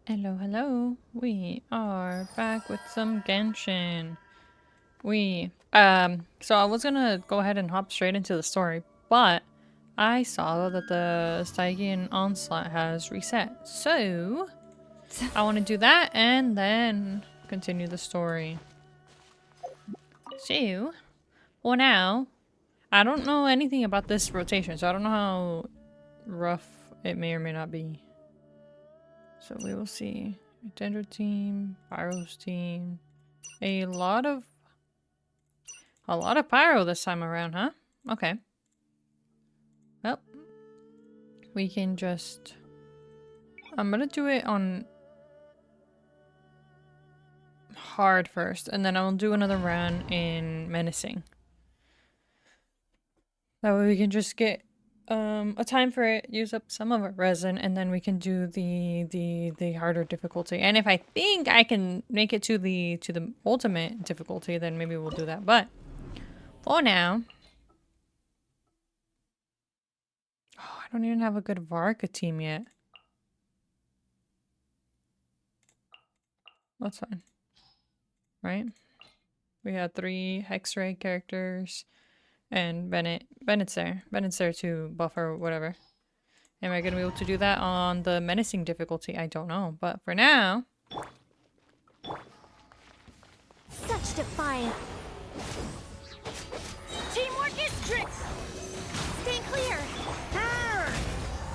Hello, hello. We are back with some Genshin. So I was gonna go ahead and hop straight into the story, but I saw that the Stygian Onslaught has reset. So I want to do that and then continue the story. So, for now, I don't know anything about this rotation, so I don't know how rough it may or may not be. So we will see. Dendro team, Pyro's team. A lot of pyro this time around, huh? Okay. Well, we can just... I'm gonna do it on hard first, and then I'll do another run in menacing. That way we can just get a time for it, use up some of our resin, and then we can do the harder difficulty. And if I think I can make it to the ultimate difficulty, then maybe we'll do that. But for now, oh, I don't even have a good Varka team yet. That's fine. Right? We had 3 Hexray characters. And Bennett. Bennett's there. Bennett's there to buffer or whatever. Am I going to be able to do that on the menacing difficulty? I don't know. But for now... Such defiance. Teamwork is tricks. Stay clear.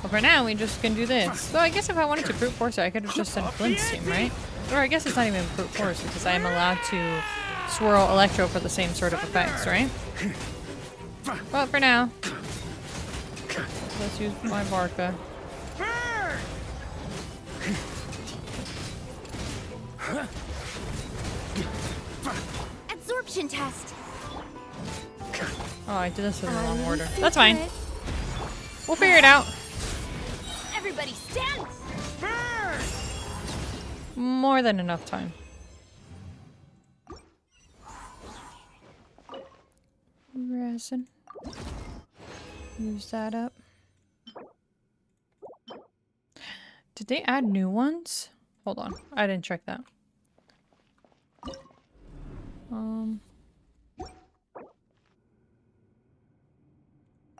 But for now, we just can do this. So I guess if I wanted to brute force it, I could have just done Flint's team, right? Or I guess it's not even brute force because I am allowed to swirl Electro for the same sort of effects, right? But for now, let's use my Varka. Absorption test. Oh, I did this in the wrong order. That's fine. We'll figure it out. Everybody stand. More than enough time. Resin. Use that up. Did they add new ones? Hold on. I didn't check that.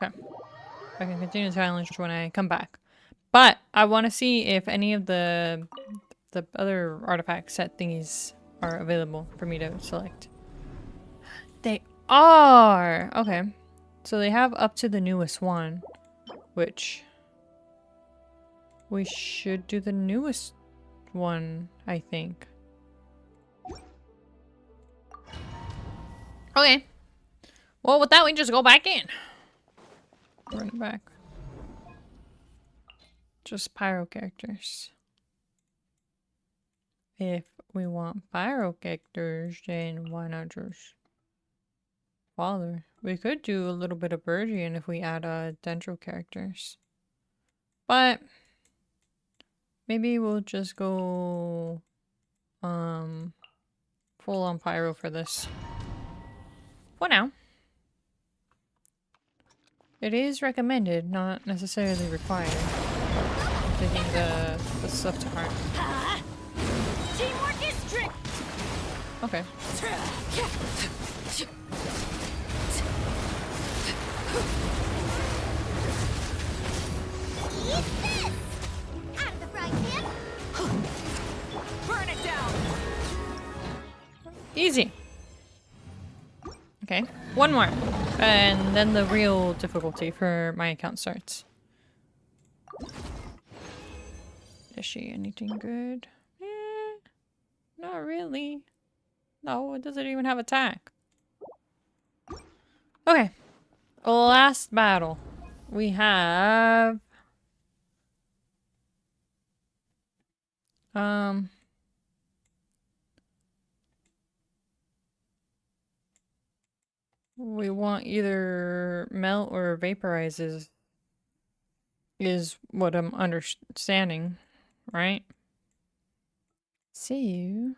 Okay. I can continue the challenge when I come back. But I want to see if any of the other artifact set thingies are available for me to select. They are! Okay. So they have up to the newest one, which we should do the newest one, I think. Okay. Well, with that, we can just go back in. Run back. Just pyro characters. If we want pyro characters, then why not just father? We could do a little bit of Burgian if we add Dendro characters. But maybe we'll just go full on pyro for this. For now. It is recommended, not necessarily required. I'm taking the stuff to heart. Teamwork is strict. Okay. Eat this. Out of the frying pan. Burn it down. Easy. Okay. One more. And then the real difficulty for my account starts. Is she anything good? Not really. No, it doesn't even have attack. Okay. Last battle. We have... we want either melt or vaporizes is what I'm understanding, right? So, do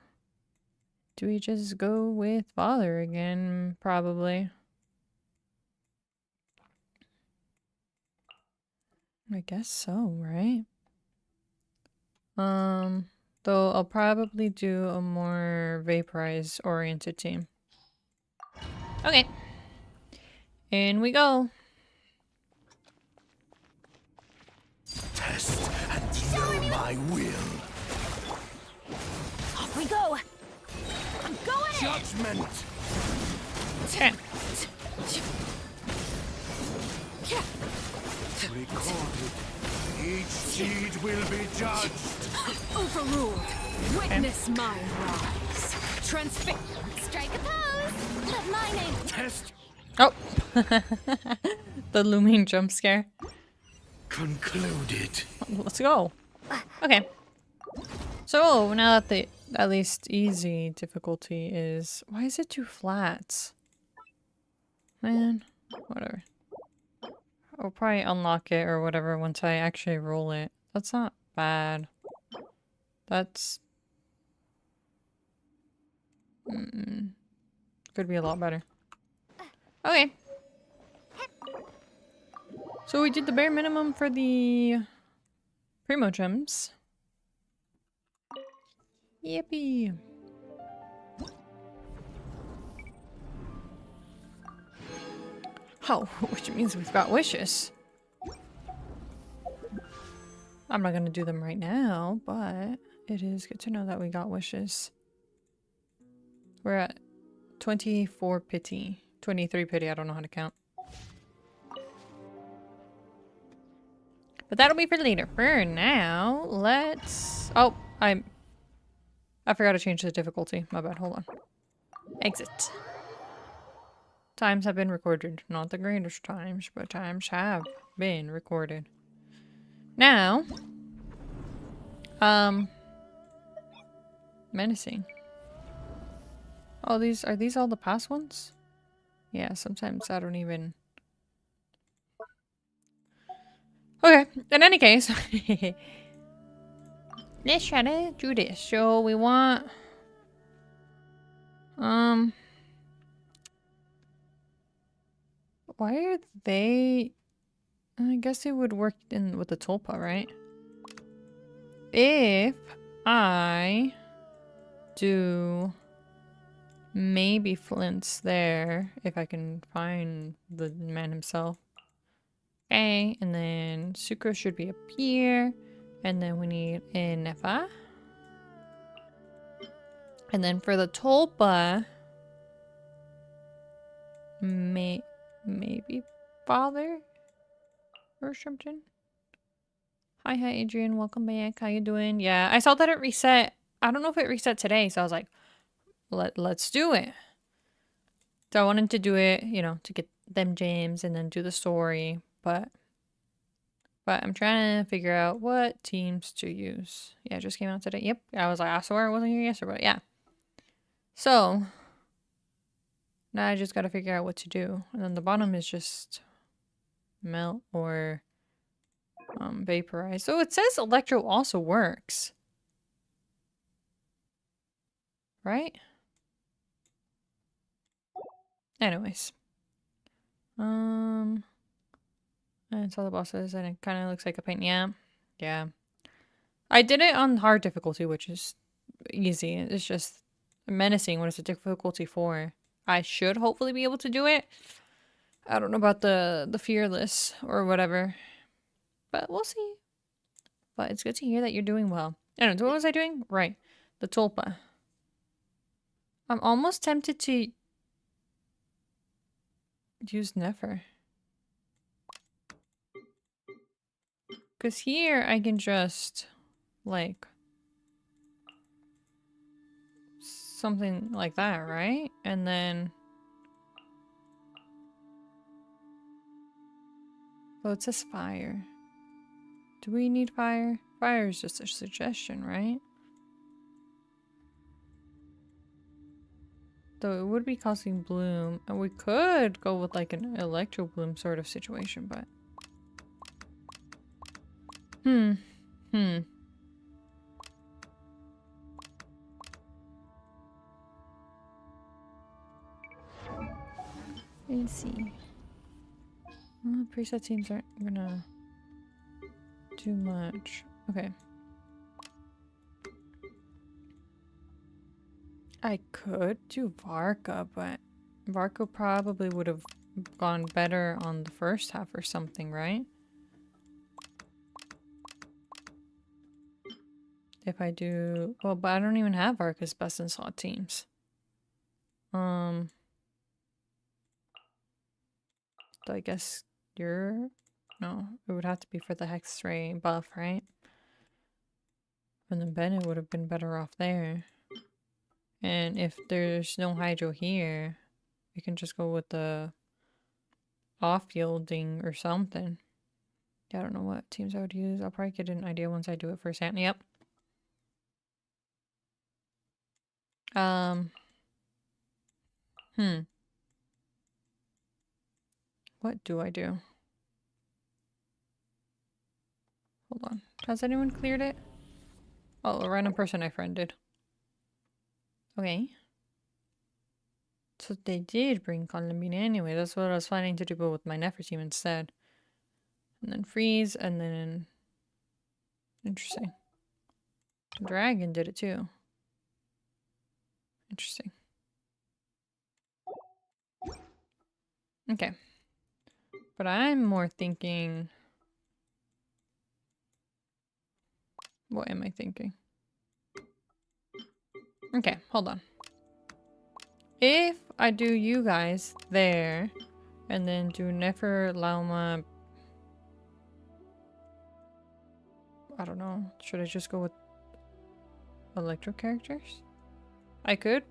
we just go with father again? Probably. I guess so, right? Though I'll probably do a more vaporize oriented team. Okay. In we go. Test and know my will. Off we go. I'm going in. Judgment. Okay. Recorded. Each seed will be judged. Overruled. Witness my rise. Strike a pose. Let my name. Test Oh. The looming jump scare. concluded. Let's go. Okay. So now that the at least easy difficulty is, why is it too flat? Man, whatever. I'll probably unlock it or whatever once I actually roll it. That's not bad. That's could be a lot better. Okay. So we did the bare minimum for the primo gems. Yippee. Oh, which means we've got wishes. I'm not gonna do them right now, but it is good to know that we got wishes. We're at 24 pity. 23 pity, I don't know how to count. But that'll be for later. For now, let's... Oh, I forgot to change the difficulty. My bad, hold on. Exit. Times have been recorded. Not the greatest times, but times have been recorded. Now, menacing. Oh, are these all the past ones? Yeah, sometimes I don't even... Okay, in any case, let's try to do this. So we want, why are they, I guess it would work in with the tulpa, right? If I do maybe Flint's there, if I can find the man himself. Okay, and then Sucrose should be up here. And then we need a Nefa. And then for the Tulpa, maybe Father or something. Hi, Adrian. Welcome back. How you doing? Yeah, I saw that it reset. I don't know if it reset today, so I was like, let's do it. So I wanted to do it, you know, to get them gems and then do the story, but I'm trying to figure out what teams to use. Yeah, it just came out today. Yep. I was like, I swear I wasn't here yesterday, but yeah. So now I just got to figure out what to do. And then the bottom is just melt or vaporize. So it says electro also works. Right? Anyways. And it's all the bosses and it kind of looks like a paint. Yeah. Yeah. I did it on hard difficulty, which is easy. It's just menacing. What is the difficulty for? I should hopefully be able to do it. I don't know about the fearless or whatever, but we'll see. But it's good to hear that you're doing well. I don't know, what was I doing? Right. The tulpa. I'm almost tempted to use Nefer. Because here I can just, like, something like that, right? And then... Oh, it says fire. Do we need fire? Fire is just a suggestion, right? Though it would be causing bloom. And we could go with like an electro bloom sort of situation, but... Let's see. Well, preset teams aren't gonna do much. Okay. I could do Varka, but Varka probably would have gone better on the first half or something, right? If I do... Well, but I don't even have Varka's best in slot teams. So I guess you're... No, it would have to be for the Hex Ray buff, right? And then Bennett would have been better off there. And if there's no Hydro here, we can just go with the off-yielding or something. Yeah, I don't know what teams I would use. I'll probably get an idea once I do it firsthand. Yep. What do I do? Hold on. Has anyone cleared it? Oh, a random person I friended. Okay. So they did bring Columbine anyway. That's what I was planning to do with my Nefer team instead. And then freeze, and then... Interesting. Dragon did it too. Interesting. Okay. But I'm more thinking... What am I thinking? Okay, hold on. If I do you guys there, and then do Nefer, Lauma... I don't know. Should I just go with electro characters? I could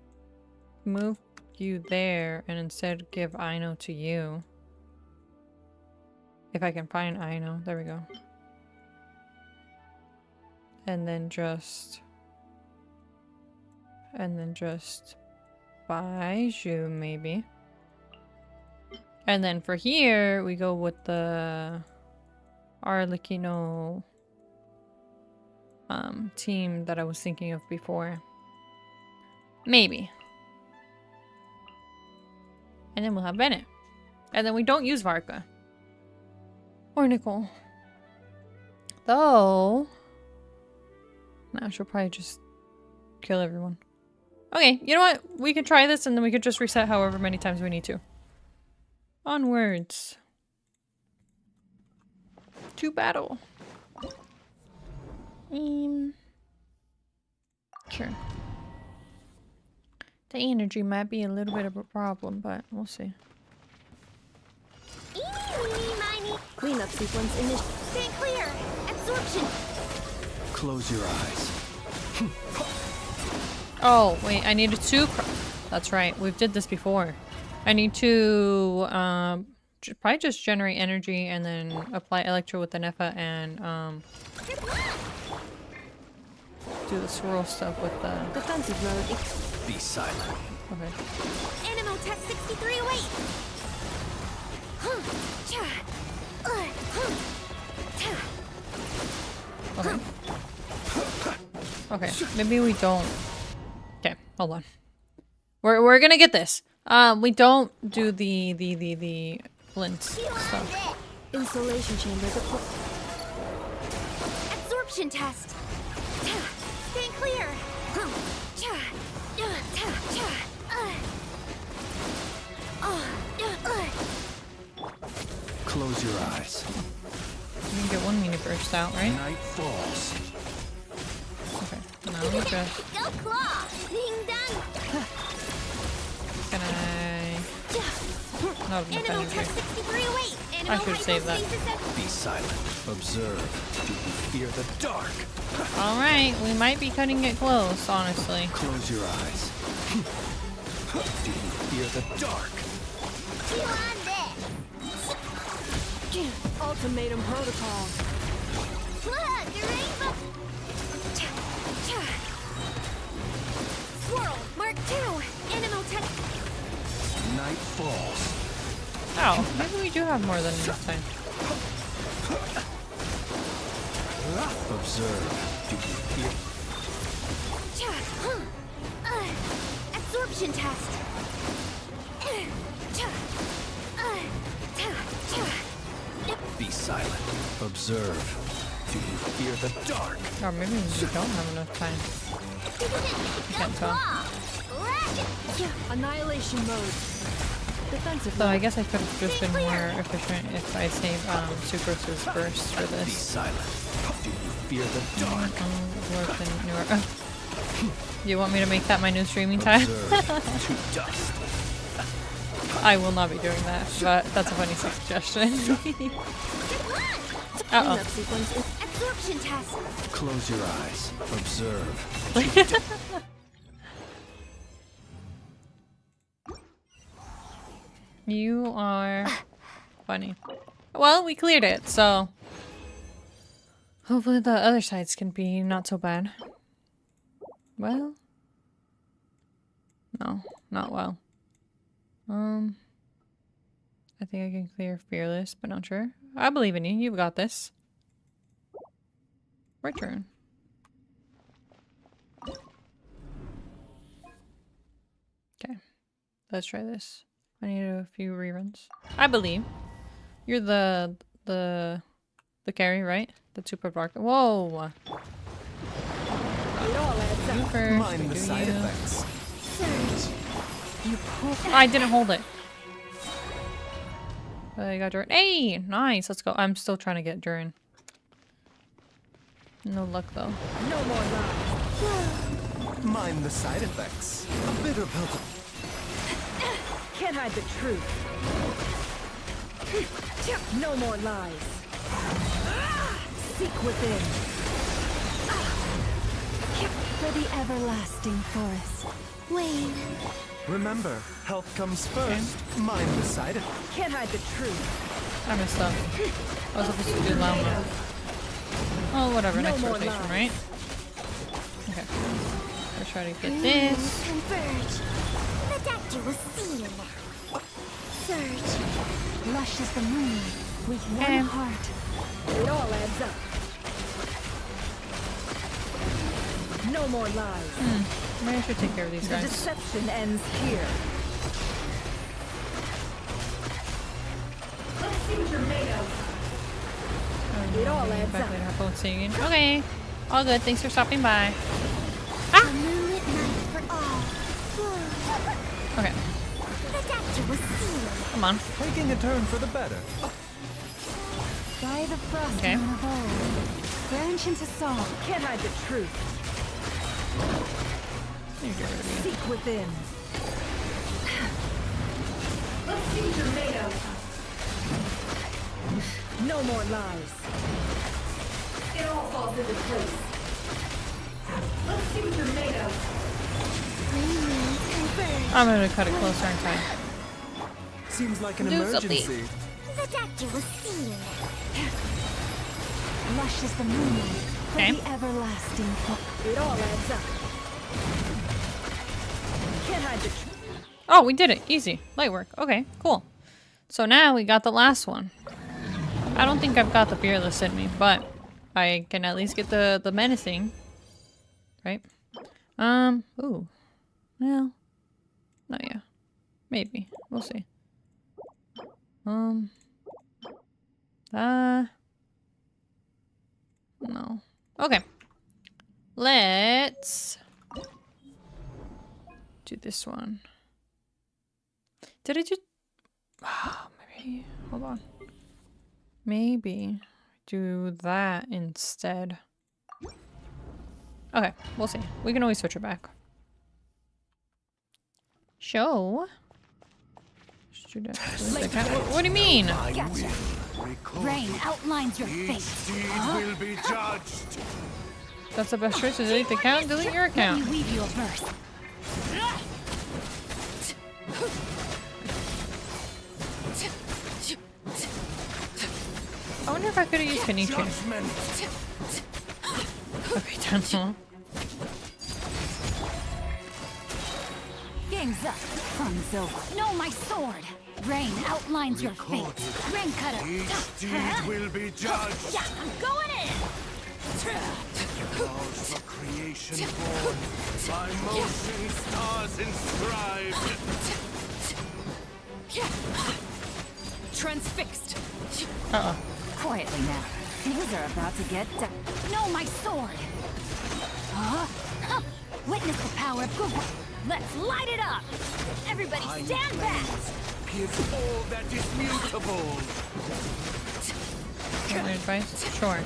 move you there and instead give Aino to you. If I can find Aino. There we go. And then just Baiju maybe. And then for here we go with the Arlecchino team that I was thinking of before. Maybe. And then we'll have Bennett. And then we don't use Varka. Or Nicole. Though... Nah, she'll probably just kill everyone. Okay, you know what? We can try this and then we could just reset however many times we need to. Onwards. To battle. Sure. The energy might be a little bit of a problem, but we'll see. Cleanup sequence initial. Stay clear! Absorption! Close your eyes. Oh, wait, I need to... That's right, we've did this before. I need to probably just generate energy and then apply Electro with the Nefa and do the swirl stuff with the... Defensive mode. Be silent. Okay. Animo test 6308! Okay. Okay, maybe we don't... Okay, hold on. We're gonna get this. We don't do the flint stuff. Insulation chamber deployed. Absorption test. Stay clear. Close your eyes. You can get one mini burst out, right? Night falls. Okay, now we just... Go claw. Ding dong. Can I... Not enough Animo energy. test 6308. I should save that. Be silent. Observe. Do you fear the dark? Alright, we might be cutting it close, honestly. Close your eyes. Do you fear the dark? Ultimatum protocol. Plug the rainbow. Swirl Mark 2. Animo test. Night falls. Oh, maybe we do have more than enough time. Observe. Do you fear? Absorption test. Be silent. Observe. Do you fear the dark? Or maybe we don't have enough time. Can't tell. Annihilation mode. Defensive So I mode. guess I could have just been more efficient if I saved Sucrose's burst for Be this. silent. Do you fear the dark? You want me to make that my new streaming time? Observe to dust. I will not be doing that, but that's a funny suggestion. Uh-oh. Cleanup sequence is absorption test. Close your eyes. Observe. You are funny. Well, we cleared it, so hopefully the other sides can be not so bad. Well, no, not well. I think I can clear Fearless, but not sure. I believe in you. You've got this. Return. Okay, let's try this. I need a few reruns. I believe. You're the carry, right? The super dark. Whoa! It all adds You up. first. Mind we the do side you. effects. Surge. You pull. I didn't hold it. I got Durin. Hey! Nice! Let's go. I'm still trying to get Durin. No luck though. No more lies. Mind the side effects. A bitter pill. Can't hide the truth. No more lies. Seek within. For the everlasting forest. Wayne. Remember, health comes first. Mind the side effects. Can't hide the truth. I messed up. I was supposed to do Lama. Oh, whatever. No Next more rotation, lies. right? Okay. Let's try to get this. Converge. The doctor will see you now. Surge. Lush as the moon. With one Okay. heart. It all adds up. No more lies. Maybe I should take care of these The guys. deception ends here. Let's see what you're made of. It all adds Back up. later. Have fun singing. Okay. All good. Thanks for stopping by. A moonlit night for all. Okay. The doctor will see you. Come on. Taking a turn for the better. By the frost Okay. moon of old. Branch into song. Can't hide the truth. You get rid of me. Seek within. Let's see what you're made of. No more lies. It all falls into place. Let's see what you're made of. Converge. I'm gonna cut it closer in time. Seems like an Do emergency. something. The doctor will see you now. Lush as the moonlight. For Okay. the everlasting. It all adds up. Can't hide the truth. Oh, we did it. Easy. Light work. Okay, cool. So now we got the last one. I don't think I've got the Fearless in me, but I can at least get the menacing. Right? Ooh. Well. No, yeah. Maybe. We'll see. No. Okay. Let's do this one. Did I just... maybe... Hold on. Maybe do that instead. Okay, we'll see. We can always switch it back. Show. What do you mean? Gotcha. Rain outlines your fate. will be judged. That's the best choice to delete the account? Delete your Let account. me weave you a verse. I wonder if I could have used Panichi. Okay, done. Game's up. Fun's over. No, my sword. Rain outlines your fate. Rain cutter. will be judged. Yeah, I'm going in. Laws of creation born, by motion stars inscribed. Transfixed. Uh-oh. Quietly now. Things are about to get done. No, my sword. Huh? Witness the power of good. Let's light it up! Everybody stand back! Give all that is mutable. Want my advice? Sure.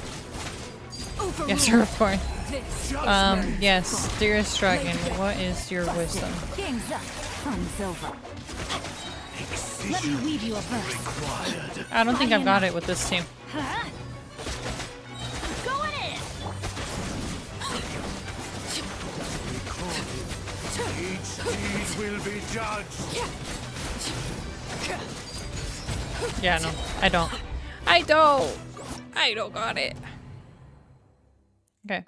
Overrule. Yes, sir, of course. This Yes, dearest dragon, what is your wisdom? game's up. Fun's over. Let me weave you a verse. I don't think I've got it with this team. Huh? Going in! Each deed will be judged. Yeah, no, I don't. I don't got it. Okay.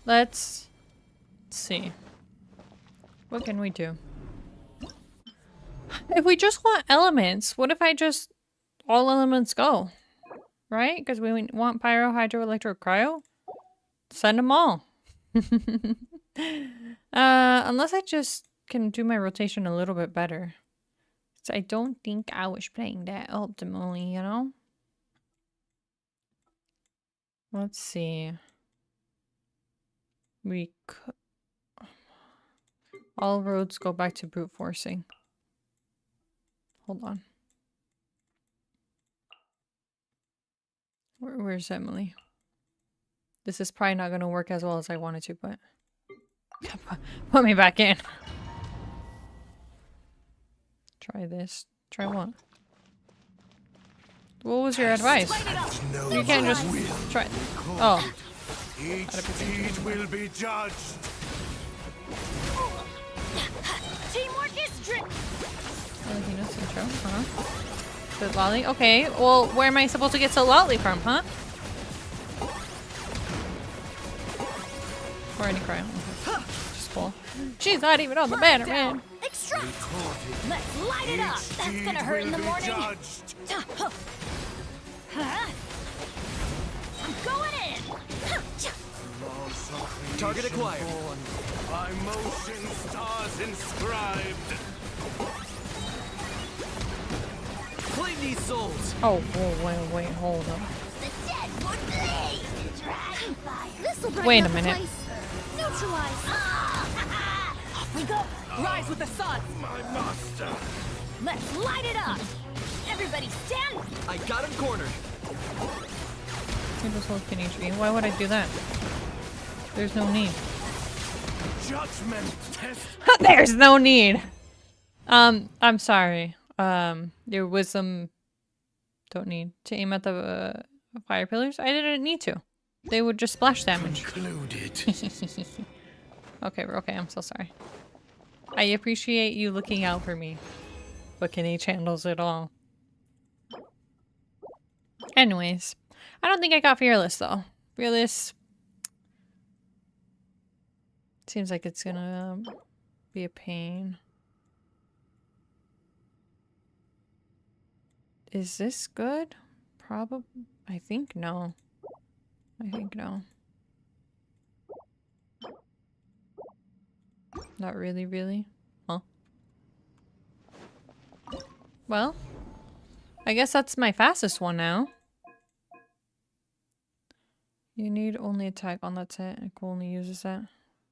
Let's see. What can we do? If we just want elements, what if I just all elements go? Right? Because we want pyro, hydro, electro, cryo. Send them all. Unless I just can do my rotation a little bit better. So I don't think I was playing that optimally, you know? Let's see. We could... All roads go back to brute forcing. Hold on. Where's Emily? This is probably not going to work as well as I wanted to, but... Put me back in. Try this. Try what? What was your advice? You can't just try... Oh. Each deed will be judged. Teamwork is strict. Filipino's intro, huh? So lolly? Okay, well, where am I supposed to get so lolly from, huh? Or any crime. Just full. She's not even on the banner, man. Extract. Let's light it up. That's gonna hurt in the morning. Huh? I'm going in. Target acquired. By motion stars inscribed. Claim these souls. Oh, whoa, wait, hold on. The dead would bleed. Dragonfire. This'll brighten Wait a up the minute. place. Neutralize. Off we go. Rise with the sun. My master. Let's light it up. Everybody stand. I got him cornered. This whole can HP. Why would I do that? There's no need. Judgment test. There's no need. I'm sorry. Your wisdom don't need to aim at the fire pillars. I didn't need to. They would just splash damage. Concluded. Okay, okay. I'm so sorry. I appreciate you looking out for me, but can H handles it all? Anyways, I don't think I got fearless though. Fearless seems like it's gonna be a pain. Is this good? Probably. I think no. I think no. Not really, really. Huh? Well, I guess that's my fastest one now. You need only attack on that set. It only uses that.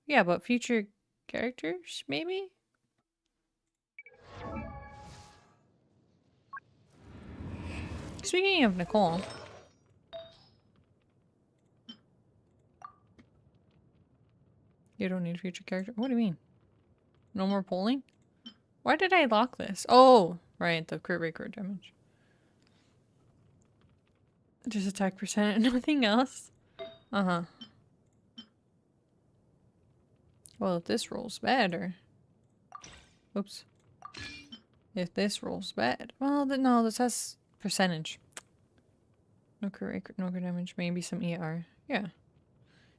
Yeah, but future characters, maybe? Speaking of Nicole. You don't need future character. What do you mean? No more polling? Why did I lock this? Oh, right, the crit rate crit damage. Just attack percent and nothing else. Uh-huh. Well, if this rolls better. Oops. If this rolls bad. Well, no, this has percentage. No crit rate, no crit damage. Maybe some ER. Yeah.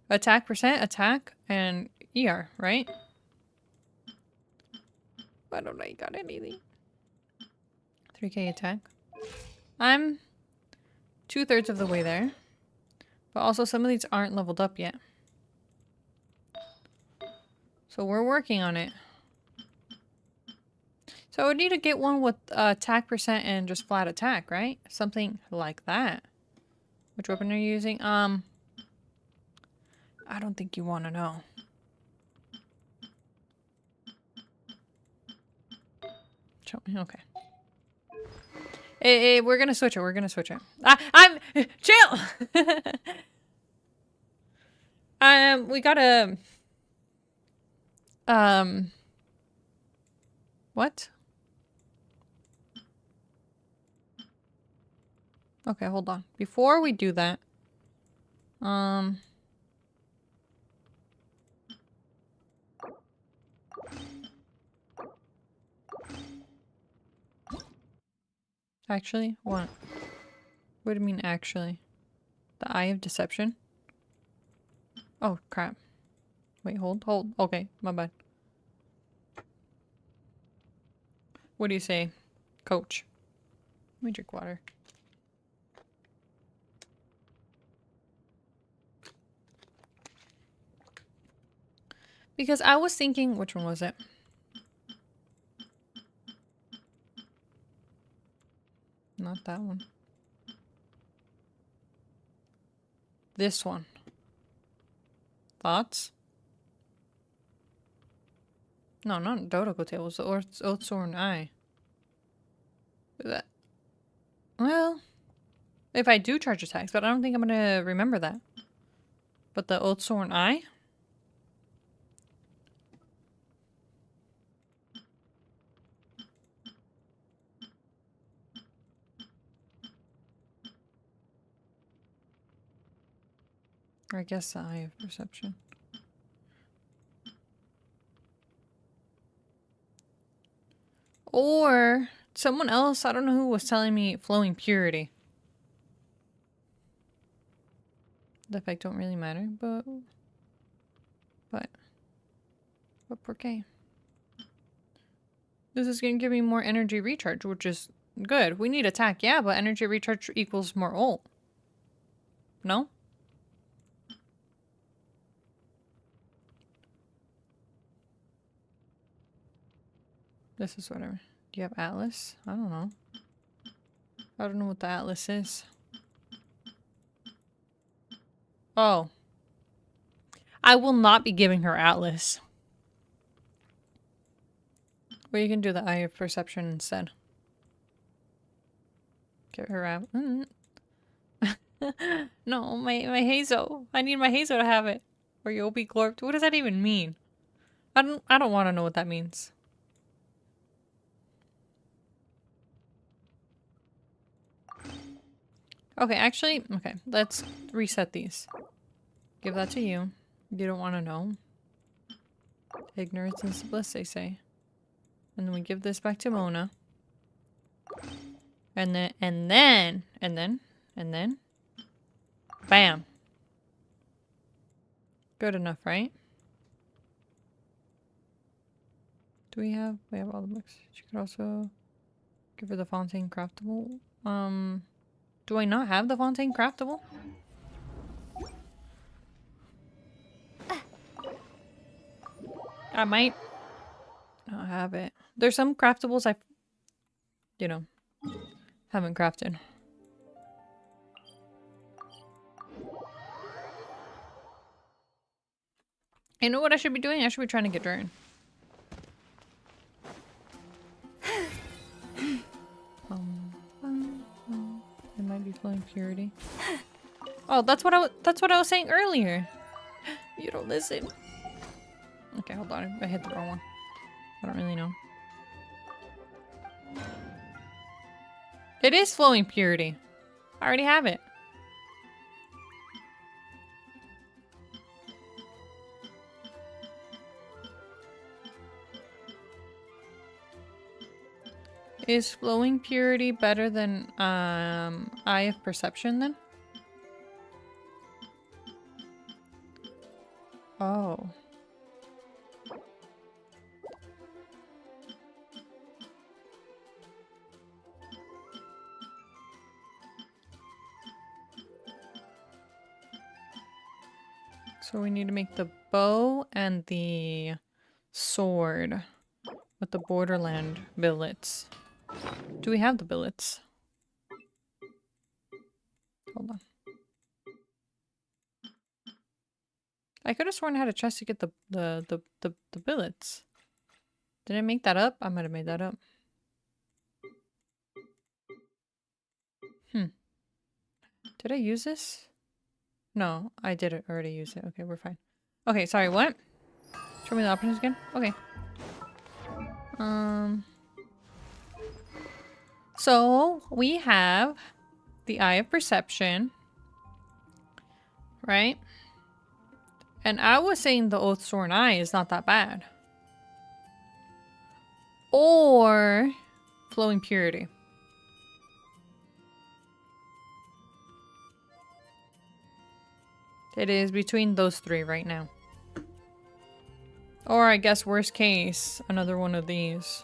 Attack percent, attack, and ER, right? I don't know, you got anything. 3k attack. I'm 2/3 of the way there. But also some of these aren't leveled up yet. So we're working on it. So I would need to get one with attack percent and just flat attack, right? Something like that. Which weapon are you using? I don't think you want to know. show me. Okay. We're gonna switch it. We're gonna switch it. I'm chill. We gotta. What? Okay, hold on. Before we do that, actually, what? What do you mean, actually? The Eye of Deception? Oh, crap. Wait, hold. Okay, my bad. What do you say, coach? Let me drink water. Because I was thinking, which one was it? Not that one. This one. Thoughts? No, not Dodoko Tail. It was the Oathsworn Eye. That. Well, if I do charge attacks, but I don't think I'm gonna remember that. But the Oathsworn Eye? Or I guess the Eye of Perception. Or someone else, I don't know who, was telling me Flowing Purity. The effect don't really matter, but okay. This is gonna give me more energy recharge, which is good. We need attack, yeah, but energy recharge equals more ult. No? This is whatever. Do you have Atlas? I don't know. I don't know what the Atlas is. Oh. I will not be giving her Atlas. Well, you can do the Eye of Perception instead. Get her out. No, my Hazo. I need my Hazo to have it. Or you'll be glorped. What does that even mean? I don't want to know what that means. Okay, actually, okay, let's reset these. Give that to you. You don't want to know. Ignorance is bliss, they say. And then we give this back to Mona. And then, bam. Good enough, right? Do we have all the books. She could also give her the Fontaine Craftable. Do I not have the Fontaine Craftable? I might not have it. There's some craftables I, you know, haven't crafted. You know what I should be doing? I should be trying to get Dern. It might be Flowing Purity. Oh, that's what I was saying earlier. You don't listen. Okay, hold on. I hit the wrong one. I don't really know. It is Flowing Purity. I already have it. Is Flowing Purity better than Eye of Perception then? Oh. So we need to make the bow and the sword with the Borderland billets. Do we have the billets? Hold on. I could have sworn I had a chest to get the billets. Did I make that up? I might have made that up. Did I use this? No, I did already use it. Okay, we're fine. Okay, sorry, what? Show me the options again? Okay. So we have the Eye of Perception, right? And I was saying the Oathsworn Eye is not that bad. Or Flowing Purity. It is between those three right now. Or I guess worst case, another one of these.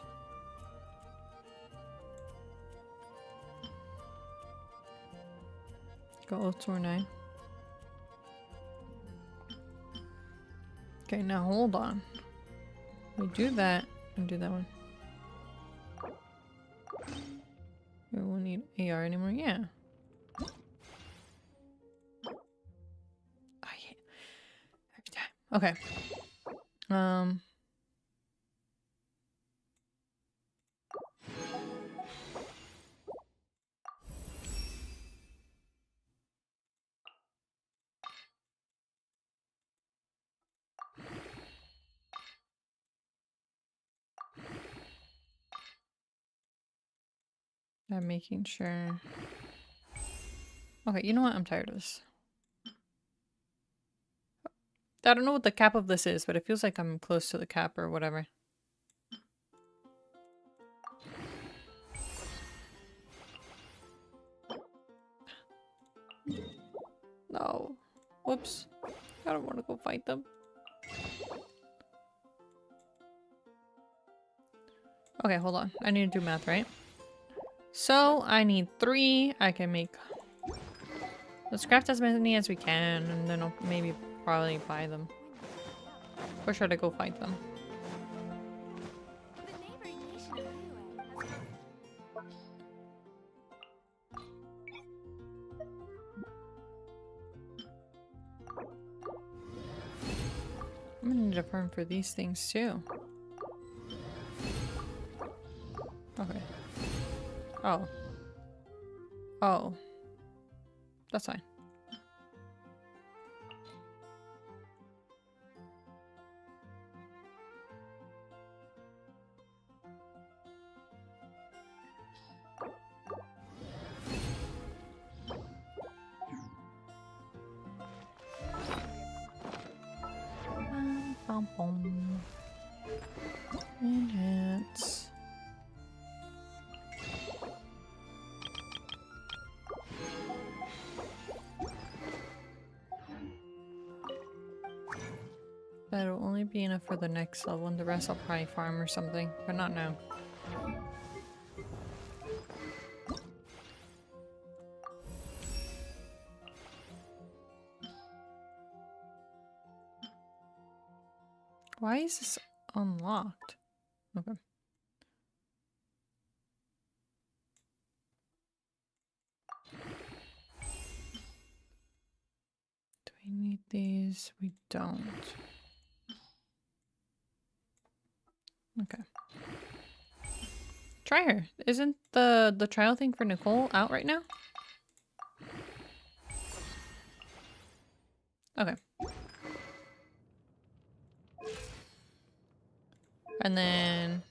Go Oathsworn Eye. Okay, now hold on. We do that and do that one. We won't need AR anymore. Yeah. Oh, yeah. Every time. Okay. I'm making sure. Okay, you know what? I'm tired of this. I don't know what the cap of this is, but it feels like I'm close to the cap or whatever. No. Whoops. I don't want to go fight them. Okay, hold on. I need to do math, right? So, I need 3. I can make... Let's craft as many as we can, and then I'll maybe probably buy them. Or should I go fight them? The neighboring nation of Liyue has I'm gonna need a farm for these things too. Okay. Oh. Oh. That's fine. Bum, bum, bum. Enhance. That'll only be enough for the next level, and the rest I'll probably farm or something, but not now. Why is this unlocked? Okay. Do we need these? We don't. Okay. Try her. Isn't the trial thing for Nicole out right now? Okay. And then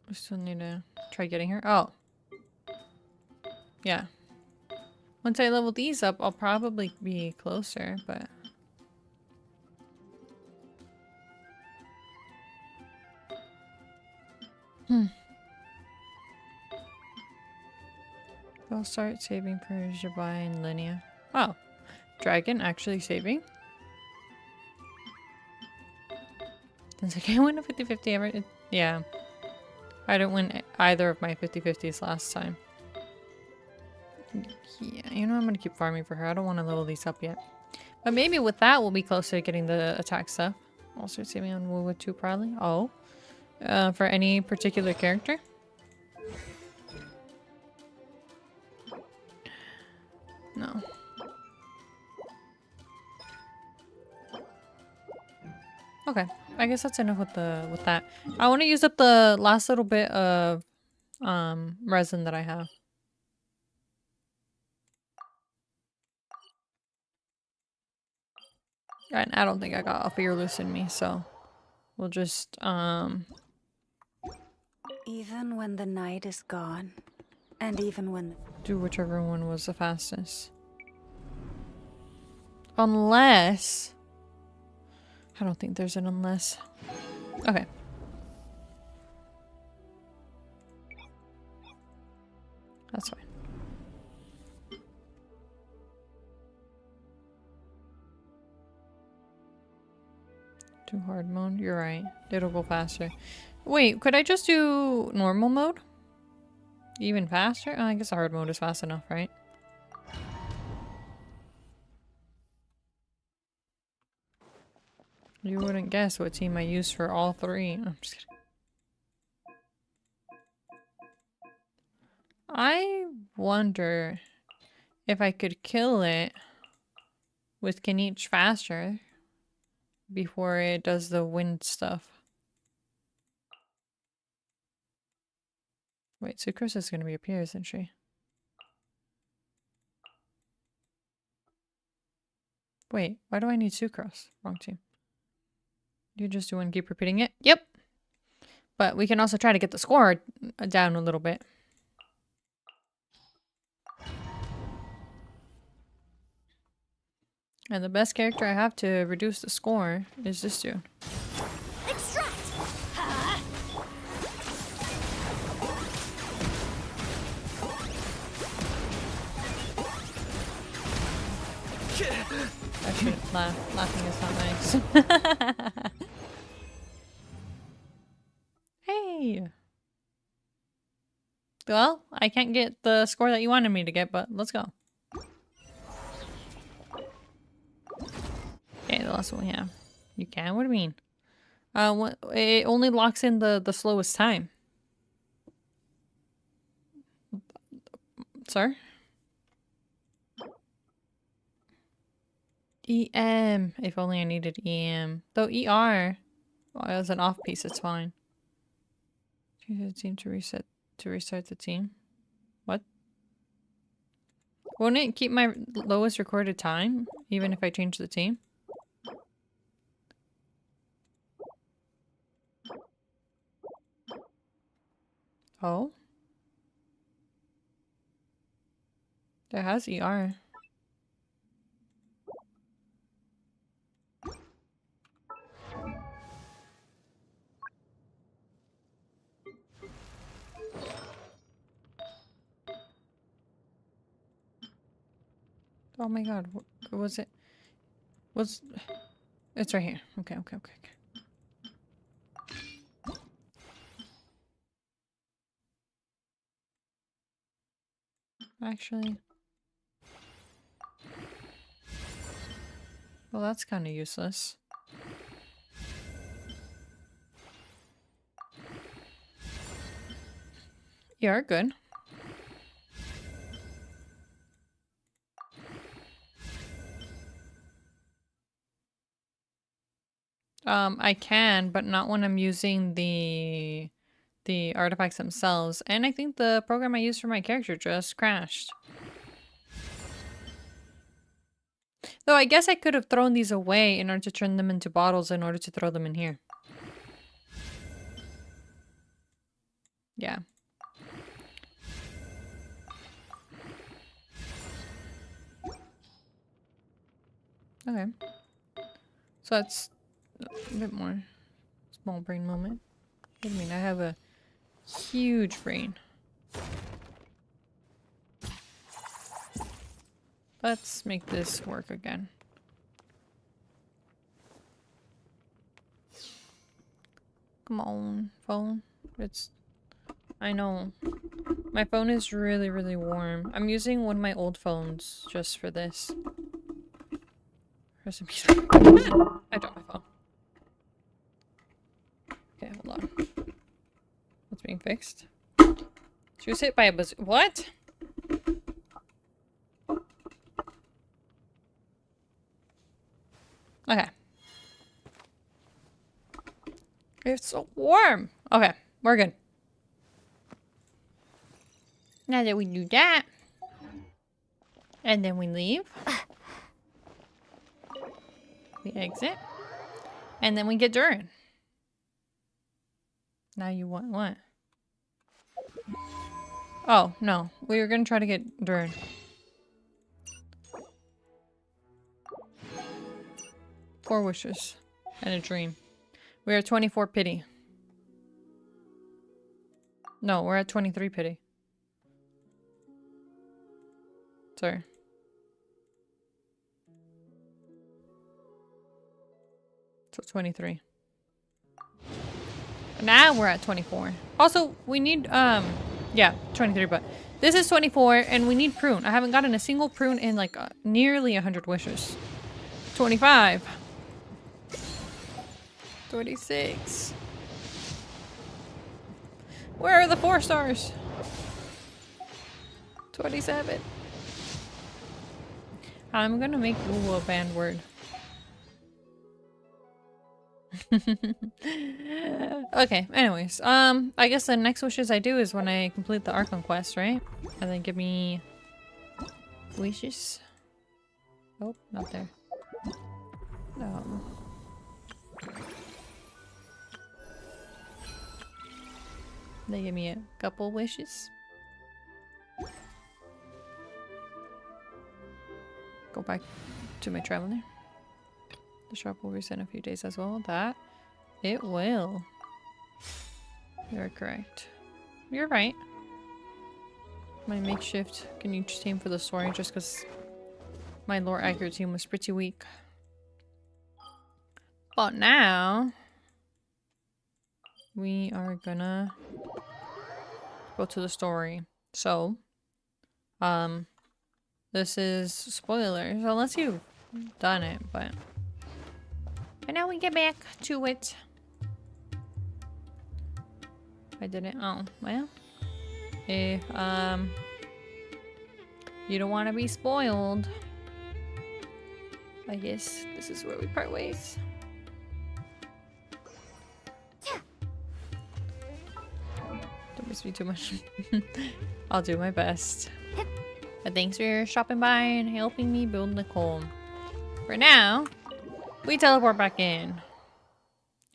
we still need to try getting her. Oh. Yeah. Once I level these up, I'll probably be closer, but... I'll start saving for Jabai and Linnea. Oh. Dragon actually saving? Since I can't win a 50-50 ever. Yeah. I didn't win either of my 50-50s last time. Yeah, you know I'm gonna keep farming for her. I don't want to level these up yet. But maybe with that we'll be closer to getting the attack stuff. I'll start saving on Woo too probably. Oh. For any particular character? No. Okay. I guess that's enough with that. I want to use up the last little bit of resin that I have. And I don't think I got a fearless in me, so we'll just Even when the night is gone, and even when... do whichever one was the fastest. Unless... I don't think there's an unless. Okay. That's fine. Too hard mode? You're right. It'll go faster. Wait, could I just do normal mode? Even faster? Oh, I guess hard mode is fast enough, right? You wouldn't guess what team I use for all three. I'm just kidding. I wonder if I could kill it with Kenichi faster before it does the wind stuff. Wait, Sucrose is going to be up here, isn't she? Wait, why do I need Sucrose? Wrong team. You just do and keep repeating it? Yep. But we can also try to get the score down a little bit. And the best character I have to reduce the score is this dude. Extract! I shouldn't laugh. Laughing is not nice. Hey! Well, I can't get the score that you wanted me to get, but let's go. Okay, the last one we have. You can? What do you mean? It only locks in the slowest time. Sir? EM. If only I needed EM. Though ER, well, as an off piece, it's fine. Change the team to restart the team. What? Won't it keep my lowest recorded time, even if I change the team? Oh? It has ER. Oh my god, what was it? It's right here. Okay. Actually... well, that's kind of useless. You're good. I can, but not when I'm using the artifacts themselves. And I think the program I used for my character just crashed. Though I guess I could have thrown these away in order to turn them into bottles in order to throw them in here. Yeah. Okay. So that's a bit more small brain moment. What do you mean? I have a huge brain. Let's make this work again. Come on, phone. I know. My phone is really, really warm. I'm using one of my old phones just for this. Rest in peace. I dropped my phone. Okay, hold on. What's being fixed? She was hit by a bazooka. What? Okay. It's so warm. Okay, we're good. Now that we do that, and then we leave. We exit. And then we get Durin. Now you want what? Oh, no. We were gonna try to get Durin. Four wishes and a dream. We're at 24 pity. No, we're at 23 pity. Sorry. So 23. Now we're at 24. Also, we need, yeah, 23, but this is 24 and we need prune. I haven't gotten a single prune in like nearly 100 wishes. 25. 26. Where are the 4 stars? 27. I'm gonna make Woo a banned word. Okay, anyways. I guess the next wishes I do is when I complete the Archon Quest, right? And then give me wishes. Oh, not there. They give me a couple wishes. Go back to my traveler. The shop will reset in a few days as well. That it will. You're correct. You're right. My makeshift can you team for the story just because my lore accurate team was pretty weak. But now we are gonna go to the story. So, this is spoilers unless you've done it, but now we get back to it. I didn't. Oh, well. If you don't want to be spoiled, I guess this is where we part ways. Don't miss me too much. I'll do my best. But thanks for stopping by and helping me build Nicole. For now, we teleport back in.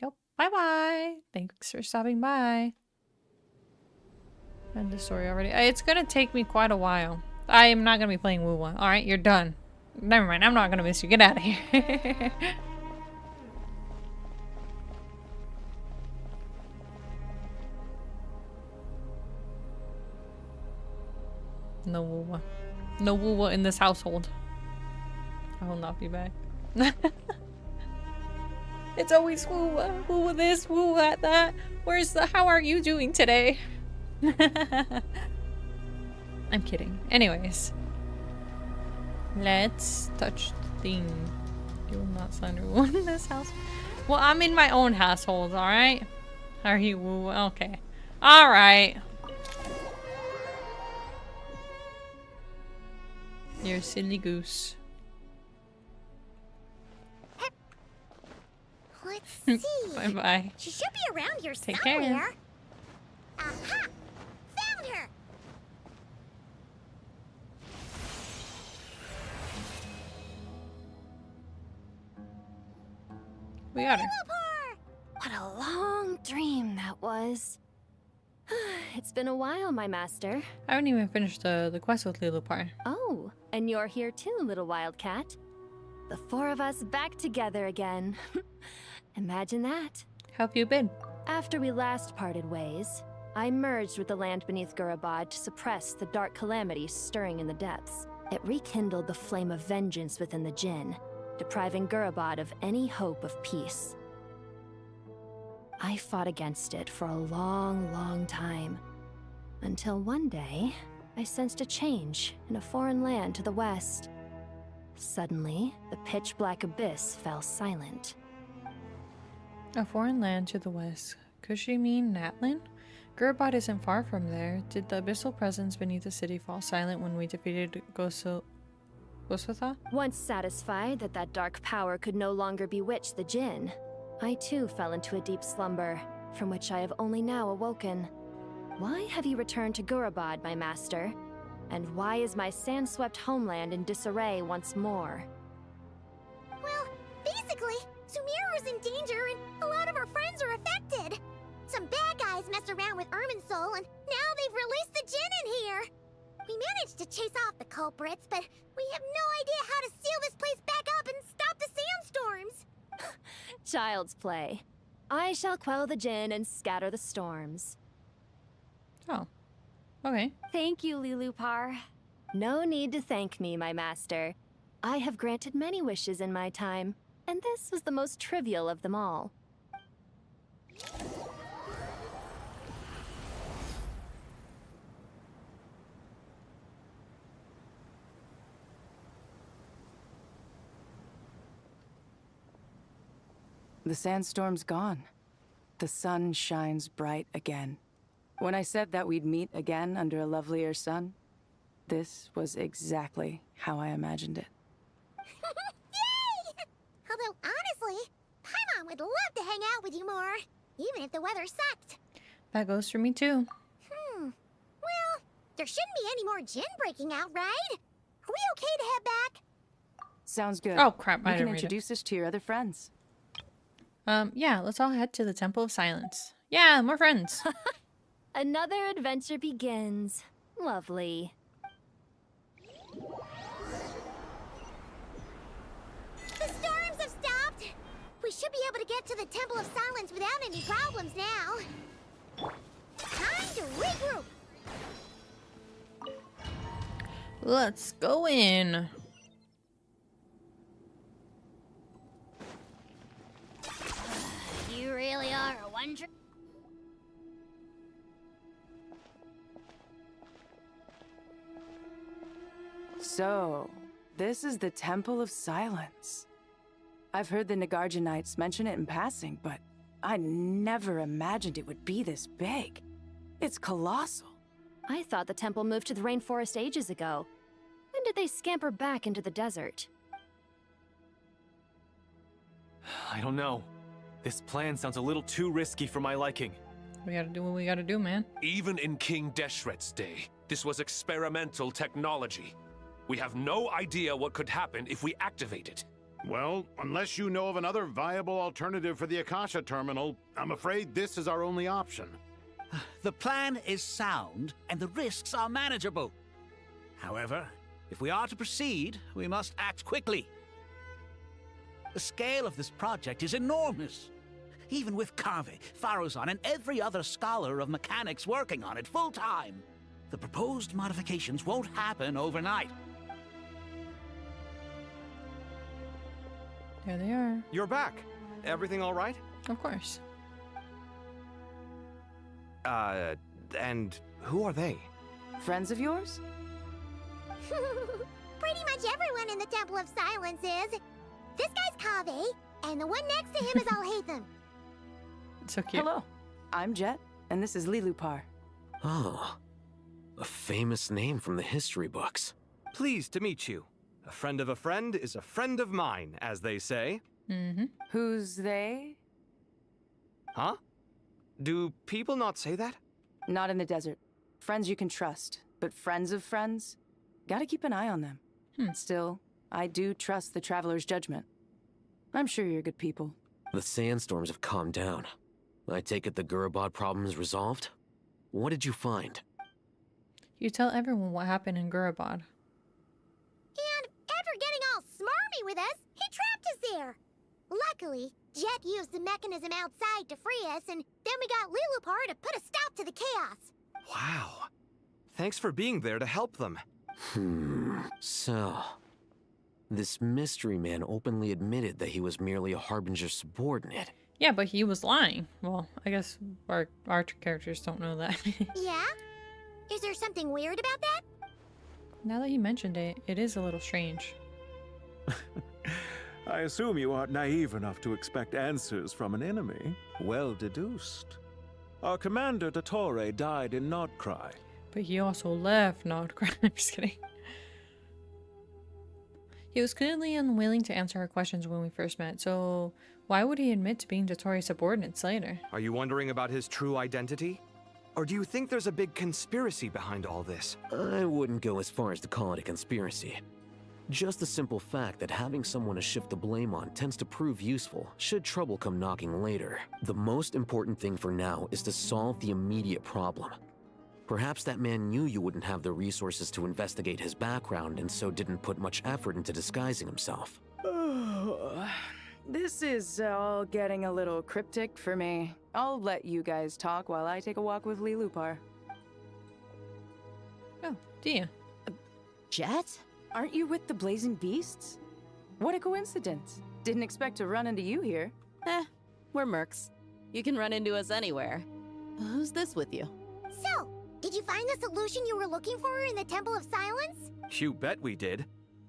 Yep. Bye-bye. Thanks for stopping by. End the story already. It's gonna take me quite a while. I am not gonna be playing Woo-Wah. Alright, you're done. Never mind. I'm not gonna miss you. Get out of here. No Woo-Wah. No Woo-Wah in this household. I will not be back. It's always Woo-Wah. Woo-Wah this, Woo-Wah that. Where's the how are you doing today? I'm kidding. Anyways. Let's touch the thing. You will not slander one in this house. Well, I'm in my own household, alright? Are you Woo-Wah? Okay. Alright. You're a silly goose. Let's see. Bye-bye. She should be around here Take somewhere. care. Aha! Found her! We got her. What a long dream that was. It's been a while, my master. I haven't even finished the quest with Lilupar. Oh, and you're here too, little wildcat. The 4 of us back together again. Imagine that. How have you been? After we last parted ways, I merged with the land beneath Gurabad to suppress the dark calamity stirring in the depths. It rekindled the flame of vengeance within the Jinn, depriving Gurabad of any hope of peace. I fought against it for a long, long time, until one day, I sensed a change in a foreign land to the west. Suddenly, the pitch-black abyss fell silent. A foreign land to the west. Could she mean Natlin? Gurabad isn't far from there. Did the abyssal presence beneath the city fall silent when we defeated Goswatha? Once satisfied that that dark power could no longer bewitch the Jinn, I too fell into a deep slumber, from which I have only now awoken. Why have you returned to Gurabad, my master? And why is my sand-swept homeland in disarray once more? Well, basically, Tower's in danger and a lot of our friends are affected. Some bad guys messed around with Irminsul and now they've released the Djinn in here. We managed to chase off the culprits, but we have no idea how to seal this place back up and stop the sandstorms. Child's play. I shall quell the Djinn and scatter the storms. Oh. Okay. Thank you, Lilupar. No need to thank me, my master. I have granted many wishes in my time, and this was the most trivial of them all. The sandstorm's gone. The sun shines bright again. When I said that we'd meet again under a lovelier sun, this was exactly how I imagined it. Yay! Although, honestly, Paimon would love to hang out with you more, even if the weather sucked. That goes for me too. Well, there shouldn't be any more Djinn breaking out, right? Are we okay to head back? Sounds good. Oh crap, You I can didn't read it. introduce us to your other friends. Yeah, let's all head to the Temple of Silence. Yeah, more friends. Another adventure begins. Lovely. The storms have stopped. We should be able to get to the Temple of Silence without any problems now. Time to regroup. Let's go in. You really are a wonder. So, this is the Temple of Silence. I've heard the Nagarjanites mention it in passing, but I never imagined it would be this big. It's colossal. I thought the temple moved to the rainforest ages ago. When did they scamper back into the desert? I don't know. This plan sounds a little too risky for my liking. We gotta do what we gotta do, man. Even in King Deshret's day, this was experimental technology. We have no idea what could happen if we activate it. Well, unless you know of another viable alternative for the Akasha terminal, I'm afraid this is our only option. The plan is sound, and the risks are manageable. However, if we are to proceed, we must act quickly. The scale of this project is enormous. Even with Kave, Faruzan, and every other scholar of mechanics working on it full-time, the proposed modifications won't happen overnight. There they are. You're back. Everything all right? Of course. And who are they? Friends of yours? Pretty much everyone in the Temple of Silence is. This guy's Kave, and the one next to him is Alhaitham. It's so cute. Hello, I'm Jet, and this is Lilupar. Oh, a famous name from the history books. Pleased to meet you. A friend of a friend is a friend of mine, as they say. Mm-hmm. Who's they? Huh? Do people not say that? Not in the desert. Friends you can trust, but friends of friends? Gotta keep an eye on them. Still, I do trust the Traveler's judgment. I'm sure you're good people. The sandstorms have calmed down. I take it the Gurabad problem is resolved? What did you find? You tell everyone what happened in Gurabad. And after getting all smarmy with us, he trapped us there. Luckily, Jet used the mechanism outside to free us, and then we got Lilupar to put a stop to the chaos. Wow. Thanks for being there to help them. So... this mystery man openly admitted that he was merely a Harbinger subordinate. Yeah, but he was lying. Well, I guess our characters don't know that. Yeah? Is there something weird about that? Now that you mentioned it, it is a little strange. I assume you aren't naive enough to expect answers from an enemy. Well deduced. Our commander, Dottore, died in Nordcry. But he also left Nordcry. I'm just kidding. He was clearly unwilling to answer our questions when we first met, so why would he admit to being Dottore's subordinates later? Are you wondering about his true identity? Or do you think there's a big conspiracy behind all this? I wouldn't go as far as to call it a conspiracy. Just the simple fact that having someone to shift the blame on tends to prove useful should trouble come knocking later. The most important thing for now is to solve the immediate problem. Perhaps that man knew you wouldn't have the resources to investigate his background and so didn't put much effort into disguising himself. This is all getting a little cryptic for me. I'll let you guys talk while I take a walk with Lee Lupar. Oh, do you? Jet? Aren't you with the Blazing Beasts? What a coincidence. Didn't expect to run into you here. We're mercs. You can run into us anywhere. Who's this with you? So, did you find the solution you were looking for in the Temple of Silence? You bet we did.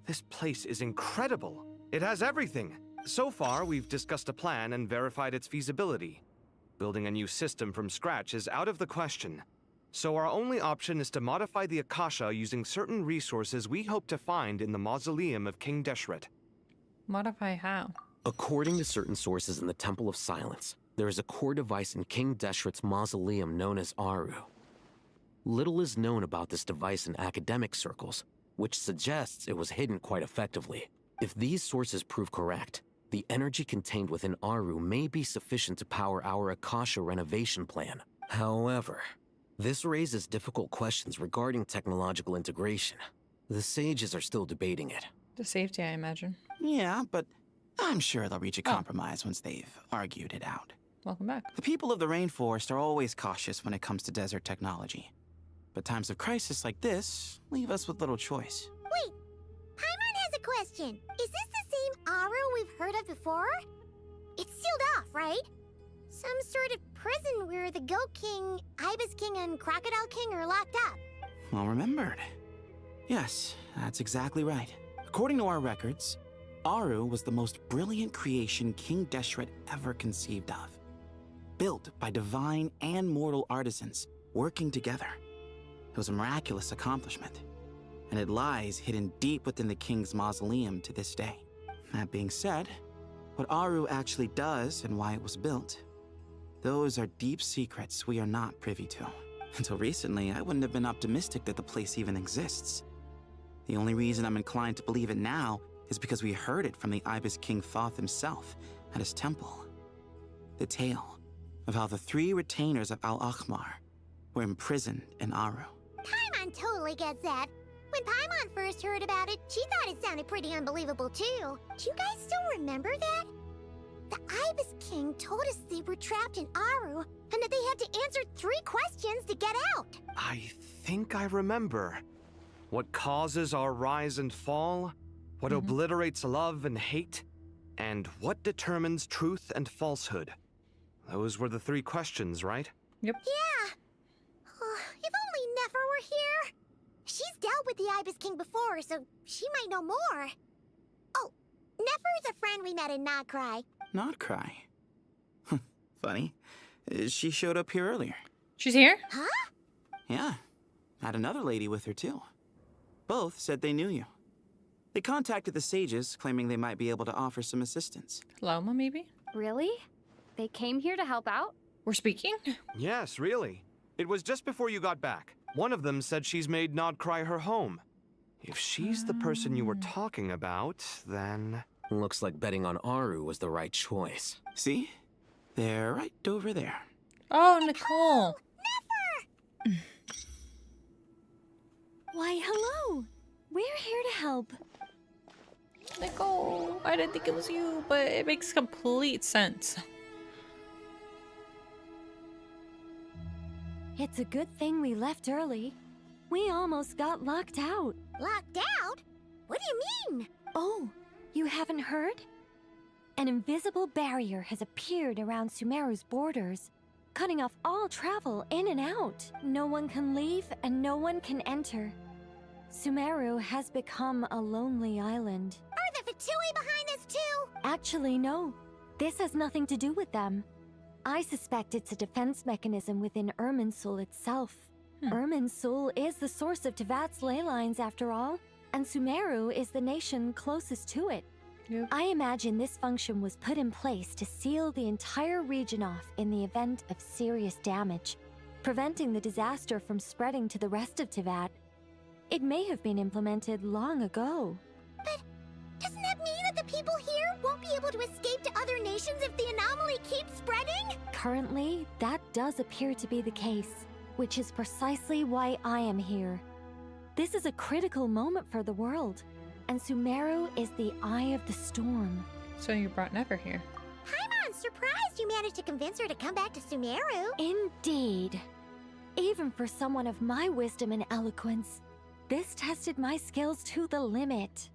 This place is incredible. It has everything. So far, we've discussed a plan and verified its feasibility. Building a new system from scratch is out of the question. So our only option is to modify the Akasha using certain resources we hope to find in the mausoleum of King Deshret. Modify how? According to certain sources in the Temple of Silence, there is a core device in King Deshret's mausoleum known as Aru. Little is known about this device in academic circles, which suggests it was hidden quite effectively. If these sources prove correct, the energy contained within Aru may be sufficient to power our Akasha renovation plan. However, this raises difficult questions regarding technological integration. The sages are still debating it. The safety, I imagine. Yeah, but I'm sure they'll reach a compromise once they've argued it out. Welcome back. The people of the rainforest are always cautious when it comes to desert technology. But times of crisis like this leave us with little choice. Wait, Paimon has a question. Is this the same Aru we've heard of before? It's sealed off, right? Some sort of prison where the Goat King, Ibis King, and Crocodile King are locked up. Well remembered. Yes, that's exactly right. According to our records, Aru was the most brilliant creation King Deshret ever conceived of. Built by divine and mortal artisans working together. It was a miraculous accomplishment, and it lies hidden deep within the king's mausoleum to this day. That being said, what Aru actually does and why it was built, those are deep secrets we are not privy to. Until recently, I wouldn't have been optimistic that the place even exists. The only reason I'm inclined to believe it now is because we heard it from the Ibis King Thoth himself at his temple. The tale of how the 3 retainers of Al-Akhmar were imprisoned in Aru. Paimon totally gets that. When Paimon first heard about it, she thought it sounded pretty unbelievable too. Do you guys still remember that? The Ibis King told us they were trapped in Aru, and that they had to answer 3 questions to get out. I think I remember. What causes our rise and fall? What obliterates love and hate? And what determines truth and falsehood? Those were the 3 questions, right? Yep. Yeah. If only Nefer were here. She's dealt with the Ibis King before, so she might know more. Oh, Nefer is a friend we met in Notcry. Not cry. Funny. She showed up here earlier. She's here? Huh? Yeah. Had another lady with her too. Both said they knew you. They contacted the sages, claiming they might be able to offer some assistance. Lauma, maybe? Really? They came here to help out? We're speaking? Yes, really. It was just before you got back. One of them said she's made Nodcry her home. If she's the person you were talking about, then... Looks like betting on Aru was the right choice. See? They're right over there. Oh, Nicole! Nefer! Why, hello! We're here to help. Nicole! I didn't think it was you, but it makes complete sense. It's a good thing we left early. We almost got locked out. Locked out? What do you mean? Oh, you haven't heard? An invisible barrier has appeared around Sumeru's borders, cutting off all travel in and out. No one can leave and no one can enter. Sumeru has become a lonely island. Are the Fatui behind this too? Actually, no. This has nothing to do with them. I suspect it's a defense mechanism within Irminsul itself. Irminsul is the source of Tevat's ley lines after all, and Sumeru is the nation closest to it. Yep. I imagine this function was put in place to seal the entire region off in the event of serious damage, preventing the disaster from spreading to the rest of Tevat. It may have been implemented long ago. But people here won't be able to escape to other nations if the anomaly keeps spreading? Currently, that does appear to be the case, which is precisely why I am here. This is a critical moment for the world, and Sumeru is the eye of the storm. So you brought Never here. I'm surprised you managed to convince her to come back to Sumeru. Indeed. Even for someone of my wisdom and eloquence, this tested my skills to the limit.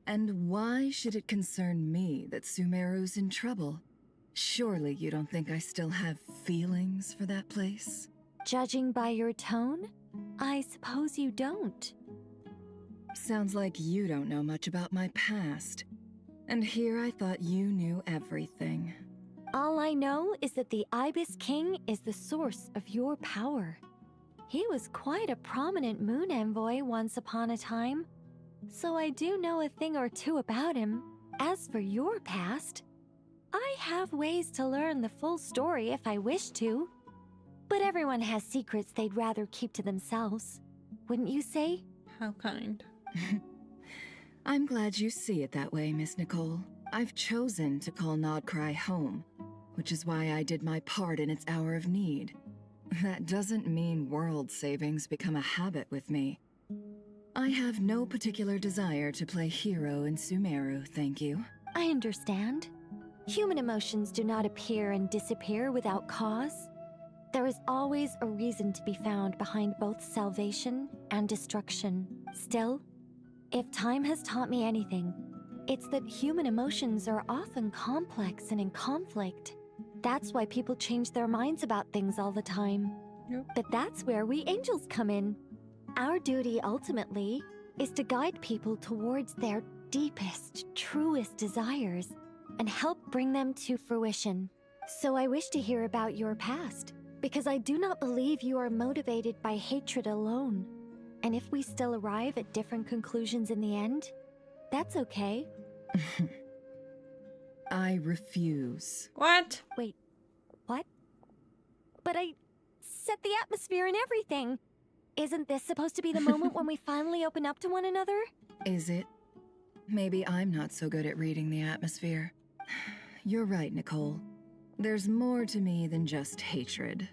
And why should it concern me that Sumeru's in trouble? Surely you don't think I still have feelings for that place? Judging by your tone, I suppose you don't. Sounds like you don't know much about my past. And here I thought you knew everything. All I know is that the Ibis King is the source of your power. He was quite a prominent moon envoy once upon a time, so I do know a thing or two about him. As for your past, I have ways to learn the full story if I wish to. But everyone has secrets they'd rather keep to themselves. Wouldn't you say? How kind. I'm glad you see it that way, Miss Nicole. I've chosen to call Nodcry home, which is why I did my part in its hour of need. That doesn't mean world savings become a habit with me. I have no particular desire to play hero in Sumeru, thank you. I understand. Human emotions do not appear and disappear without cause. There is always a reason to be found behind both salvation and destruction. Still, if time has taught me anything, it's that human emotions are often complex and in conflict. That's why people change their minds about things all the time. Yep. But that's where we angels come in. Our duty ultimately is to guide people towards their deepest, truest desires and help bring them to fruition. So I wish to hear about your past, because I do not believe you are motivated by hatred alone. And if we still arrive at different conclusions in the end, that's okay. I refuse. What? Wait, what? But I set the atmosphere and everything. Isn't this supposed to be the moment when we finally open up to one another? Is it? Maybe I'm not so good at reading the atmosphere. You're right, Nicole. There's more to me than just hatred.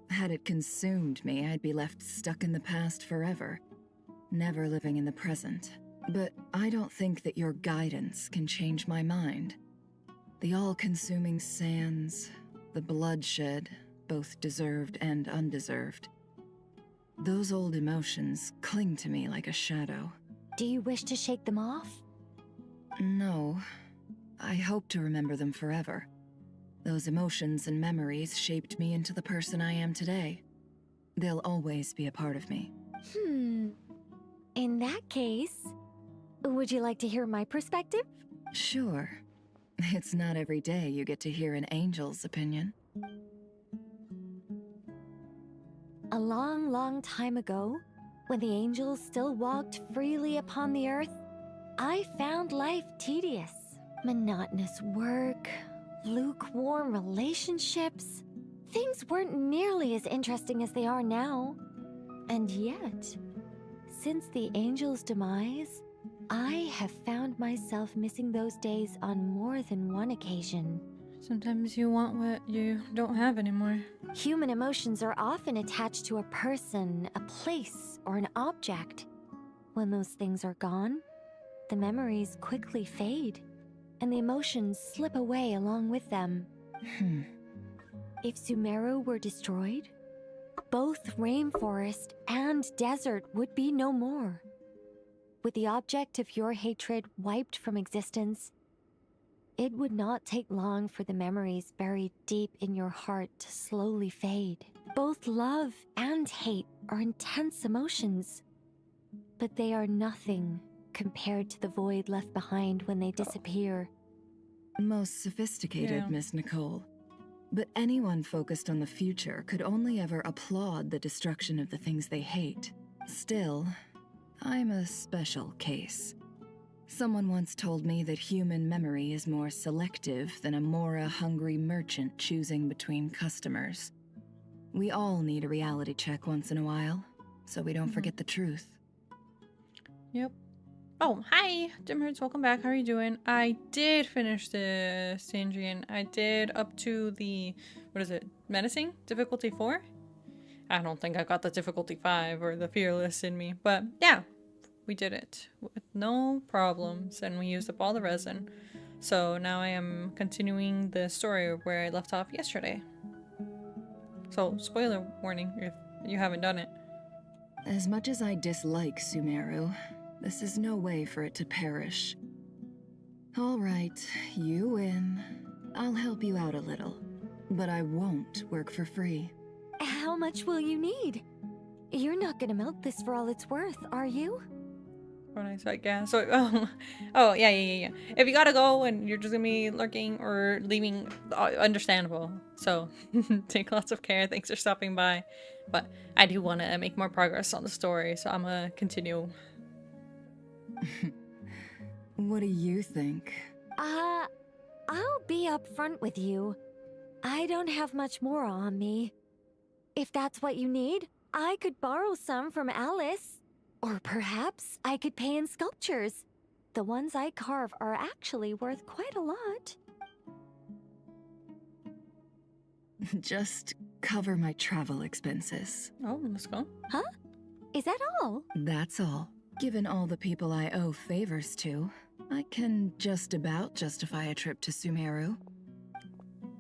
Had it consumed me, I'd be left stuck in the past forever, never living in the present. But I don't think that your guidance can change my mind. The all-consuming sands, the bloodshed, both deserved and undeserved. Those old emotions cling to me like a shadow. Do you wish to shake them off? No. I hope to remember them forever. Those emotions and memories shaped me into the person I am today. They'll always be a part of me. In that case, would you like to hear my perspective? Sure. It's not every day you get to hear an angel's opinion. A long, long time ago, when the angels still walked freely upon the earth, I found life tedious. Monotonous work, lukewarm relationships. Things weren't nearly as interesting as they are now. And yet, since the angels' demise, I have found myself missing those days on more than one occasion. Sometimes you want what you don't have anymore. Human emotions are often attached to a person, a place, or an object. When those things are gone, the memories quickly fade, and the emotions slip away along with them. If Sumeru were destroyed, both rainforest and desert would be no more. With the object of your hatred wiped from existence, it would not take long for the memories buried deep in your heart to slowly fade. Both love and hate are intense emotions, but they are nothing compared to the void left behind when they disappear. Most sophisticated, Yeah. Miss Nicole. But anyone focused on the future could only ever applaud the destruction of the things they hate. Still, I'm a special case. Someone once told me that human memory is more selective than a Mora-hungry merchant choosing between customers. We all need a reality check once in a while, so we don't forget the truth. Yep. Oh, hi, Jim Hertz, welcome back. How are you doing? I did finish the Stygian. I did up to the, what is it, Menacing? Difficulty 4? I don't think I got the difficulty 5 or the Fearless in me, but yeah, we did it with no problems and we used up all the resin. So now I am continuing the story where I left off yesterday. So, spoiler warning if you haven't done it. As much as I dislike Sumeru, this is no way for it to perish. All right, you win. I'll help you out a little, but I won't work for free. How much will you need? You're not gonna milk this for all it's worth, are you? When I said yeah, so yeah. If you gotta go and you're just gonna be lurking or leaving, understandable. So take lots of care. Thanks for stopping by, but I do want to make more progress on the story, so I'm gonna continue. What do you think? I'll be upfront with you. I don't have much more on me. If that's what you need, I could borrow some from Alice. Or perhaps I could pay in sculptures. The ones I carve are actually worth quite a lot. Just cover my travel expenses. Oh, let's go. Huh? Is that all? That's all. Given all the people I owe favors to, I can just about justify a trip to Sumeru.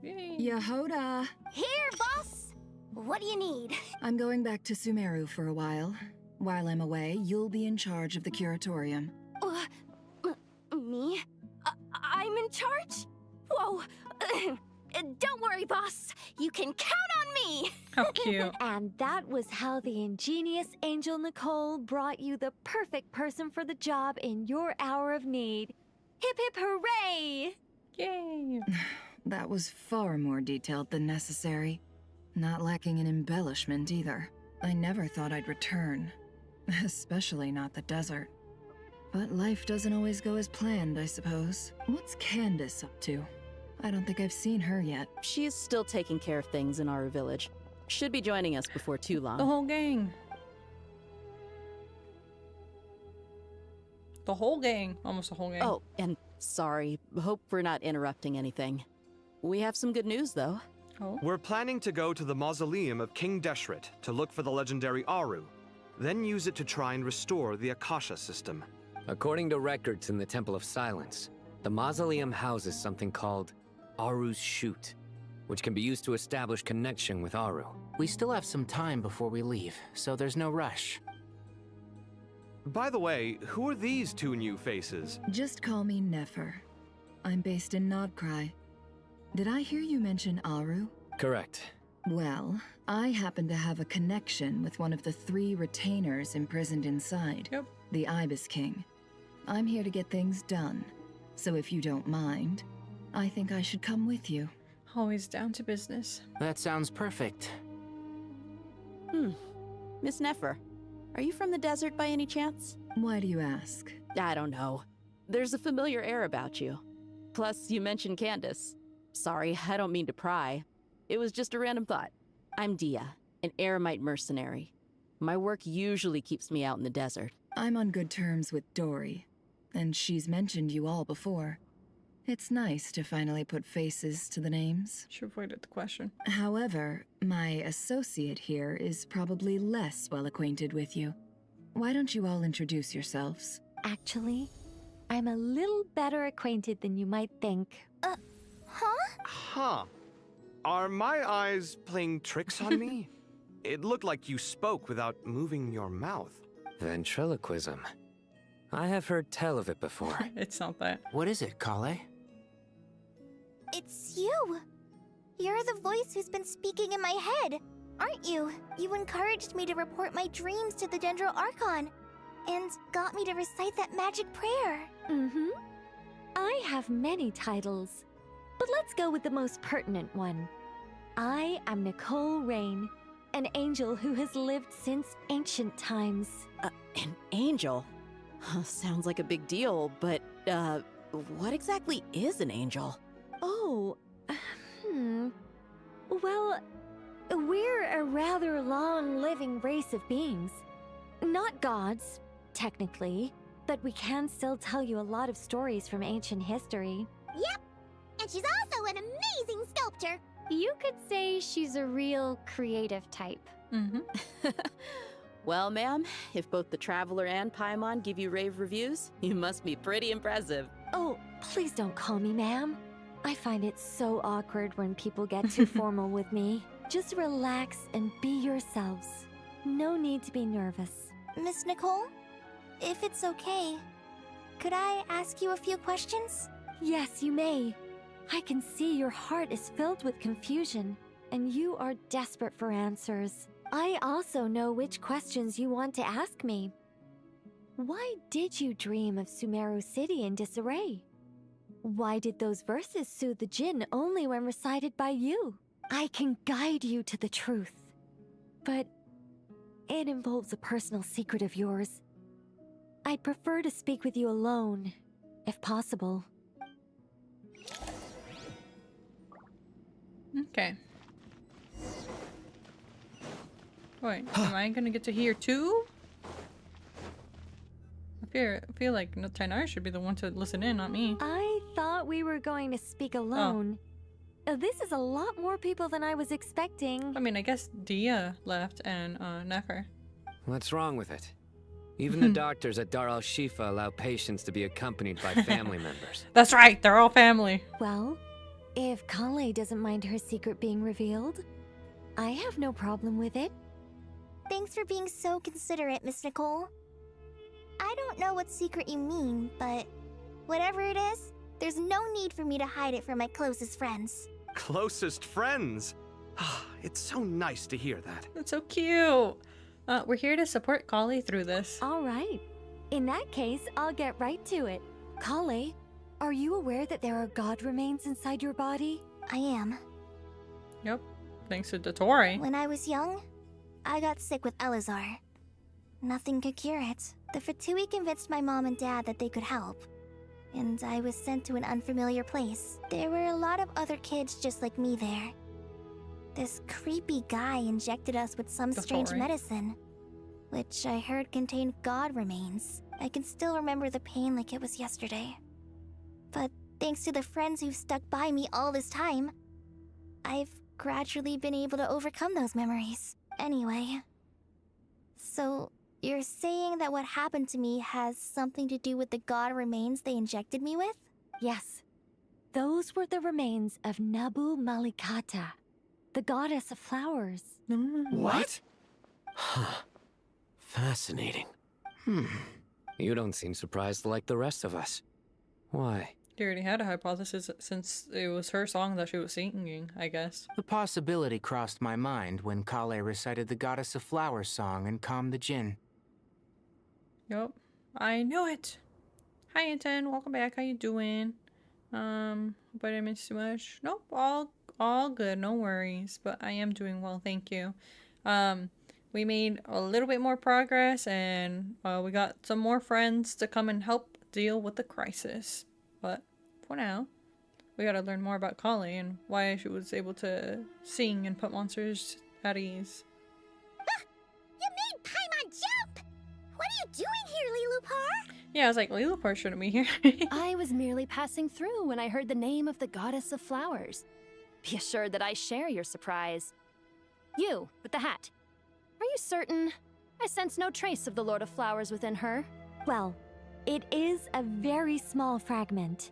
Yay. Yehoda! Here, boss! What do you need? I'm going back to Sumeru for a while. While I'm away, you'll be in charge of the curatorium. Me? I'm in charge? Whoa! Don't worry, boss. You can count on me! How cute. And that was how the ingenious Angel Nicole brought you the perfect person for the job in your hour of need. Hip hip hooray! Yay! That was far more detailed than necessary. Not lacking in embellishment either. I never thought I'd return. Especially not the desert. But life doesn't always go as planned, I suppose. What's Candace up to? I don't think I've seen her yet. She is still taking care of things in our village. Should be joining us before too long. The whole gang. The whole gang. Almost the whole gang. Oh, and sorry. Hope we're not interrupting anything. We have some good news, though. Oh. We're planning to go to the mausoleum of King Deshret to look for the legendary Aru, then use it to try and restore the Akasha system. According to records in the Temple of Silence, the mausoleum houses something called Aru's Chute, which can be used to establish connection with Aru. We still have some time before we leave, so there's no rush. By the way, who are these two new faces? Just call me Nefer. I'm based in Nodcry. Did I hear you mention Aru? Correct. Well, I happen to have a connection with one of the 3 retainers imprisoned inside. Yep. The Ibis King. I'm here to get things done. So if you don't mind, I think I should come with you. Always down to business. That sounds perfect. Miss Nefer, are you from the desert by any chance? Why do you ask? I don't know. There's a familiar air about you. Plus, you mentioned Candace. Sorry, I don't mean to pry. It was just a random thought. I'm Dia, an Eremite mercenary. My work usually keeps me out in the desert. I'm on good terms with Dory, and she's mentioned you all before. It's nice to finally put faces to the names. She avoided the question. However, my associate here is probably less well acquainted with you. Why don't you all introduce yourselves? Actually, I'm a little better acquainted than you might think. Huh. Are my eyes playing tricks on me? It looked like you spoke without moving your mouth. Ventriloquism. I have heard tell of it before. It's not that. What is it, Kale? It's you! You're the voice who's been speaking in my head, aren't you? You encouraged me to report my dreams to the Dendro Archon, and got me to recite that magic prayer. Mm-hmm. I have many titles, but let's go with the most pertinent one. I am Nicole Rain, an angel who has lived since ancient times. An angel? Sounds like a big deal, but, what exactly is an angel? Oh, Well, we're a rather long-living race of beings. Not gods, technically, But we can still tell you a lot of stories from ancient history. Yep, and she's also an amazing sculptor. You could say she's a real creative type. Mm-hmm. Well, ma'am, if both the Traveler and Paimon give you rave reviews, you must be pretty impressive. Oh, please don't call me ma'am. I find it so awkward when people get too formal with me. Just relax and be yourselves. No need to be nervous. Miss Nicole, if it's okay, could I ask you a few questions? Yes, you may. I can see your heart is filled with confusion, and you are desperate for answers. I also know which questions you want to ask me. Why did you dream of Sumeru City in disarray? Why did those verses soothe the Jinn only when recited by you? I can guide you to the truth, but it involves a personal secret of yours. I'd prefer to speak with you alone, if possible. Okay. Wait, am I gonna get to hear too? I feel like Tainara should be the one to listen in, not me. I thought we were going to speak alone. This is a lot more people than I was expecting. I mean, I guess Dia left and Nefer. What's wrong with it? Even the doctors at Dar al-Shifa allow patients to be accompanied by family members. That's right, they're all family. Well, if Kale doesn't mind her secret being revealed, I have no problem with it. Thanks for being so considerate, Miss Nicole. I don't know what secret you mean, but whatever it is, there's no need for me to hide it from my closest friends. Closest friends? It's so nice to hear that. That's so cute. We're here to support Kale through this. All right. In that case, I'll get right to it. Kale, are you aware that there are god remains inside your body? I am. Yep. Thanks to Dottore. When I was young, I got sick with Elazar. Nothing could cure it. The Fatui convinced my mom and dad that they could help, and I was sent to an unfamiliar place. There were a lot of other kids just like me there. This creepy guy injected us with some strange medicine, which I heard contained god remains. I can still remember the pain like it was yesterday. But thanks to the friends who've stuck by me all this time, I've gradually been able to overcome those memories. Anyway, so you're saying that what happened to me has something to do with the god remains they injected me with? Yes. Those were the remains of Nabu Malikata, the goddess of flowers. What? Huh. Fascinating. You don't seem surprised like the rest of us. Why? She already had a hypothesis since it was her song that she was singing, I guess. The possibility crossed my mind when Kale recited the Goddess of Flowers song and calmed the Jinn. Yup. I knew it! Hi, Anton. Welcome back. How you doing? Hope I didn't miss too much. Nope. All good. No worries. But I am doing well. Thank you. We made a little bit more progress and we got some more friends to come and help deal with the crisis. But for now, we gotta learn more about Kale and why she was able to sing and put monsters at ease. You made Paimon jump! What are you doing here, Lilupar? Yeah, I was like, Lilupar shouldn't be here. I was merely passing through when I heard the name of the goddess of flowers. Be assured that I share your surprise. You, with the hat. Are you certain? I sense no trace of the Lord of Flowers within her. Well, it is a very small fragment.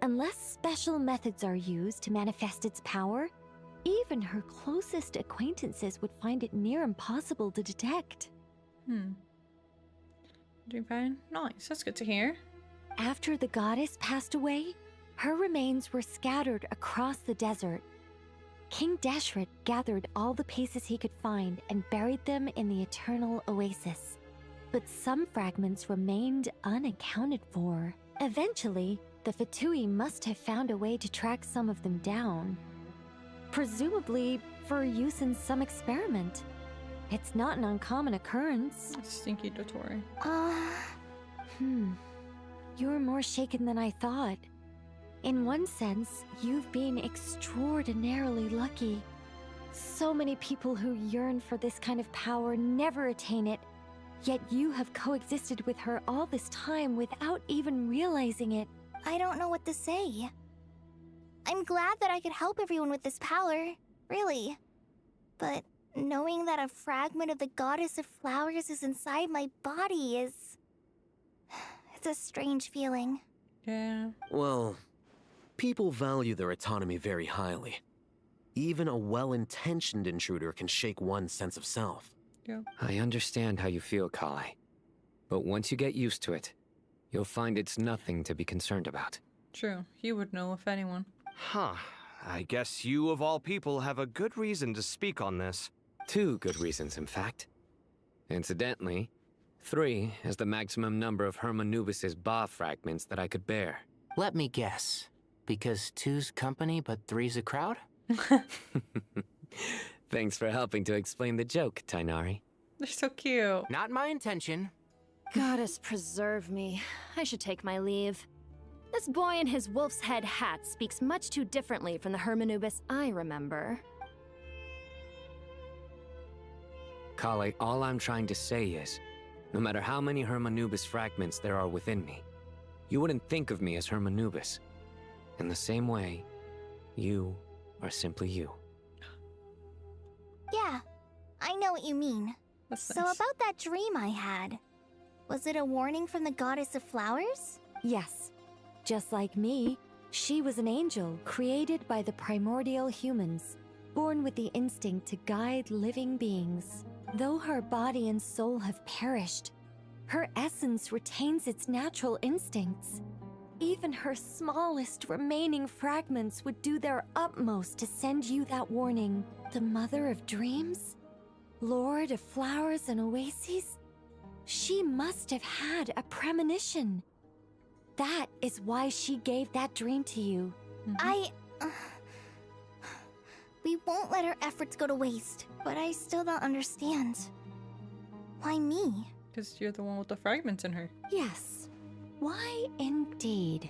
Unless special methods are used to manifest its power, even her closest acquaintances would find it near impossible to detect. Doing fine? Nice, that's good to hear. After the goddess passed away, her remains were scattered across the desert. King Deshret gathered all the pieces he could find and buried them in the Eternal Oasis. But some fragments remained unaccounted for. Eventually, the Fatui must have found a way to track some of them down. Presumably for use in some experiment. It's not an uncommon occurrence. Stinky Dottore. You're more shaken than I thought. In one sense, you've been extraordinarily lucky. So many people who yearn for this kind of power never attain it, Yet you have coexisted with her all this time without even realizing it. I don't know what to say. I'm glad that I could help everyone with this power, really. But knowing that a fragment of the goddess of flowers is inside my body is... it's a strange feeling. Yeah. Well, people value their autonomy very highly. Even a well-intentioned intruder can shake one's sense of self. Yeah. I understand how you feel, Kale. But once you get used to it, you'll find it's nothing to be concerned about. True. You would know if anyone. Huh. I guess you, of all people, have a good reason to speak on this. 2 good reasons, in fact. Incidentally, 3 is the maximum number of Hermanubis's Ba fragments that I could bear. Let me guess. Because 2's company, but 3's a crowd? Thanks for helping to explain the joke, Tainari. They're so cute. Not my intention. Goddess preserve me. I should take my leave. This boy in his wolf's head hat speaks much too differently from the Hermanubis I remember. Kale, all I'm trying to say is, no matter how many Hermanubis fragments there are within me, you wouldn't think of me as Hermanubis. In the same way, you are simply you. Yeah, I know what you mean. That's So nice. about that dream I had, was it a warning from the goddess of flowers? Yes. Just like me, she was an angel created by the primordial humans, born with the instinct to guide living beings. Though her body and soul have perished, her essence retains its natural instincts. Even her smallest remaining fragments would do their utmost to send you that warning. The Mother of Dreams? Lord of Flowers and Oases? She must have had a premonition. That is why she gave that dream to you. We won't let her efforts go to waste, but I still don't understand. Why me? Because you're the one with the fragments in her. Yes. Why indeed?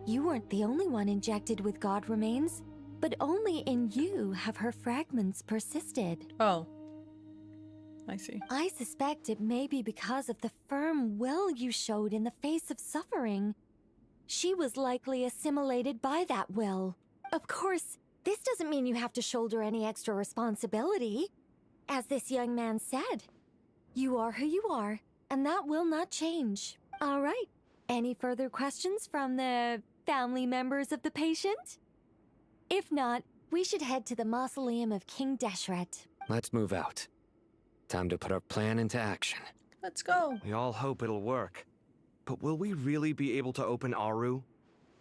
You weren't the only one injected with god remains, but only in you have her fragments persisted. Oh. I see. I suspect it may be because of the firm will you showed in the face of suffering. She was likely assimilated by that will. Of course, this doesn't mean you have to shoulder any extra responsibility. As this young man said, you are who you are, and that will not change. All right. Any further questions from the family members of the patient? If not, we should head to the mausoleum of King Deshret. Let's move out. Time to put our plan into action. Let's go. We all hope it'll work. But will we really be able to open Aru?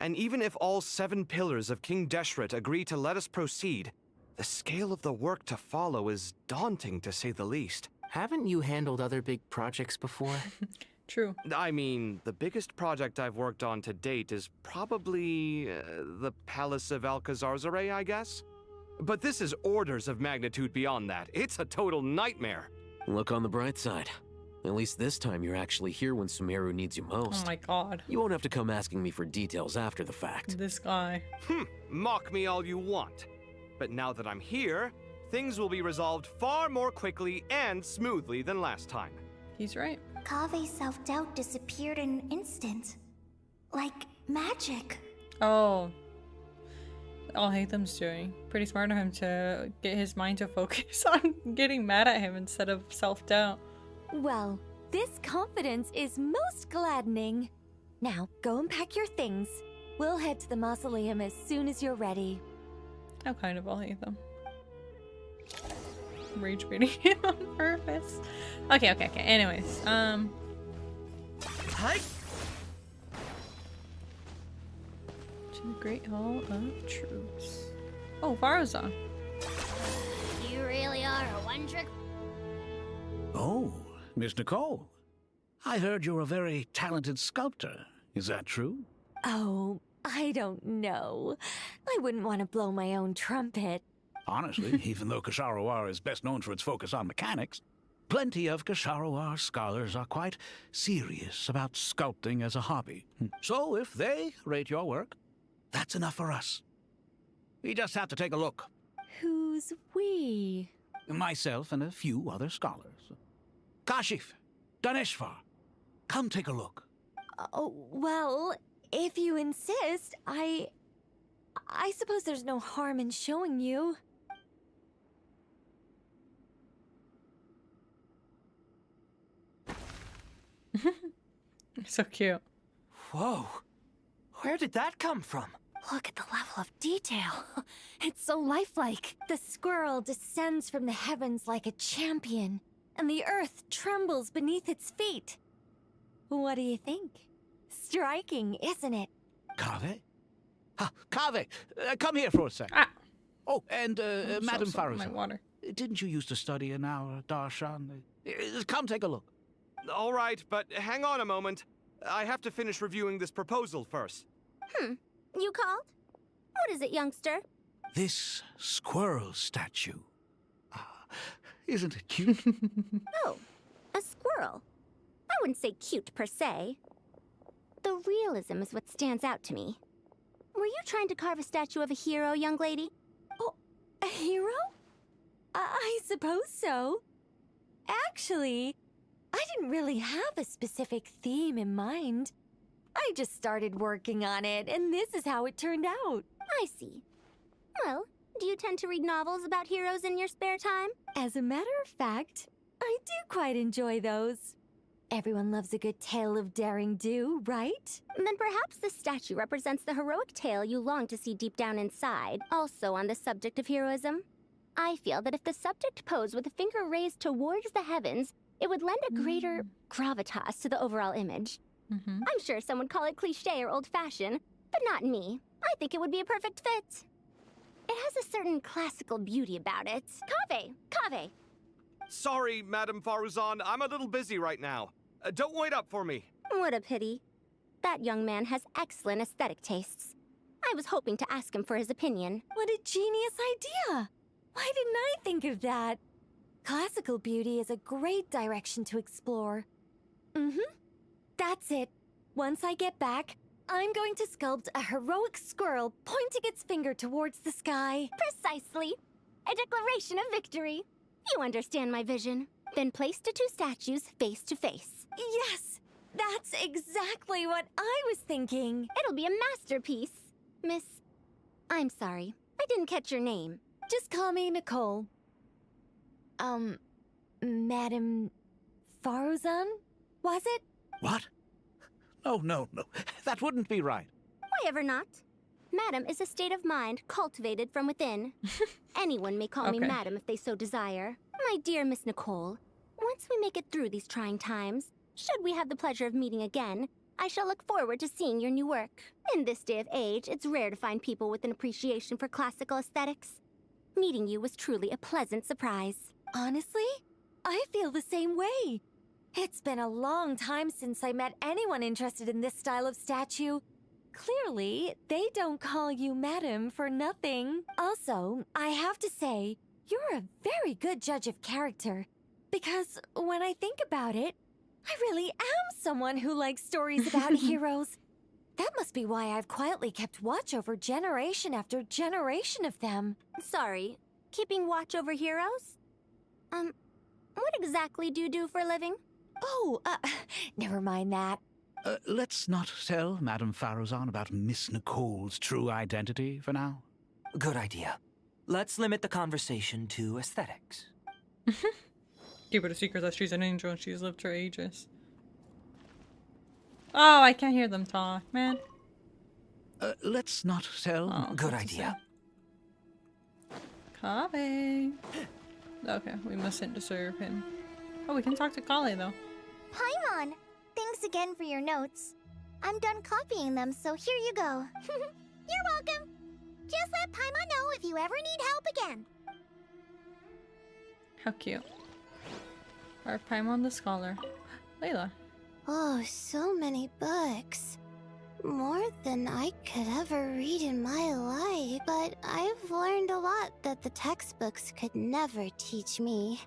And even if all 7 pillars of King Deshret agree to let us proceed, the scale of the work to follow is daunting to say the least. Haven't you handled other big projects before? True. I mean, the biggest project I've worked on to date is probably the Palace of Alcazarzaray, I guess? But this is orders of magnitude beyond that. It's a total nightmare. Look on the bright side. At least this time you're actually here when Sumeru needs you most. Oh my god. You won't have to come asking me for details after the fact. This guy. Mock me all you want. But now that I'm here, things will be resolved far more quickly and smoothly than last time. He's right. Kave's self-doubt disappeared in an instant. Like magic. Oh. All Hatham's doing. Pretty smart of him to get his mind to focus on getting mad at him instead of self-doubt. Well, this confidence is most gladdening. Now, go and pack your things. We'll head to the mausoleum as soon as you're ready. How kind of all Hatham. Rage baiting him on purpose. Okay. Anyways, Hi. to the Great Hall of Truths. Oh, Farozan. You really are a one-trick. Oh, Miss Nicole. I heard you're a very talented sculptor. Is that true? Oh, I don't know. I wouldn't want to blow my own trumpet. Honestly, even though Kasharawar is best known for its focus on mechanics, plenty of Kasharawar scholars are quite serious about sculpting as a hobby. So if they rate your work, that's enough for us. We just have to take a look. Who's we? Myself and a few other scholars. Kashif, Daneshvar, come take a look. Oh, well, if you insist, I suppose there's no harm in showing you. So cute. Whoa. Where did that come from? Look at the level of detail. It's so lifelike. The squirrel descends from the heavens like a champion, and the earth trembles beneath its feet. What do you think? Striking, isn't it? Kave? Kave, come here for a sec. Ah. Oh, and Madam so my Farazan, water. didn't you used to study in our darshan? Come take a look. All right, but hang on a moment. I have to finish reviewing this proposal first. You called? What is it, youngster? This squirrel statue. Isn't it cute? Oh, a squirrel. I wouldn't say cute per se. The realism is what stands out to me. Were you trying to carve a statue of a hero, young lady? Oh, a hero? I suppose so. Actually, I didn't really have a specific theme in mind. I just started working on it, and this is how it turned out. I see. Well, do you tend to read novels about heroes in your spare time? As a matter of fact, I do quite enjoy those. Everyone loves a good tale of daring do, right? Then perhaps this statue represents the heroic tale you long to see deep down inside. Also on the subject of heroism, I feel that if the subject posed with a finger raised towards the heavens, it would lend a greater gravitas to the overall image. I'm sure some would call it cliché or old-fashioned, but not me. I think it would be a perfect fit. It has a certain classical beauty about it. Kave! Sorry, Madam Faruzan, I'm a little busy right now. Don't wait up for me. What a pity. That young man has excellent aesthetic tastes. I was hoping to ask him for his opinion. What a genius idea! Why didn't I think of that? Classical beauty is a great direction to explore. That's it. Once I get back, I'm going to sculpt a heroic squirrel pointing its finger towards the sky. Precisely. A declaration of victory. You understand my vision. Then place the two statues face to face. Yes! That's exactly what I was thinking. It'll be a masterpiece. Miss... I'm sorry. I didn't catch your name. Just call me Nicole. Madam Faruzan? Was it? What? No. That wouldn't be right. Why ever not? Madam is a state of mind cultivated from within. Anyone may call me Madam if they so desire. My dear Miss Nicole, once we make it through these trying times, should we have the pleasure of meeting again, I shall look forward to seeing your new work. In this day of age, it's rare to find people with an appreciation for classical aesthetics. Meeting you was truly a pleasant surprise. Honestly, I feel the same way. It's been a long time since I met anyone interested in this style of statue. Clearly, they don't call you Madam for nothing. Also, I have to say, you're a very good judge of character. Because when I think about it, I really am someone who likes stories about heroes. That must be why I've quietly kept watch over generation after generation of them. Sorry, keeping watch over heroes? What exactly do you do for a living? Oh, never mind that. Let's not tell Madame Faruzan about Miss Nicole's true identity for now. Good idea. Let's limit the conversation to aesthetics. Keep it a secret that she's an angel and she's lived for ages. Oh, I can't hear them talk, man. Let's not tell. Good idea. Kave. Okay, we mustn't disturb him. Oh, we can talk to Kale though. Paimon, thanks again for your notes. I'm done copying them, so here you go. You're welcome. Just let Paimon know if you ever need help again. How cute. Our Paimon the Scholar. Layla. Oh, so many books. More than I could ever read in my life. But I've learned a lot that the textbooks could never teach me.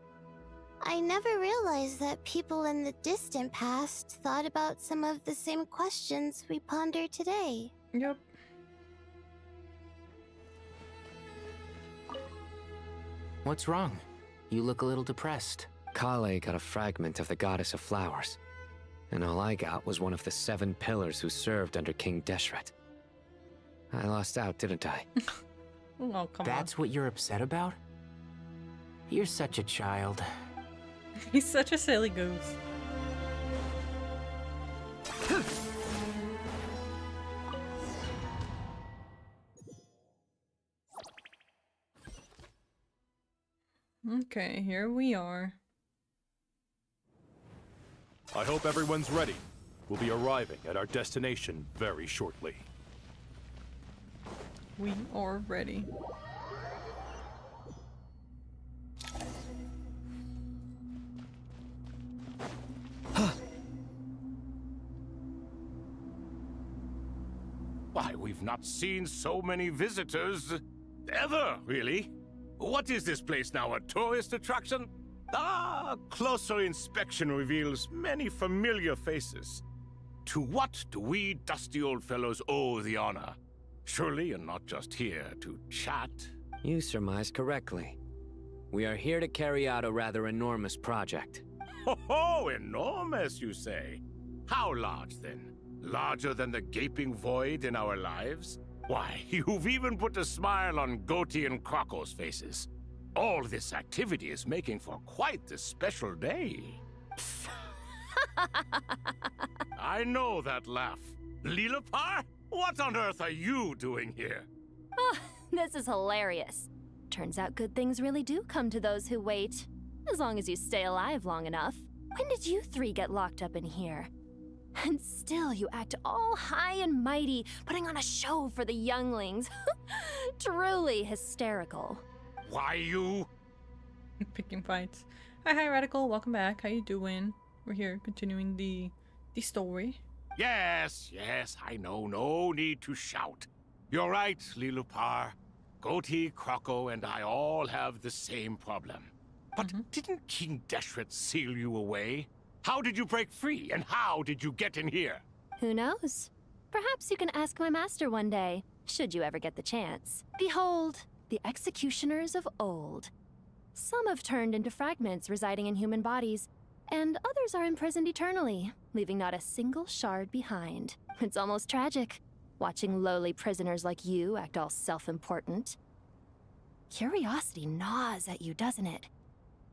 I never realized that people in the distant past thought about some of the same questions we ponder today. Yep. What's wrong? You look a little depressed. Kale got a fragment of the Goddess of Flowers, and all I got was one of the 7 pillars who served under King Deshret. I lost out, didn't I? Oh, come That's what you're upset about? You're such a child. on. He's such a silly goose. Okay, here we are. I hope everyone's ready. We'll be arriving at our destination very shortly. We are ready. Why, we've not seen so many visitors ever, really. What is this place now, a tourist attraction? Ah, closer inspection reveals many familiar faces. To what do we dusty old fellows owe the honor? Surely you're not just here to chat. You surmise correctly. We are here to carry out a rather enormous project. Ho, enormous, you say? How large, then? Larger than the gaping void in our lives? Why, you've even put a smile on Goatee and Crocco's faces. All this activity is making for quite a special day. I know that laugh. Lilipar? What on earth are you doing here? Oh, this is hilarious. Turns out good things really do come to those who wait. As long as you stay alive long enough. When did you 3 get locked up in here? And still you act all high and mighty, putting on a show for the younglings. Truly hysterical. Why you? Picking fights. Hi, Radical. Welcome back. How you doing? We're here continuing the story. Yes, I know. No need to shout. You're right, Lilipar. Goatee, Crocco, and I all have the same problem. But didn't King Deshret seal you away? How did you break free, and how did you get in here? Who knows? Perhaps you can ask my master one day, should you ever get the chance. Behold, the executioners of old. Some have turned into fragments residing in human bodies, and others are imprisoned eternally, leaving not a single shard behind. It's almost tragic, watching lowly prisoners like you act all self-important. Curiosity gnaws at you, doesn't it?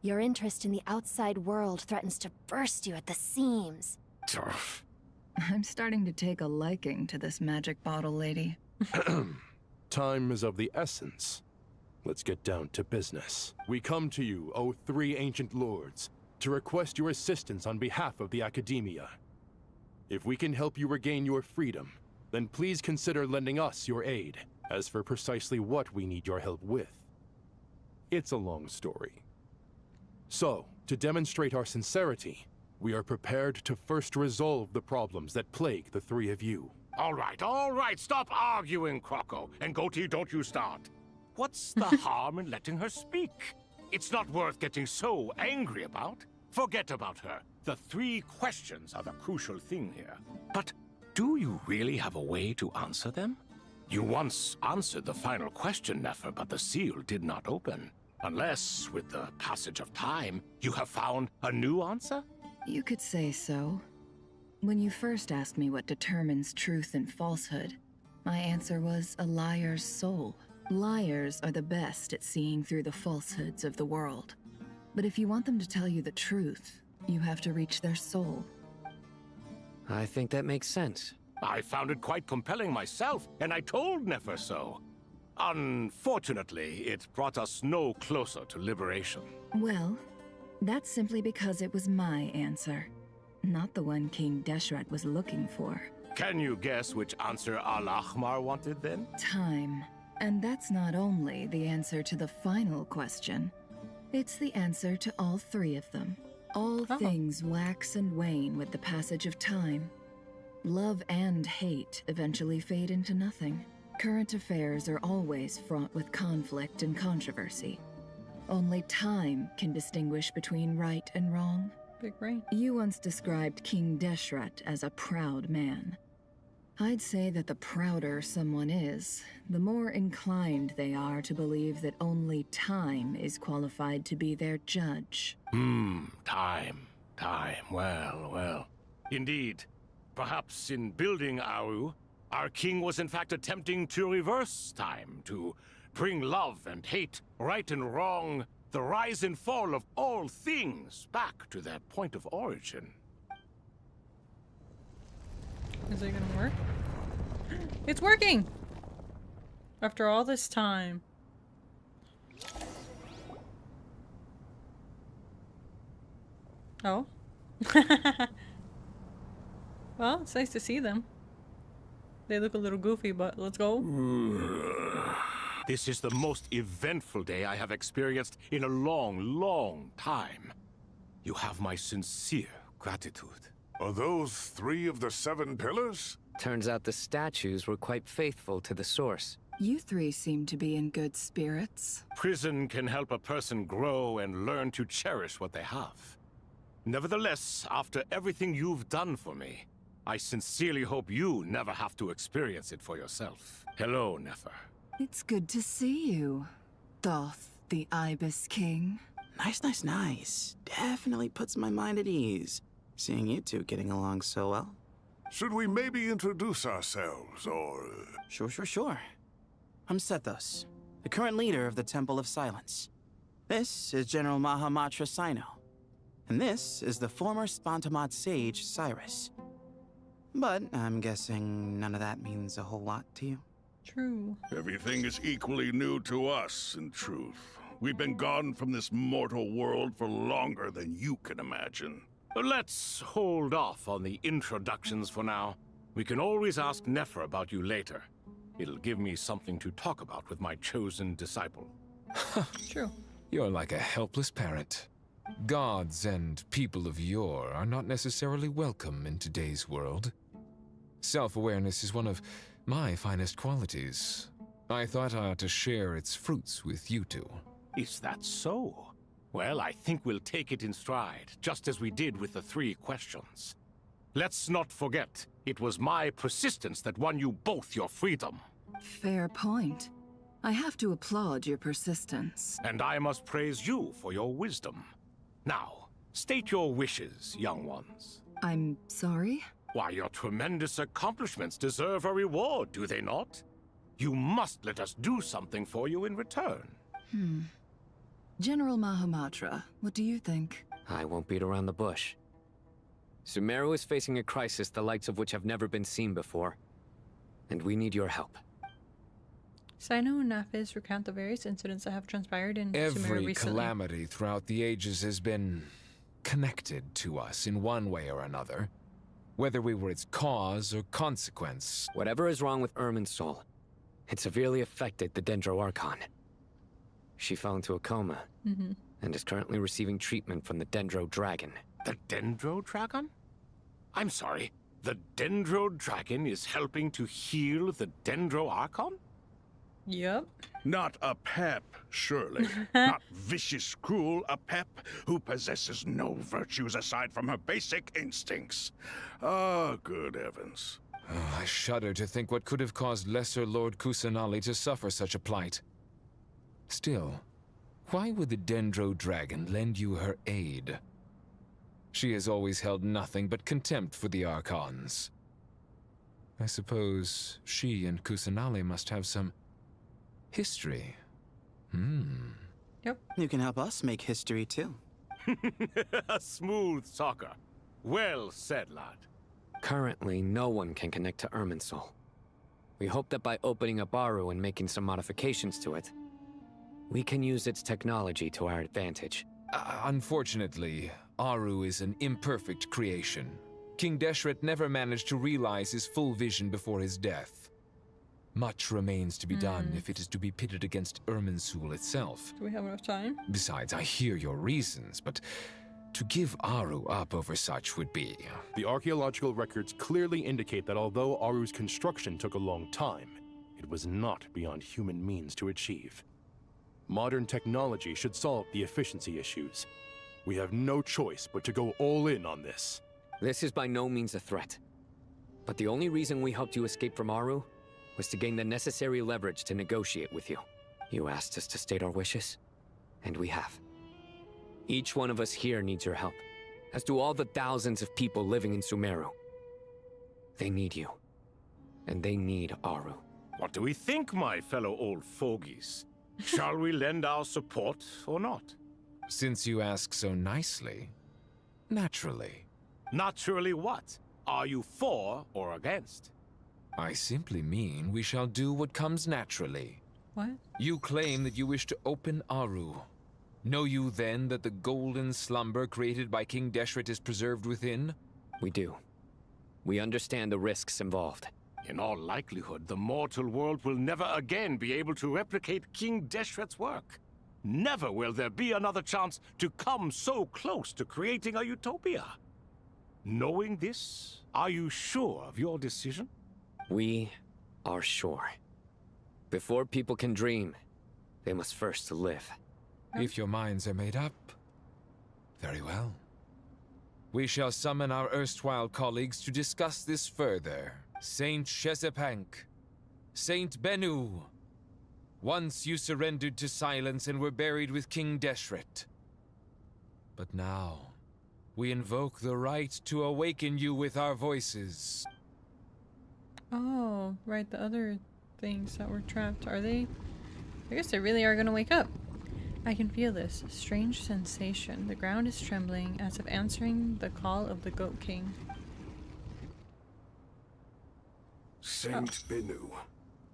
Your interest in the outside world threatens to burst you at the seams. I'm starting to take a liking to this magic bottle lady. Time is of the essence. Let's get down to business. We come to you, O 3 ancient lords, to request your assistance on behalf of the Academia. If we can help you regain your freedom, then please consider lending us your aid. As for precisely what we need your help with, it's a long story. So, to demonstrate our sincerity, we are prepared to first resolve the problems that plague the 3 of you. All right, stop arguing, Crocco. And Goatee, don't you start. What's the harm in letting her speak? It's not worth getting so angry about. Forget about her. The 3 questions are the crucial thing here. But do you really have a way to answer them? You once answered the final question, Nefer, but the seal did not open. Unless, with the passage of time, you have found a new answer? You could say so. When you first asked me what determines truth and falsehood, my answer was a liar's soul. Liars are the best at seeing through the falsehoods of the world. But if you want them to tell you the truth, you have to reach their soul. I think that makes sense. I found it quite compelling myself, and I told Nefer so. Unfortunately, it brought us no closer to liberation. Well, that's simply because it was my answer, not the one King Deshret was looking for. Can you guess which answer Al-Ahmar wanted then? Time. And that's not only the answer to the final question. It's the answer to all 3 of them. All things wax and wane with the passage of time. Love and hate eventually fade into nothing. Current affairs are always fraught with conflict and controversy. Only time can distinguish between right and wrong. Big brain. You once described King Deshret as a proud man. I'd say that the prouder someone is, the more inclined they are to believe that only time is qualified to be their judge. Time. Well. Indeed. Perhaps in building Aru, our king was in fact attempting to reverse time, to bring love and hate, right and wrong, the rise and fall of all things back to their point of origin. Is it gonna work? It's working! After all this time. Oh. Well, it's nice to see them. They look a little goofy, but let's go. This is the most eventful day I have experienced in a long time. You have my sincere gratitude. Are those 3 of the 7 pillars? Turns out the statues were quite faithful to the source. You 3 seem to be in good spirits. Prison can help a person grow and learn to cherish what they have. Nevertheless, after everything you've done for me, I sincerely hope you never have to experience it for yourself. Hello, Nefer. It's good to see you, Thoth, the Ibis King. Nice. Definitely puts my mind at ease, seeing you 2 getting along so well. Should we maybe introduce ourselves, or... Sure. I'm Sethos, the current leader of the Temple of Silence. This is General Mahamatra Sino. And this is the former Spantamad sage, Cyrus. But I'm guessing none of that means a whole lot to you. True. Everything is equally new to us, in truth. We've been gone from this mortal world for longer than you can imagine. Let's hold off on the introductions for now. We can always ask Nefer about you later. It'll give me something to talk about with my chosen disciple. True. You're like a helpless parent. Gods and people of yore are not necessarily welcome in today's world. Self-awareness is one of my finest qualities. I thought I ought to share its fruits with you 2. Is that so? Well, I think we'll take it in stride, just as we did with the 3 questions. Let's not forget, it was my persistence that won you both your freedom. Fair point. I have to applaud your persistence. And I must praise you for your wisdom. Now, state your wishes, young ones. I'm sorry? Why, your tremendous accomplishments deserve a reward, do they not? You must let us do something for you in return. General Mahamatra, what do you think? I won't beat around the bush. Sumeru is facing a crisis the likes of which have never been seen before. And we need your help. Sino and Nafis recount the various incidents that have transpired in Sumeru Every recently. calamity throughout the ages has been connected to us in one way or another. Whether we were its cause or consequence. Whatever is wrong with Irminsul, it severely affected the Dendro Archon. She fell into a coma, and is currently receiving treatment from the Dendro Dragon. The Dendro Dragon? I'm sorry, the Dendro Dragon is helping to heal the Dendro Archon? Yep. Not a pep, surely. Not vicious, cruel, a pep who possesses no virtues aside from her basic instincts. Ah, good heavens. Oh, I shudder to think what could have caused Lesser Lord Kusanali to suffer such a plight. Still, why would the Dendro Dragon lend you her aid? She has always held nothing but contempt for the Archons. I suppose she and Kusanali must have some history. Yep. You can help us make history too. A smooth talker. Well said, lad. Currently, no one can connect to Irminsul. We hope that by opening up Aru and making some modifications to it, we can use its technology to our advantage. Unfortunately, Aru is an imperfect creation. King Deshret never managed to realize his full vision before his death. Much remains to be done if it is to be pitted against Irminsul itself. Do we have enough time? Besides, I hear your reasons, but to give Aru up over such would be... The archaeological records clearly indicate that although Aru's construction took a long time, it was not beyond human means to achieve. Modern technology should solve the efficiency issues. We have no choice but to go all in on this. This is by no means a threat. But the only reason we helped you escape from Aru was to gain the necessary leverage to negotiate with you. You asked us to state our wishes, and we have. Each one of us here needs your help, as do all the thousands of people living in Sumeru. They need you, and they need Aru. What do we think, my fellow old fogies? Shall we lend our support or not? Since you ask so nicely, naturally. Naturally what? Are you for or against? I simply mean we shall do what comes naturally. What? You claim that you wish to open Aru. Know you then that the golden slumber created by King Deshret is preserved within? We do. We understand the risks involved. In all likelihood, the mortal world will never again be able to replicate King Deshret's work. Never will there be another chance to come so close to creating a utopia. Knowing this, are you sure of your decision? We are sure. Before people can dream, they must first live. If your minds are made up, very well. We shall summon our erstwhile colleagues to discuss this further. Saint Shezepank, Saint Bennu. Once you surrendered to silence and were buried with King Deshret. But now, we invoke the right to awaken you with our voices. Oh, right, the other things that were trapped, are they? I guess they really are gonna wake up. I can feel this strange sensation. The ground is trembling as if answering the call of the Goat King. Saint Bennu,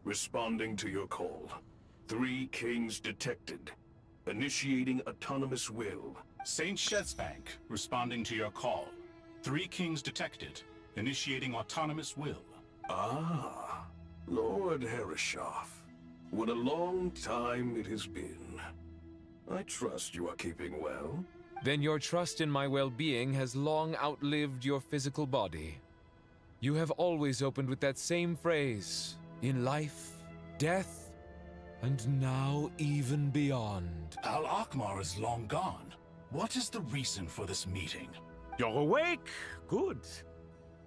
responding to your call. 3 kings detected. Initiating autonomous will. Saint Shezbank, responding to your call. 3 kings detected. Initiating autonomous will. Ah, Lord Herreshoff. What a long time it has been. I trust you are keeping well. Then your trust in my well-being has long outlived your physical body. You have always opened with that same phrase, in life, death, and now even beyond. Al-Akmar is long gone. What is the reason for this meeting? You're awake? Good.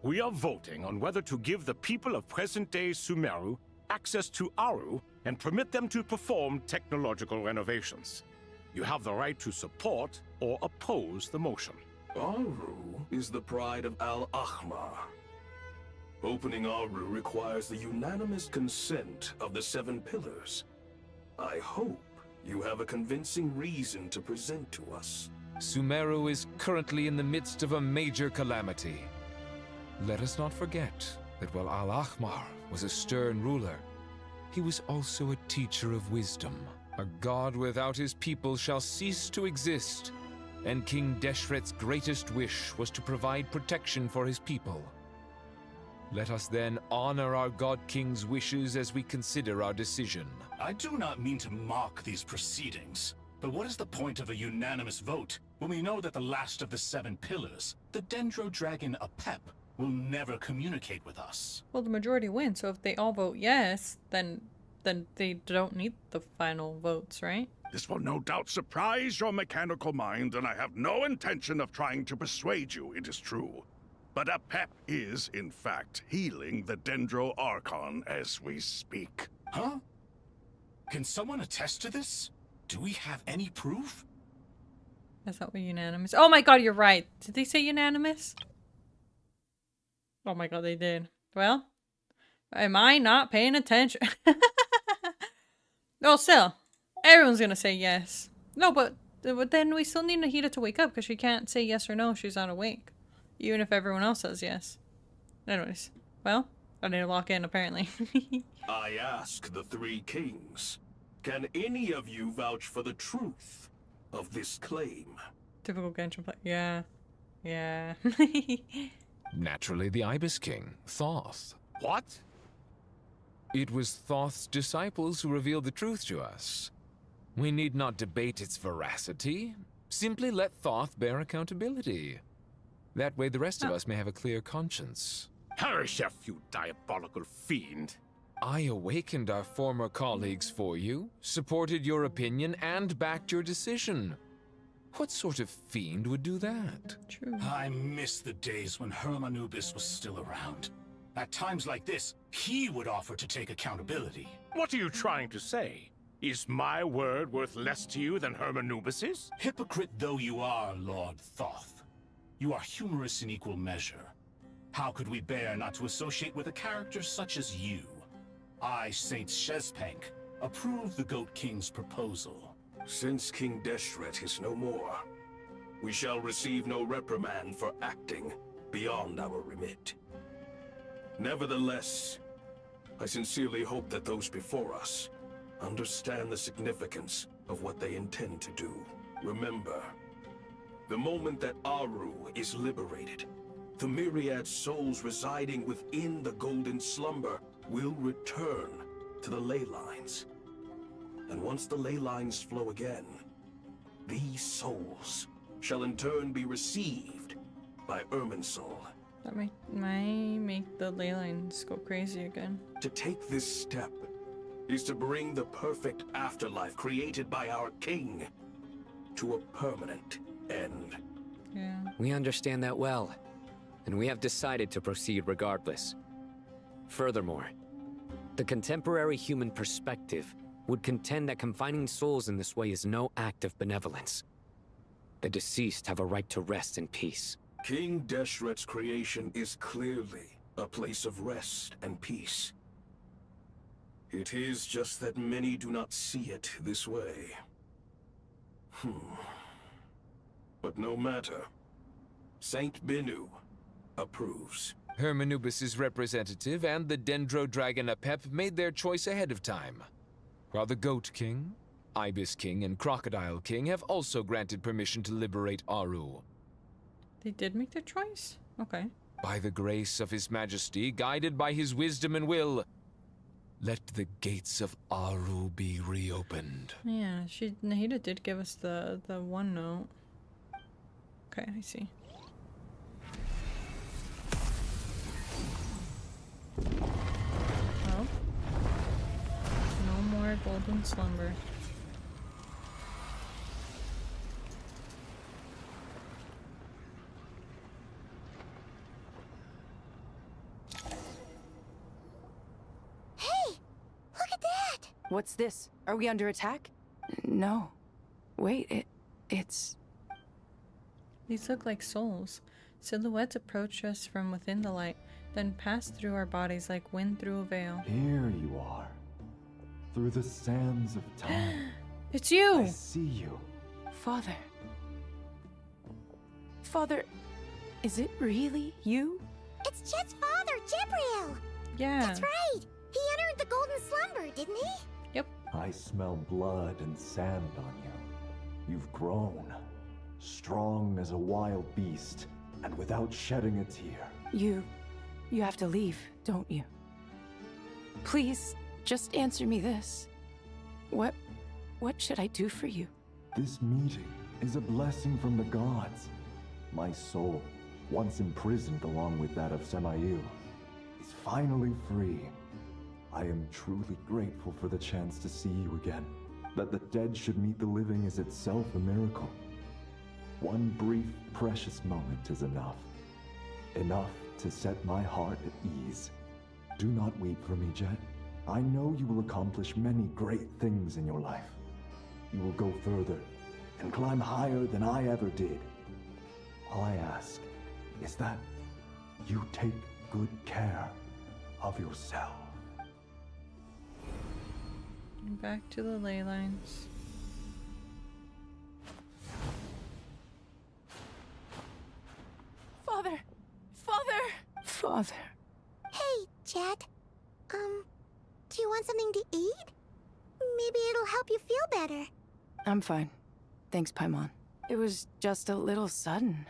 We are voting on whether to give the people of present-day Sumeru access to Aru and permit them to perform technological renovations. You have the right to support or oppose the motion. Aru is the pride of Al-Akmar. Opening Aru requires the unanimous consent of the 7 pillars. I hope you have a convincing reason to present to us. Sumeru is currently in the midst of a major calamity. Let us not forget that while Al-Akmar was a stern ruler, he was also a teacher of wisdom. A god without his people shall cease to exist, and King Deshret's greatest wish was to provide protection for his people. Let us then honor our God King's wishes as we consider our decision. I do not mean to mock these proceedings, but what is the point of a unanimous vote when we know that the last of the 7 pillars, the Dendro Dragon Apep, will never communicate with us? Well, the majority wins, so if they all vote yes, then they don't need the final votes, right? This will no doubt surprise your mechanical mind, and I have no intention of trying to persuade you it is true. But Apep is, in fact, healing the Dendro Archon as we speak. Huh? Can someone attest to this? Do we have any proof? That's not what unanimous. Oh my god, you're right. Did they say unanimous? Oh my god, they did. Well, am I not paying attention? No, still, everyone's gonna say yes. No, but then we still need Nahida to wake up because she can't say yes or no if she's not awake. Even if everyone else says yes. Anyways, well, I need to lock in apparently. I ask the 3 kings, can any of you vouch for the truth of this claim? Typical Genshin play. Yeah. Yeah. Naturally, the Ibis King, Thoth. What? It was Thoth's disciples who revealed the truth to us. We need not debate its veracity. Simply let Thoth bear accountability. That way the rest of us may have a clear conscience. Hereshef, you diabolical fiend. I awakened our former colleagues for you, supported your opinion, and backed your decision. What sort of fiend would do that? True. I miss the days when Hermanubis was still around. At times like this, he would offer to take accountability. What are you trying to say? Is my word worth less to you than Hermanubis's? Hypocrite though you are, Lord Thoth, you are humorous in equal measure. How could we bear not to associate with a character such as you? I, Saint Shezpank, approve the Goat King's proposal. Since King Deshret is no more, we shall receive no reprimand for acting beyond our remit. Nevertheless, I sincerely hope that those before us understand the significance of what they intend to do. Remember, the moment that Aru is liberated, the myriad souls residing within the Golden Slumber will return to the ley lines. And once the ley lines flow again, these souls shall in turn be received by Irminsul. That might make the ley lines go crazy again. To take this step is to bring the perfect afterlife created by our king to a permanent end. Yeah. We understand that well, and we have decided to proceed regardless. Furthermore, the contemporary human perspective would contend that confining souls in this way is no act of benevolence. The deceased have a right to rest in peace. King Deshret's creation is clearly a place of rest and peace. It is just that many do not see it this way. But no matter. Saint Binu approves. Hermanubis' representative and the Dendro Dragon Apep made their choice ahead of time, while the Goat King, Ibis King, and Crocodile King have also granted permission to liberate Aru. They did make their choice? Okay. By the grace of His Majesty, guided by his wisdom and will, let the gates of Aru be reopened. Yeah, Nahida did give us the one note. Okay, I see. Well, no more golden slumber. What's this? Are we under attack? No. Wait, it's... These look like souls. Silhouettes approach us from within the light, then pass through our bodies like wind through a veil. Here you are. Through the sands of time. It's you! I see you. Father. Father, is it really you? It's Chet's father, Jibril! Yeah. That's right! He entered the Golden Slumber, didn't he? Yep. I smell blood and sand on you. You've grown. Strong as a wild beast, and without shedding a tear. You have to leave, don't you? Please, just answer me this. What should I do for you? This meeting is a blessing from the gods. My soul, once imprisoned along with that of Samael, is finally free. I am truly grateful for the chance to see you again. That the dead should meet the living is itself a miracle. One brief, precious moment is enough. Enough to set my heart at ease. Do not weep for me, Jet. I know you will accomplish many great things in your life. You will go further and climb higher than I ever did. All I ask is that you take good care of yourself. Back to the ley lines. Father! Father! Father. Hey, Jet. Do you want something to eat? Maybe it'll help you feel better. I'm fine. Thanks, Paimon. It was just a little sudden.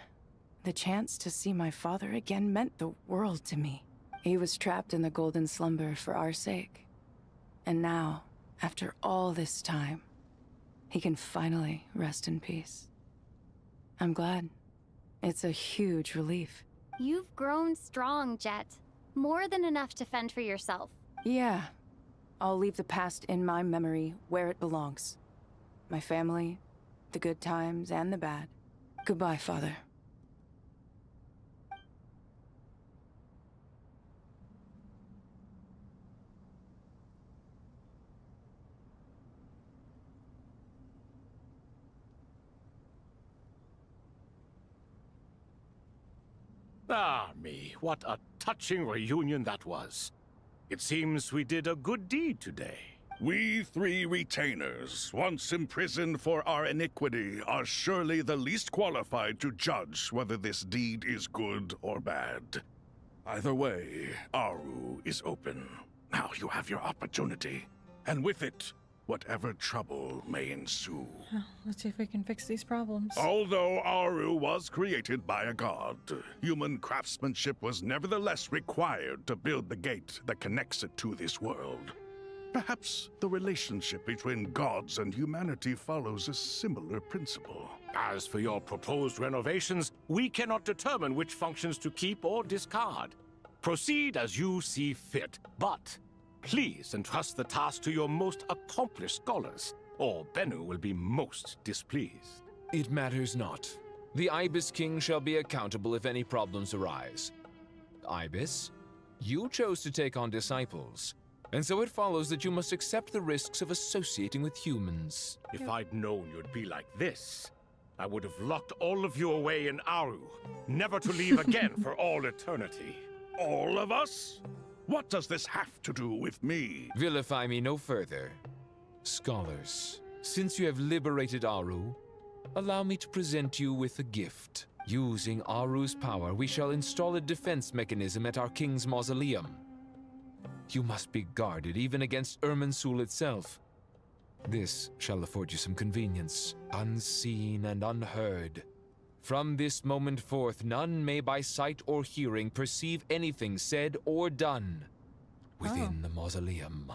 The chance to see my father again meant the world to me. He was trapped in the Golden Slumber for our sake. And now, after all this time, he can finally rest in peace. I'm glad. It's a huge relief. You've grown strong, Jet. More than enough to fend for yourself. Yeah. I'll leave the past in my memory where it belongs. My family, the good times and the bad. Goodbye, Father. Ah, me, what a touching reunion that was. It seems we did a good deed today. We three retainers, once imprisoned for our iniquity, are surely the least qualified to judge whether this deed is good or bad. Either way, Aru is open. Now you have your opportunity, and with it, whatever trouble may ensue. Let's see if we can fix these problems. Although Aru was created by a god, human craftsmanship was nevertheless required to build the gate that connects it to this world. Perhaps the relationship between gods and humanity follows a similar principle. As for your proposed renovations, we cannot determine which functions to keep or discard. Proceed as you see fit, but please entrust the task to your most accomplished scholars, or Bennu will be most displeased. It matters not. The Ibis King shall be accountable if any problems arise. Ibis, you chose to take on disciples, and so it follows that you must accept the risks of associating with humans. If I'd known you'd be like this, I would have locked all of you away in Aru, never to leave again for all eternity. All of us? What does this have to do with me? Vilify me no further. Scholars, since you have liberated Aru, allow me to present you with a gift. Using Aru's power, we shall install a defense mechanism at our king's mausoleum. You must be guarded even against Irminsul itself. This shall afford you some convenience, unseen and unheard. From this moment forth, none may by sight or hearing perceive anything said or done within the mausoleum.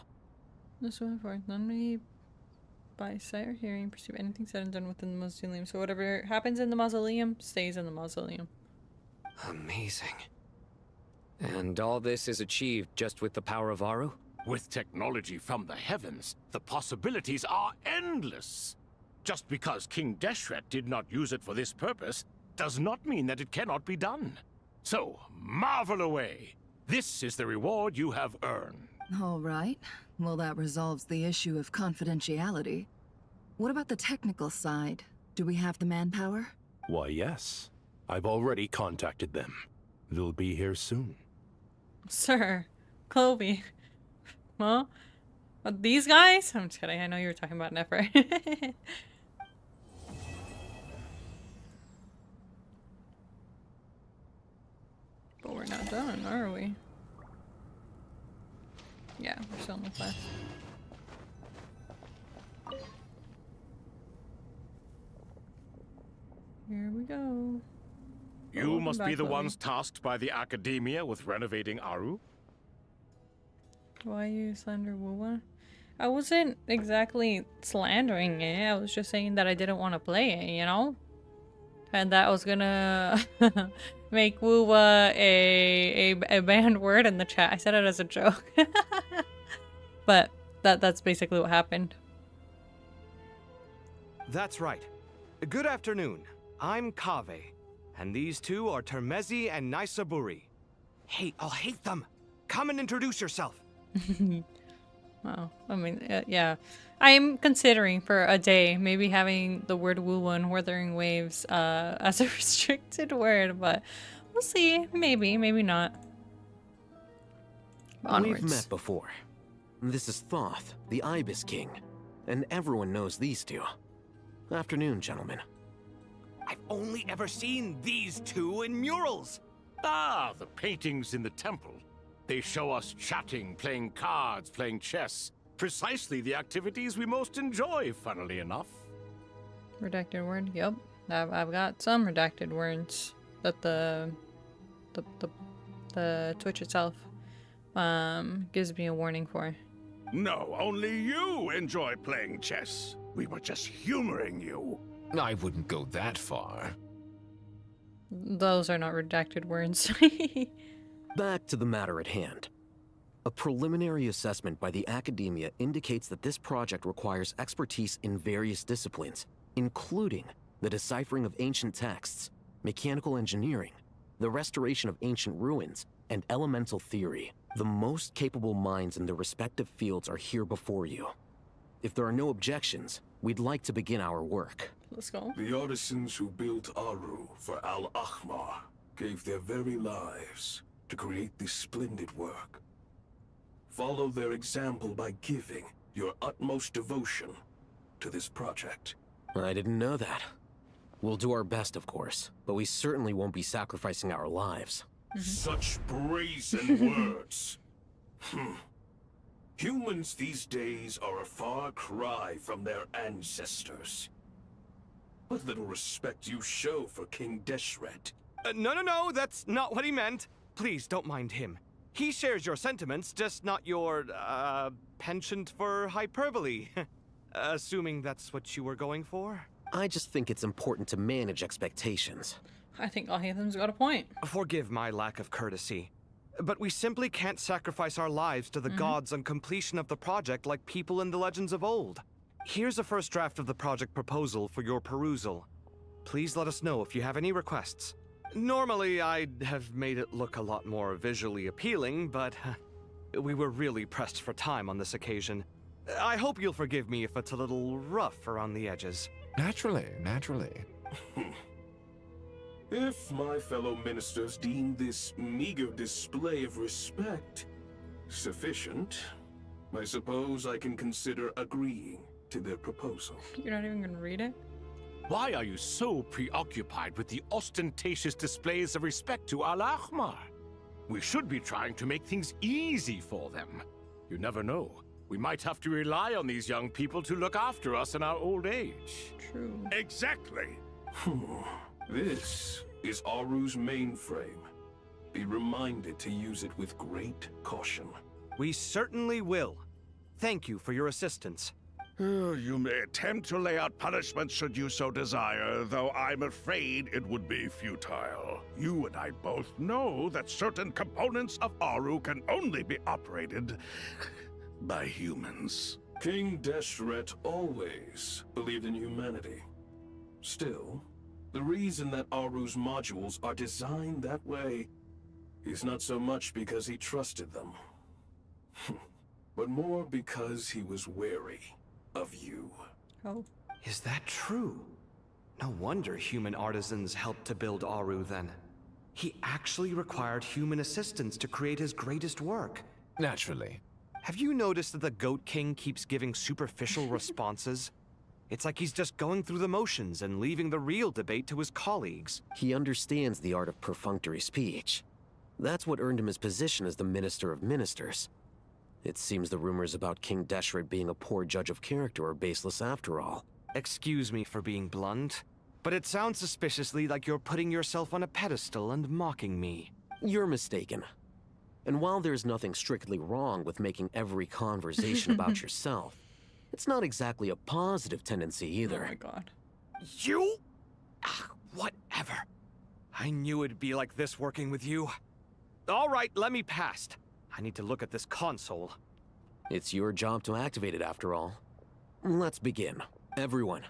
This one forth, none may by sight or hearing perceive anything said and done within the mausoleum. So whatever happens in the mausoleum stays in the mausoleum. Amazing. And all this is achieved just with the power of Aru? With technology from the heavens, the possibilities are endless. Just because King Deshret did not use it for this purpose does not mean that it cannot be done. So, marvel away. This is the reward you have earned. All right. Well, that resolves the issue of confidentiality. What about the technical side? Do we have the manpower? Why, yes. I've already contacted them. They'll be here soon. Sir, Kobe. Well, these guys? I'm just kidding. I know you were talking about Nefer. But we're not done, are we? Yeah, we're still in the class. Here we go. You must be the ones tasked by the Academia with renovating Aru? Why you slander Wuwa? I wasn't exactly slandering it. I was just saying that I didn't want to play it, you know? And that I was gonna make Wuwa a banned word in the chat. I said it as a joke. But that's basically what happened. That's right. Good afternoon. I'm Kaveh, and these two are Termezi and Naisaburi. Hey, I'll hate them. Come and introduce yourself. Wow. I mean, yeah. I'm considering for a day maybe having the word Wuwa and Wuthering Waves as a restricted word, but we'll see. Maybe, maybe not. Onwards. We've met before. This is Thoth, the Ibis King, and everyone knows these two. Afternoon, gentlemen. I've only ever seen these two in murals. Ah, the paintings in the temple. They show us chatting, playing cards, playing chess. Precisely the activities we most enjoy, funnily enough. Redacted word? Yep. I've got some redacted words that the Twitch itself gives me a warning for. No, only you enjoy playing chess. We were just humoring you. I wouldn't go that far. Those are not redacted words. Back to the matter at hand. A preliminary assessment by the Academia indicates that this project requires expertise in various disciplines, including the deciphering of ancient texts, mechanical engineering, the restoration of ancient ruins, and elemental theory. The most capable minds in their respective fields are here before you. If there are no objections, we'd like to begin our work. Let's go. The artisans who built Aru for Al-Ahmar gave their very lives to create this splendid work. Follow their example by giving your utmost devotion to this project. I didn't know that. We'll do our best, of course, but we certainly won't be sacrificing our lives. Such brazen words. Humans these days are a far cry from their ancestors. What little respect you show for King Deshret. No, that's not what he meant. Please, don't mind him. He shares your sentiments, just not your, penchant for hyperbole. Assuming that's what you were going for? I just think it's important to manage expectations. I think Alhaitham's got a point. Forgive my lack of courtesy, but we simply can't sacrifice our lives to the gods on completion of the project like people in the legends of old. Here's a first draft of the project proposal for your perusal. Please let us know if you have any requests. Normally, I'd have made it look a lot more visually appealing, but we were really pressed for time on this occasion. I hope you'll forgive me if it's a little rough around the edges. Naturally. If my fellow ministers deem this meager display of respect sufficient, I suppose I can consider agreeing to their proposal. You're not even gonna read it? Why are you so preoccupied with the ostentatious displays of respect to Al-Ahmar? We should be trying to make things easy for them. You never know. We might have to rely on these young people to look after us in our old age. True. Exactly. This is Aru's mainframe. Be reminded to use it with great caution. We certainly will. Thank you for your assistance. You may attempt to lay out punishment should you so desire, though I'm afraid it would be futile. You and I both know that certain components of Aru can only be operated by humans. King Deshret always believed in humanity. Still, the reason that Aru's modules are designed that way is not so much because he trusted them, but more because he was wary of you. Oh. Is that true? No wonder human artisans helped to build Aru then. He actually required human assistance to create his greatest work. Naturally. Have you noticed that the Goat King keeps giving superficial responses? It's like he's just going through the motions and leaving the real debate to his colleagues. He understands the art of perfunctory speech. That's what earned him his position as the Minister of Ministers. It seems the rumors about King Deshret being a poor judge of character are baseless after all. Excuse me for being blunt, but it sounds suspiciously like you're putting yourself on a pedestal and mocking me. You're mistaken. And while there's nothing strictly wrong with making every conversation about yourself, it's not exactly a positive tendency either. Oh my god. You? Whatever. I knew it'd be like this working with you. All right, let me past. I need to look at this console. It's your job to activate it after all. Let's begin. Everyone,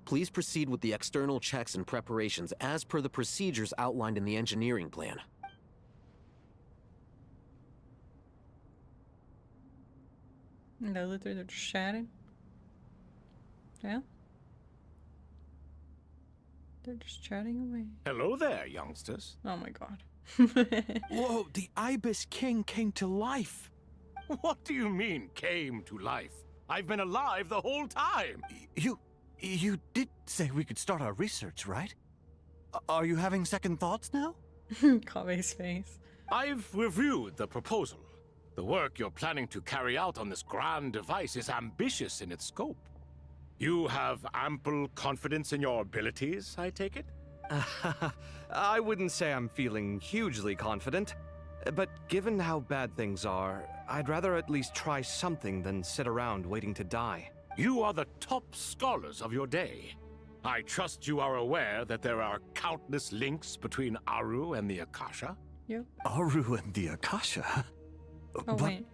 please proceed with the external checks and preparations as per the procedures outlined in the engineering plan. The other three, they're just chatting. Yeah? They're just chatting away. Hello there, youngsters. Oh my god. Whoa, the Ibis King came to life. What do you mean, came to life? I've been alive the whole time. You did say we could start our research, right? Are you having second thoughts now? Kabe's face. I've reviewed the proposal. The work you're planning to carry out on this grand device is ambitious in its scope. You have ample confidence in your abilities, I take it? I wouldn't say I'm feeling hugely confident, but given how bad things are, I'd rather at least try something than sit around waiting to die. You are the top scholars of your day. I trust you are aware that there are countless links between Aru and the Akasha? Yep. Aru and the Akasha? Oh, wait.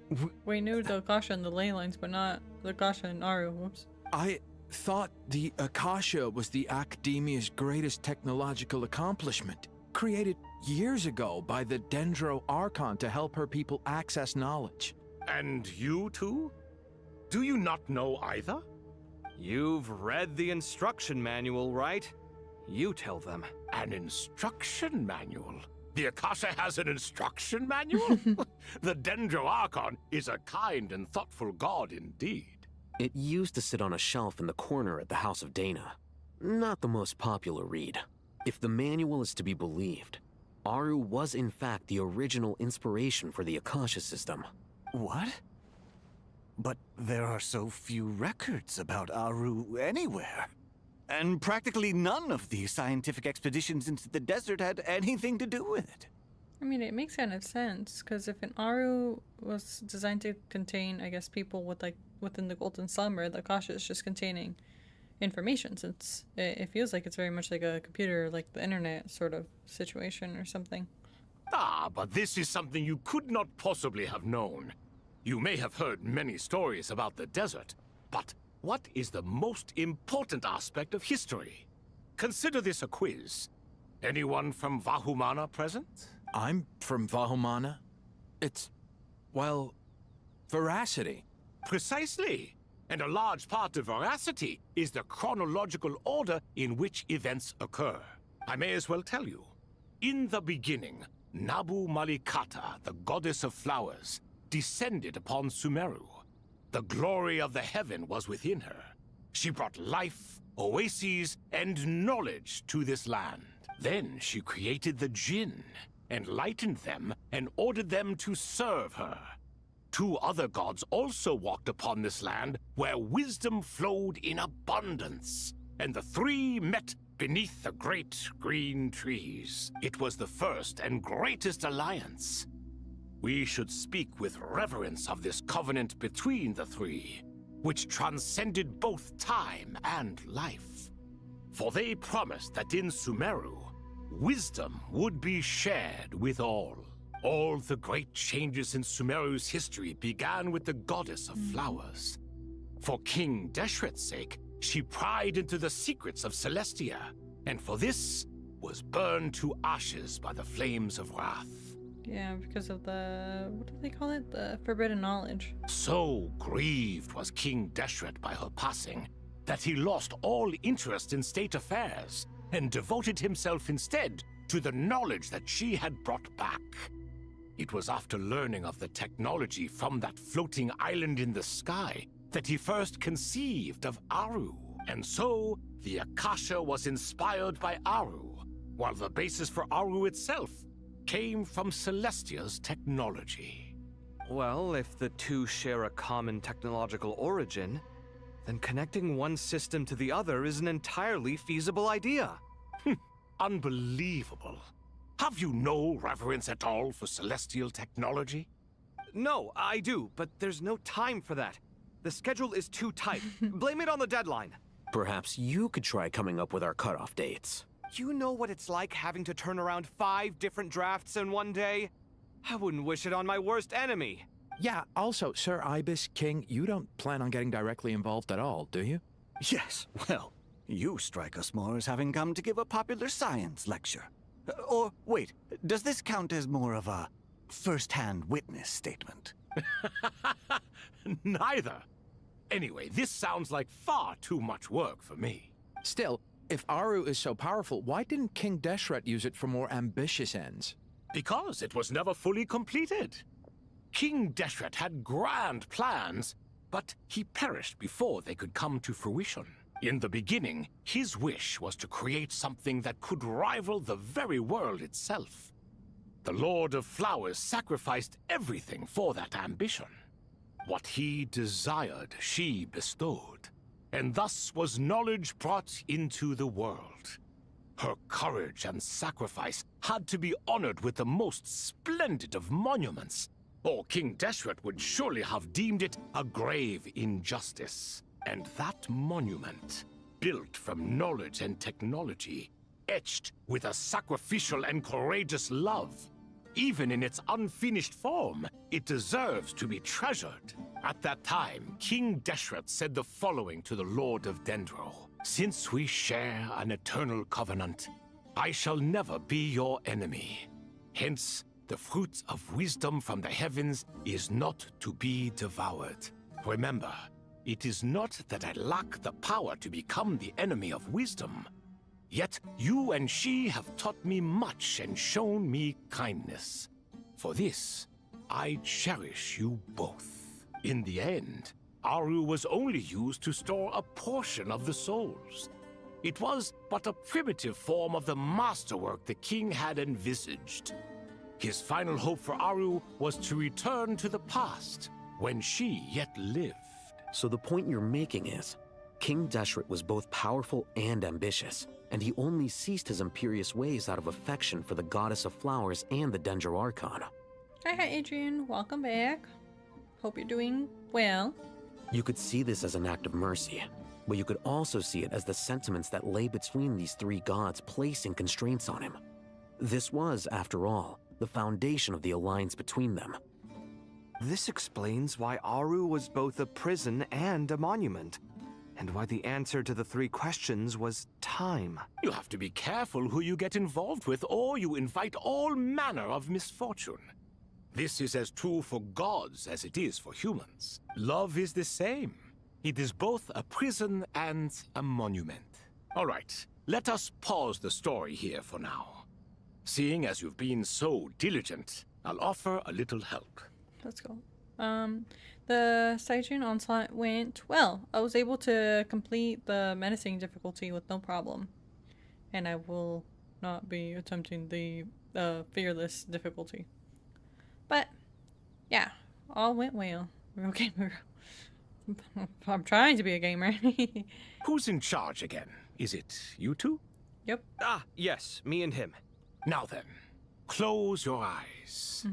We knew the Akasha and the ley lines, but not the Akasha and Aru. Whoops. I thought the Akasha was the Academia's greatest technological accomplishment, created years ago by the Dendro Archon to help her people access knowledge. And you too? Do you not know either? You've read the instruction manual, right? You tell them. An instruction manual? The Akasha has an instruction manual? The Dendro Archon is a kind and thoughtful god indeed. It used to sit on a shelf in the corner at the House of Dana. Not the most popular read. If the manual is to be believed, Aru was in fact the original inspiration for the Akasha system. What? But there are so few records about Aru anywhere. And practically none of the scientific expeditions into the desert had anything to do with it. I mean, it makes kind of sense, because if an Aru was designed to contain, I guess, people with like within the Golden Slumber, the Akasha is just containing information, since it feels like it's very much like a computer, like the internet sort of situation or something. Ah, but this is something you could not possibly have known. You may have heard many stories about the desert, but what is the most important aspect of history? Consider this a quiz. Anyone from Vahumana present? I'm from Vahumana. It's, well, veracity. Precisely. And a large part of veracity is the chronological order in which events occur. I may as well tell you. In the beginning, Nabu Malikata, the goddess of flowers, descended upon Sumeru. The glory of the heaven was within her. She brought life, oases, and knowledge to this land. Then she created the Jinn, enlightened them, and ordered them to serve her. Two other gods also walked upon this land where wisdom flowed in abundance, and the three met beneath the great green trees. It was the first and greatest alliance. We should speak with reverence of this covenant between the three, which transcended both time and life. For they promised that in Sumeru, wisdom would be shared with all. All the great changes in Sumeru's history began with the goddess of flowers. For King Deshret's sake, she pried into the secrets of Celestia, and for this was burned to ashes by the flames of wrath. Yeah, because of the, what do they call it? The forbidden knowledge. So grieved was King Deshret by her passing that he lost all interest in state affairs and devoted himself instead to the knowledge that she had brought back. It was after learning of the technology from that floating island in the sky that he first conceived of Aru. And so, the Akasha was inspired by Aru, while the basis for Aru itself came from Celestia's technology. Well, if the two share a common technological origin, then connecting one system to the other is an entirely feasible idea. Unbelievable. Have you no reverence at all for celestial technology? No, I do, but there's no time for that. The schedule is too tight. Blame it on the deadline. Perhaps you could try coming up with our cutoff dates. You know what it's like having to turn around 5 different drafts in one day? I wouldn't wish it on my worst enemy. Yeah, also, Sir Ibis King, you don't plan on getting directly involved at all, do you? Yes, well, you strike us more as having come to give a popular science lecture. Or, wait, does this count as more of a first-hand witness statement? Neither. Anyway, this sounds like far too much work for me. Still, if Aru is so powerful, why didn't King Deshret use it for more ambitious ends? Because it was never fully completed. King Deshret had grand plans, but he perished before they could come to fruition. In the beginning, his wish was to create something that could rival the very world itself. The Lord of Flowers sacrificed everything for that ambition. What he desired, she bestowed, and thus was knowledge brought into the world. Her courage and sacrifice had to be honored with the most splendid of monuments, or King Deshret would surely have deemed it a grave injustice. And that monument, built from knowledge and technology, etched with a sacrificial and courageous love. Even in its unfinished form, it deserves to be treasured. At that time, King Deshret said the following to the Lord of Dendro. Since we share an eternal covenant, I shall never be your enemy. Hence, the fruit of wisdom from the heavens is not to be devoured. Remember, it is not that I lack the power to become the enemy of wisdom, Yet you and she have taught me much and shown me kindness. For this, I cherish you both. In the end, Aru was only used to store a portion of the souls. It was but a primitive form of the masterwork the king had envisaged. His final hope for Aru was to return to the past, when she yet lived. So the point you're making is, King Deshret was both powerful and ambitious, and he only ceased his imperious ways out of affection for the goddess of flowers and the Dendro Archon. Hi, Adrian. Welcome back. Hope you're doing well. You could see this as an act of mercy, but you could also see it as the sentiments that lay between these three gods placing constraints on him. This was, after all, the foundation of the alliance between them. This explains why Aru was both a prison and a monument, and why the answer to the three questions was time. You have to be careful who you get involved with, or you invite all manner of misfortune. This is as true for gods as it is for humans. Love is the same. It is both a prison and a monument. All right, let us pause the story here for now. Seeing as you've been so diligent, I'll offer a little help. Let's go. The Stygian Onslaught went well. I was able to complete the menacing difficulty with no problem. And I will not be attempting the fearless difficulty. But, yeah, all went well. Real gamer. I'm trying to be a gamer. Who's in charge again? Is it you two? Yep. Ah, yes, me and him. Now then, close your eyes.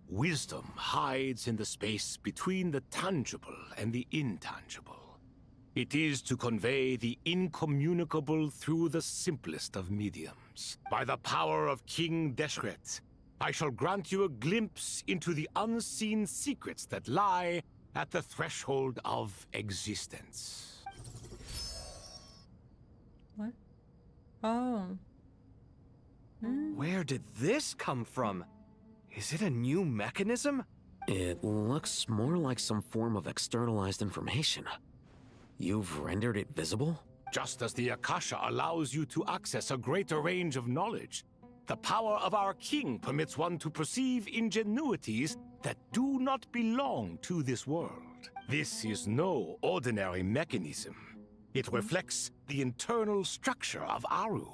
Wisdom hides in the space between the tangible and the intangible. It is to convey the incommunicable through the simplest of mediums. By the power of King Deshret, I shall grant you a glimpse into the unseen secrets that lie at the threshold of existence. What? Oh. Where did this come from? Is it a new mechanism? It looks more like some form of externalized information. You've rendered it visible? Just as the Akasha allows you to access a greater range of knowledge, the power of our king permits one to perceive ingenuities that do not belong to this world. This is no ordinary mechanism. It reflects the internal structure of Aru.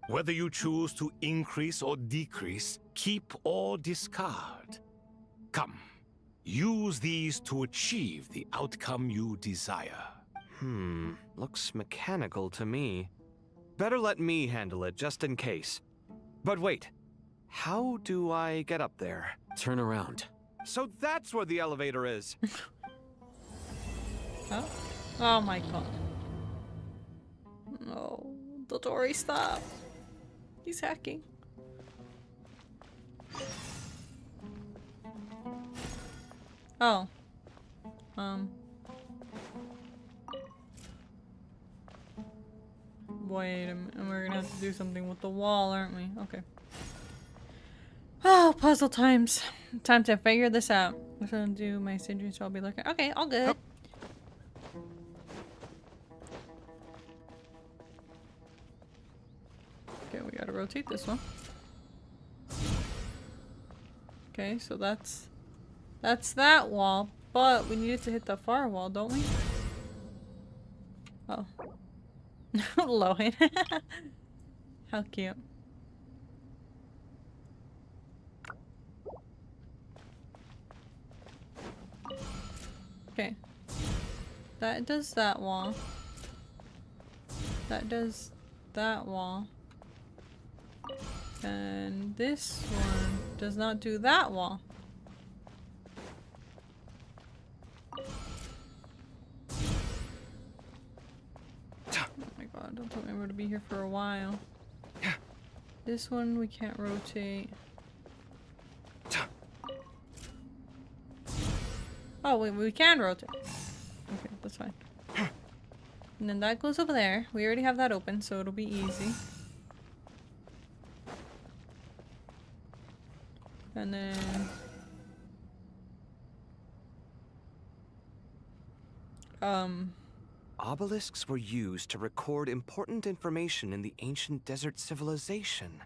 Whether you choose to increase or decrease, keep or discard. Come, use these to achieve the outcome you desire. Looks mechanical to me. Better let me handle it, just in case. But wait, how do I get up there? Turn around. So that's where the elevator is. Oh. Oh my god. No, Dotori, stop. He's hacking. Oh. Wait a minute. We're gonna have to do something with the wall, aren't we? Okay. Oh, puzzle times. Time to figure this out. I'm gonna do my Stygian, so I'll be looking. Okay, all good. Okay, we gotta rotate this one. Okay, so that's that wall, but we needed to hit the far wall, don't we? Oh. Lohan. How cute. Okay. That does that wall. That does that wall. And this one does not do that wall. Oh my god, don't tell me we're going to be here for a while. This one we can't rotate. Oh, wait, we can rotate. Okay, that's fine. And then that goes over there. We already have that open, so it'll be easy. And then... Obelisks were used to record important information in the ancient desert civilization.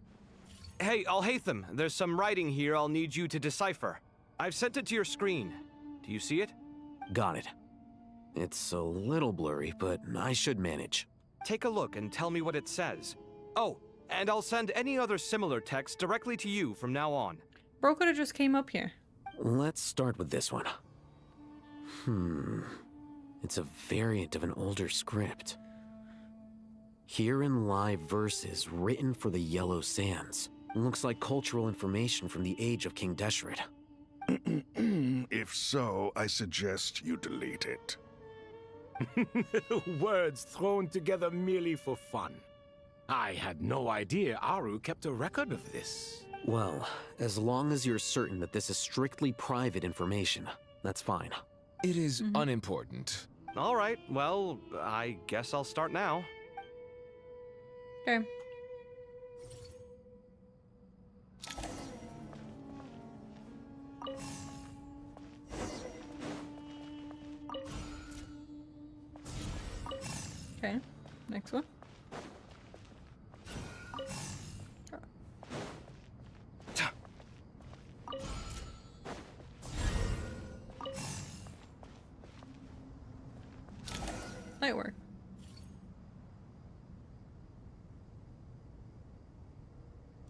Hey, Alhaitham, there's some writing here I'll need you to decipher. I've sent it to your screen. Do you see it? Got it. It's a little blurry, but I should manage. Take a look and tell me what it says. Oh, and I'll send any other similar text directly to you from now on. Bro could've just came up here. Let's start with this one. It's a variant of an older script. Herein lie verses written for the Yellow Sands. Looks like cultural information from the age of King Deshret. If so, I suggest you delete it. Words thrown together merely for fun. I had no idea Aru kept a record of this. Well, as long as you're certain that this is strictly private information, that's fine. It is unimportant. All right, well, I guess I'll start now. Okay. Okay, next one. Light work.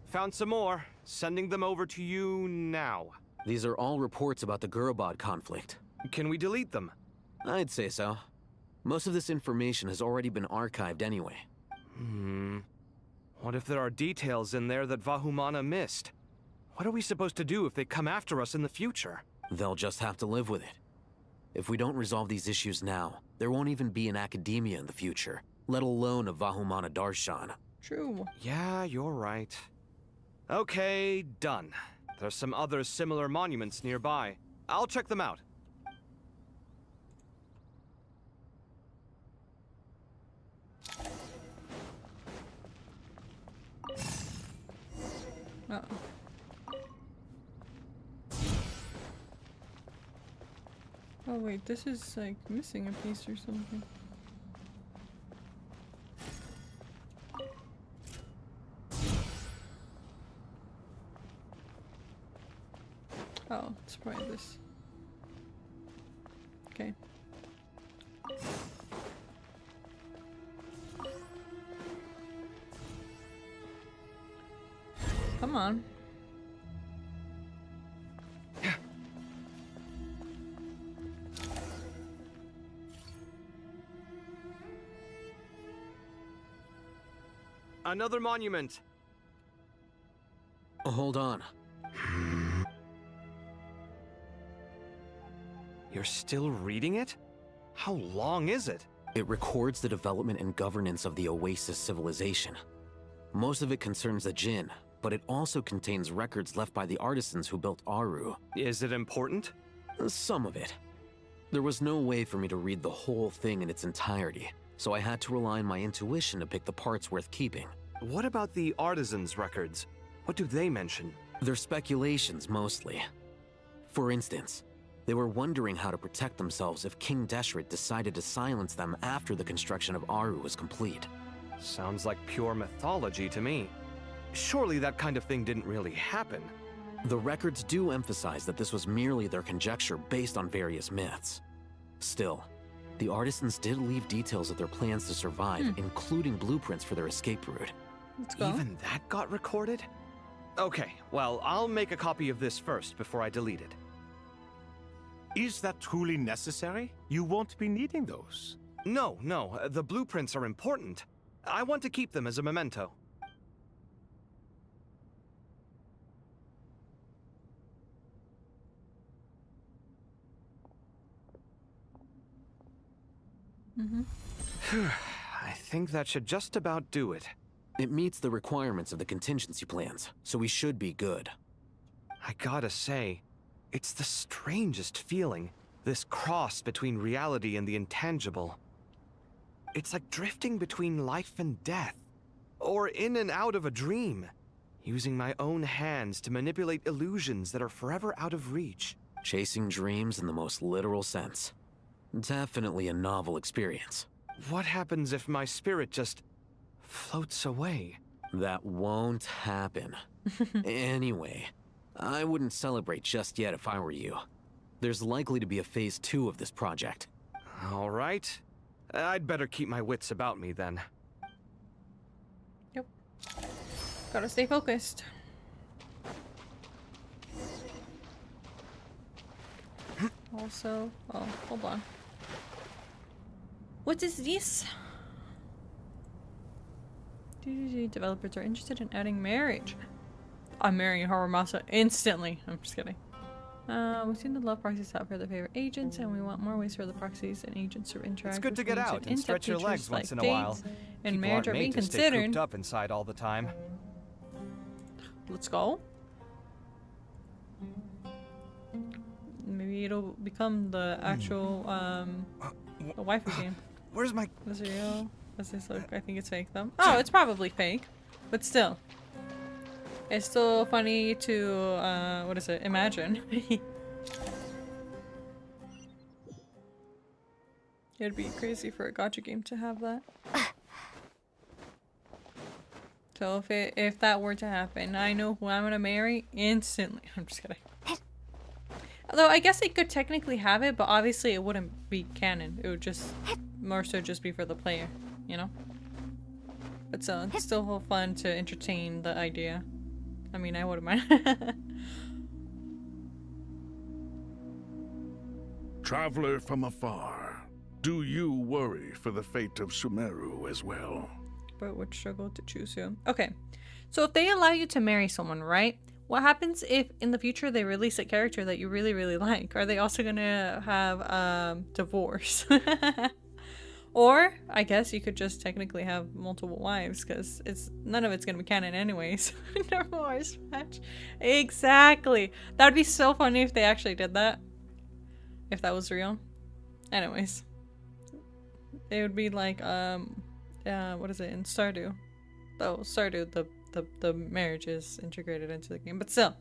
Found some more. Sending them over to you now. These are all reports about the Gurabad conflict. Can we delete them? I'd say so. Most of this information has already been archived anyway. What if there are details in there that Vahumana missed? What are we supposed to do if they come after us in the future? They'll just have to live with it. If we don't resolve these issues now, there won't even be an academia in the future, let alone a Vahumana Darshan. True. Yeah, you're right. Okay, done. There's some other similar monuments nearby. I'll check them out. Uh-oh. Oh wait, this is like missing a piece or something. Oh, it's probably this. Okay. Come on. Another monument. Hold on. You're still reading it? How long is it? It records the development and governance of the Oasis civilization. Most of it concerns the Jinn, but it also contains records left by the artisans who built Aru. Is it important? Some of it. There was no way for me to read the whole thing in its entirety, so I had to rely on my intuition to pick the parts worth keeping. What about the artisans' records? What do they mention? They're speculations, mostly. For instance, they were wondering how to protect themselves if King Deshret decided to silence them after the construction of Aru was complete. Sounds like pure mythology to me. Surely that kind of thing didn't really happen. The records do emphasize that this was merely their conjecture based on various myths. Still, the artisans did leave details of their plans to survive, including blueprints for their escape route. Let's go. Even that got recorded? Okay, well, I'll make a copy of this first before I delete it. Is that truly necessary? You won't be needing those. No, the blueprints are important. I want to keep them as a memento. I think that should just about do it. It meets the requirements of the contingency plans, so we should be good. I gotta say, it's the strangest feeling, this cross between reality and the intangible. It's like drifting between life and death, or in and out of a dream, using my own hands to manipulate illusions that are forever out of reach. Chasing dreams in the most literal sense. Definitely a novel experience. what happens if my spirit just floats away? That won't happen. Anyway, I wouldn't celebrate just yet if I were you. There's likely to be a phase 2 of this project. All right. I'd better keep my wits about me then. Yep. Gotta stay focused. Also, oh, hold on. What is this? Developers are interested in adding marriage. I'm marrying Haramasa instantly. I'm just kidding. We've seen the love proxies have for the favorite agents, and we want more ways for the proxies and agents to interact. It's good to get out and stretch your legs once in a while. And People marriage aren't are being made to stay considered. cooped up inside all the time. Let's go. Maybe it'll become the actual the waifu game. Where's my? Is it real? Does this look? I think it's fake though. Oh, it's probably fake, but still, it's still funny to what is it? Imagine. It'd be crazy for a gacha game to have that. So if that were to happen, I know who I'm gonna marry instantly. I'm just kidding. Although I guess it could technically have it, but obviously it wouldn't be canon. It would just more so just be for the player, you know? But so it's still fun to entertain the idea. I mean, I wouldn't mind. Traveler from afar, do you worry for the fate of Sumeru as well? But would struggle to choose who. Okay, so if they allow you to marry someone, right? What happens if in the future they release a character that you really, really like? Are they also gonna have divorce? Or I guess you could just technically have multiple wives, because none of it's gonna be canon anyways. Divorce match. Exactly. That would be so funny if they actually did that. If that was real. Anyways. It would be like what is it in Stardew? Though Stardew, the marriage is integrated into the game, but still.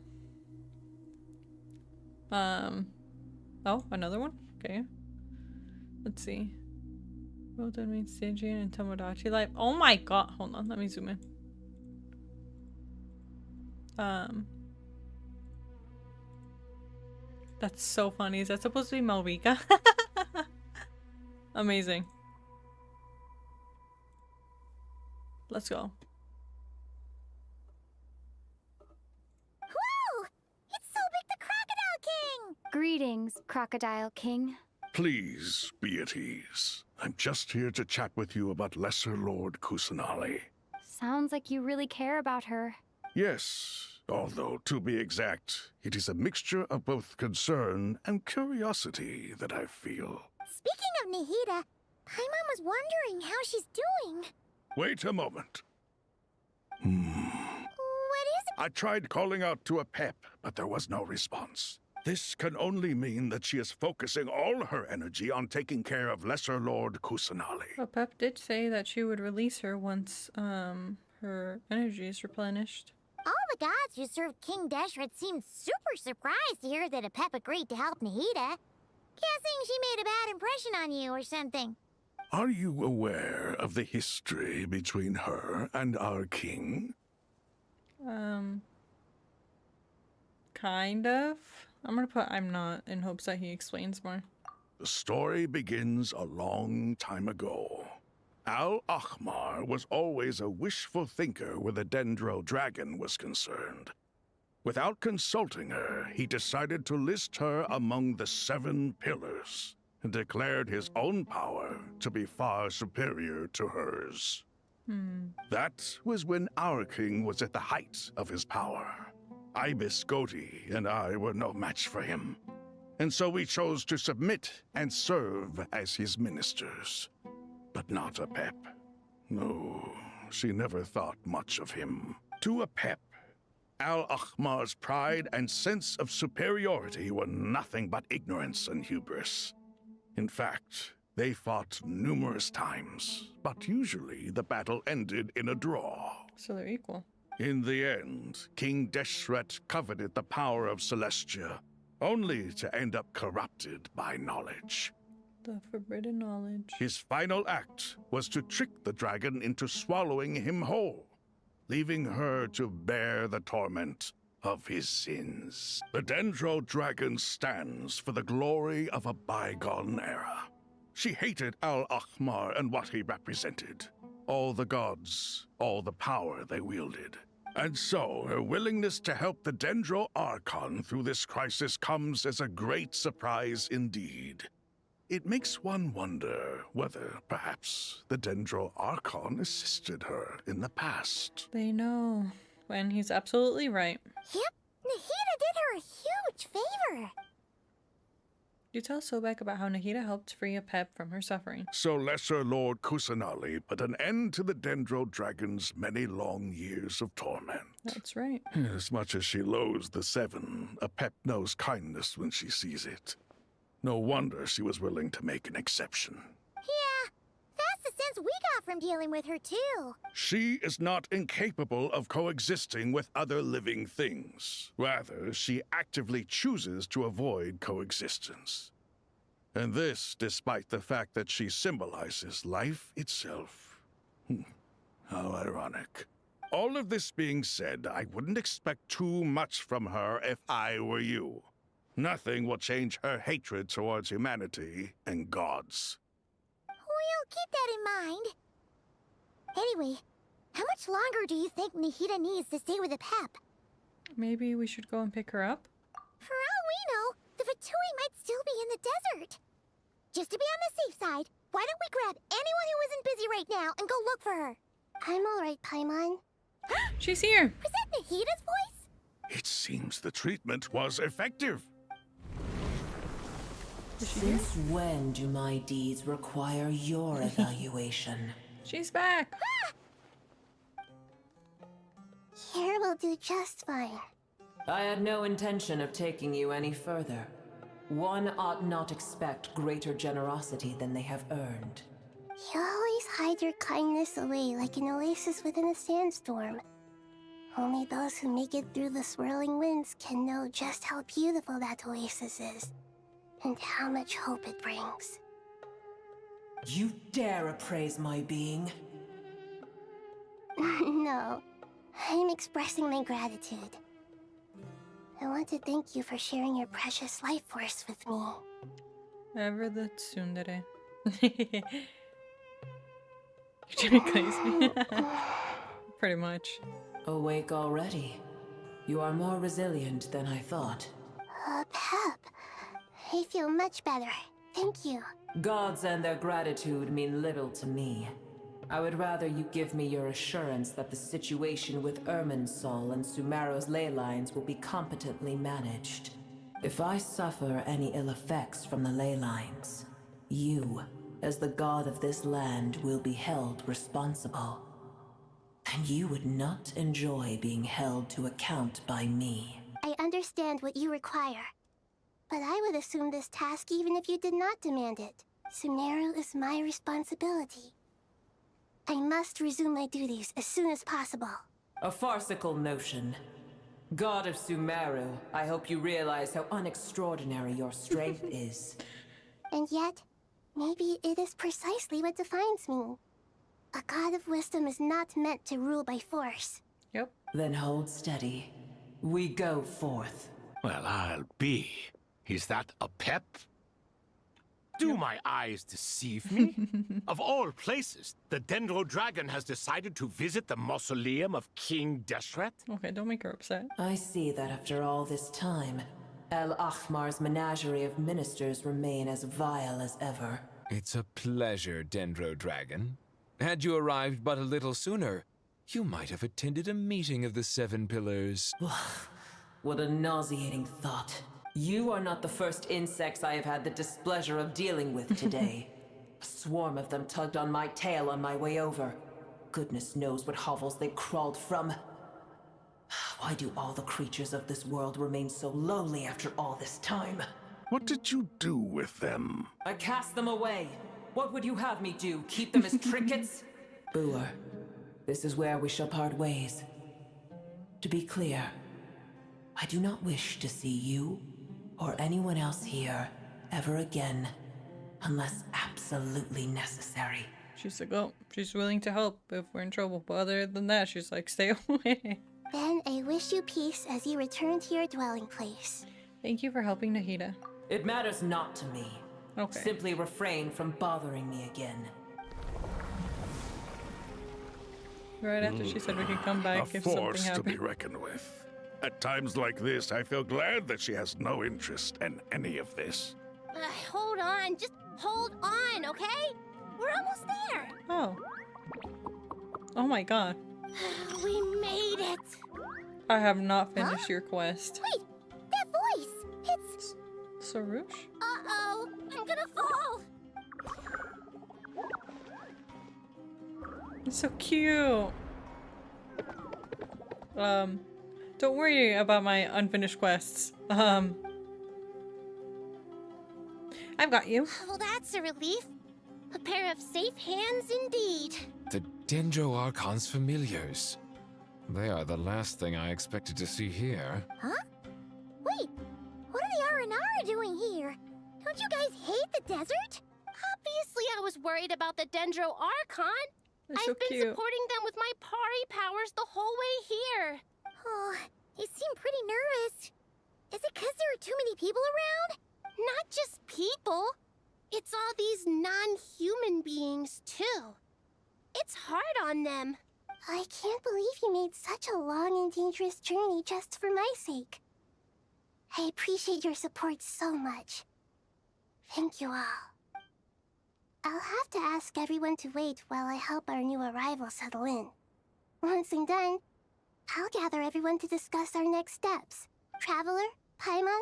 Oh, another one? Okay. Let's see. Well done means Stygian and Tomodachi life. Oh my god, hold on, let me zoom in. That's so funny. Is that supposed to be Malvika? Amazing. Let's go. Whoa! It's so big the Crocodile King! Greetings, Crocodile King. Please be at ease. I'm just here to chat with you about Lesser Lord Kusanali. Sounds like you really care about her. Yes, although to be exact, it is a mixture of both concern and curiosity that I feel. Speaking of Nihida, Paimon was wondering how she's doing. Wait a moment. What is it? I tried calling out to a pep, but there was no response. This can only mean that she is focusing all her energy on taking care of Lesser Lord Kusanali. Well, Pep did say that she would release her once her energy is replenished. All the gods who served King Deshret seemed super surprised to hear that a pep agreed to help Nihida. Guessing she made a bad impression on you or something. Are you aware of the history between her and our king? Kind of. I'm gonna put I'm not in hopes that he explains more. The story begins a long time ago. Al-Ahmar was always a wishful thinker where the Dendro dragon was concerned. Without consulting her, he decided to list her among the 7 pillars and declared his own power to be far superior to hers. That was when our king was at the height of his power. Ibis Goti and I were no match for him, and so we chose to submit and serve as his ministers. But not a pep. No, she never thought much of him. To a pep, Al-Ahmar's pride and sense of superiority were nothing but ignorance and hubris. In fact, they fought numerous times, but usually the battle ended in a draw. So they're equal. In the end, King Deshret coveted the power of Celestia, only to end up corrupted by knowledge. The forbidden knowledge. His final act was to trick the dragon into swallowing him whole, leaving her to bear the torment of his sins. The Dendro Dragon stands for the glory of a bygone era. She hated Al-Ahmar and what he represented. All the gods, all the power they wielded. And so, her willingness to help the Dendro Archon through this crisis comes as a great surprise indeed. It makes one wonder whether, perhaps, the Dendro Archon assisted her in the past. They know. And he's absolutely right. Yep, Nahida did her a huge favor. You tell Sobek about how Nahida helped free Apep from her suffering. So Lesser Lord Kusanali put an end to the Dendro Dragon's many long years of torment. That's right. As much as she loathes the Seven, Apep knows kindness when she sees it. No wonder she was willing to make an exception. Yeah, that's the sense we got from dealing with her, too. She is not incapable of coexisting with other living things. Rather, she actively chooses to avoid coexistence. And this despite the fact that she symbolizes life itself. How ironic. All of this being said, I wouldn't expect too much from her if I were you. Nothing will change her hatred towards humanity and gods. We'll keep that in mind. Anyway, how much longer do you think Nahida needs to stay with Apep? Maybe we should go and pick her up? For all we know, the Vatui might still be in the desert. Just to be on the safe side, why don't we grab anyone who isn't busy right now and go look for her? I'm alright, Paimon. She's here! Was that Nahida's voice? It seems the treatment was effective. Since when do my deeds require your evaluation? She's back! Here will do just fine. I had no intention of taking you any further. One ought not expect greater generosity than they have earned. You always hide your kindness away like an oasis within a sandstorm. Only those who make it through the swirling winds can know just how beautiful that oasis is, and how much hope it brings. You dare appraise my being? No, I'm expressing my gratitude. I want to thank you for sharing your precious life force with me. Ever the tsundere. Pretty much. Awake already. You are more resilient than I thought. Pep. I feel much better. Thank you. Gods and their gratitude mean little to me. I would rather you give me your assurance that the situation with Irminsul and Sumeru's ley lines will be competently managed. If I suffer any ill effects from the ley lines, you, as the god of this land, will be held responsible. And you would not enjoy being held to account by me. I understand what you require, but I would assume this task even if you did not demand it. Sumeru is my responsibility. I must resume my duties as soon as possible. A farcical notion. God of Sumeru, I hope you realize how unextraordinary your strength is. And yet, maybe it is precisely what defines me. A god of wisdom is not meant to rule by force. Yep. Then hold steady. We go forth. Well, I'll be. Is that a pep? Do my eyes deceive me? Of all places, the Dendro Dragon has decided to visit the mausoleum of King Deshret? Okay, don't make her upset. I see that after all this time, Al-Ahmar's menagerie of ministers remain as vile as ever. It's a pleasure, Dendro Dragon. Had you arrived but a little sooner, you might have attended a meeting of the Seven Pillars. What a nauseating thought. You are not the first insects I have had the displeasure of dealing with today. A swarm of them tugged on my tail on my way over. Goodness knows what hovels they crawled from. Why do all the creatures of this world remain so lowly after all this time? What did you do with them? I cast them away. What would you have me do? Keep them as trinkets? Boer, this is where we shall part ways. To be clear, I do not wish to see you or anyone else here ever again. unless absolutely necessary. She's like, oh, she's willing to help if we're in trouble. But other than that, she's like, stay away. Then I wish you peace as you return to your dwelling place. Thank you for helping Nahida. It matters not to me. Okay. Simply refrain from bothering me again. Right after she said we could come back A if something force to happened. be reckoned with. At times like this, I feel glad that she has no interest in any of this. Hold on, just hold on, okay? We're almost there. Oh. Oh my god. We made it. I have not finished your quest. Wait, that voice. It's Sarush? Uh-oh, I'm gonna fall. It's so cute. Don't worry about my unfinished quests. I've got you. Well, that's a relief. A pair of safe hands indeed. The Dendro Archon's familiars. They are the last thing I expected to see here. Huh? Wait, what are the Aranara doing here? Don't you guys hate the desert? Obviously, I was worried about the Dendro Archon. I've been supporting them with my Pari powers the whole way here. Oh, they seem pretty nervous. Is it because there are too many people around? Not just people. It's all these non-human beings, too. It's hard on them. I can't believe you made such a long and dangerous journey just for my sake. I appreciate your support so much. Thank you all. I'll have to ask everyone to wait while I help our new arrival settle in. Once I'm done, I'll gather everyone to discuss our next steps. Traveler, Paimon,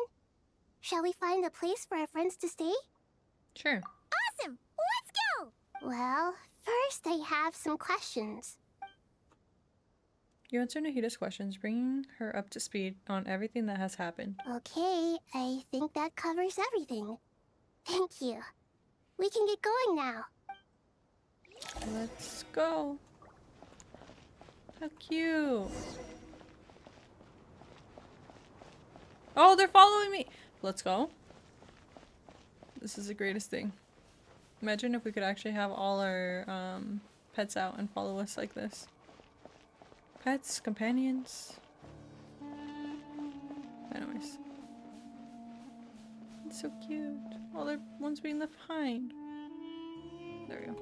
shall we find a place for our friends to stay? Sure. Awesome! Let's go! Well, first I have some questions. You answer Nahida's questions, bringing her up to speed on everything that has happened. Okay, I think that covers everything. Thank you. We can get going now. Let's go. How cute. Oh, they're following me. Let's go. This is the greatest thing. Imagine if we could actually have all our pets out and follow us like this. Pets, companions. Anyways. It's so cute. Oh, the one's being left behind. There we go.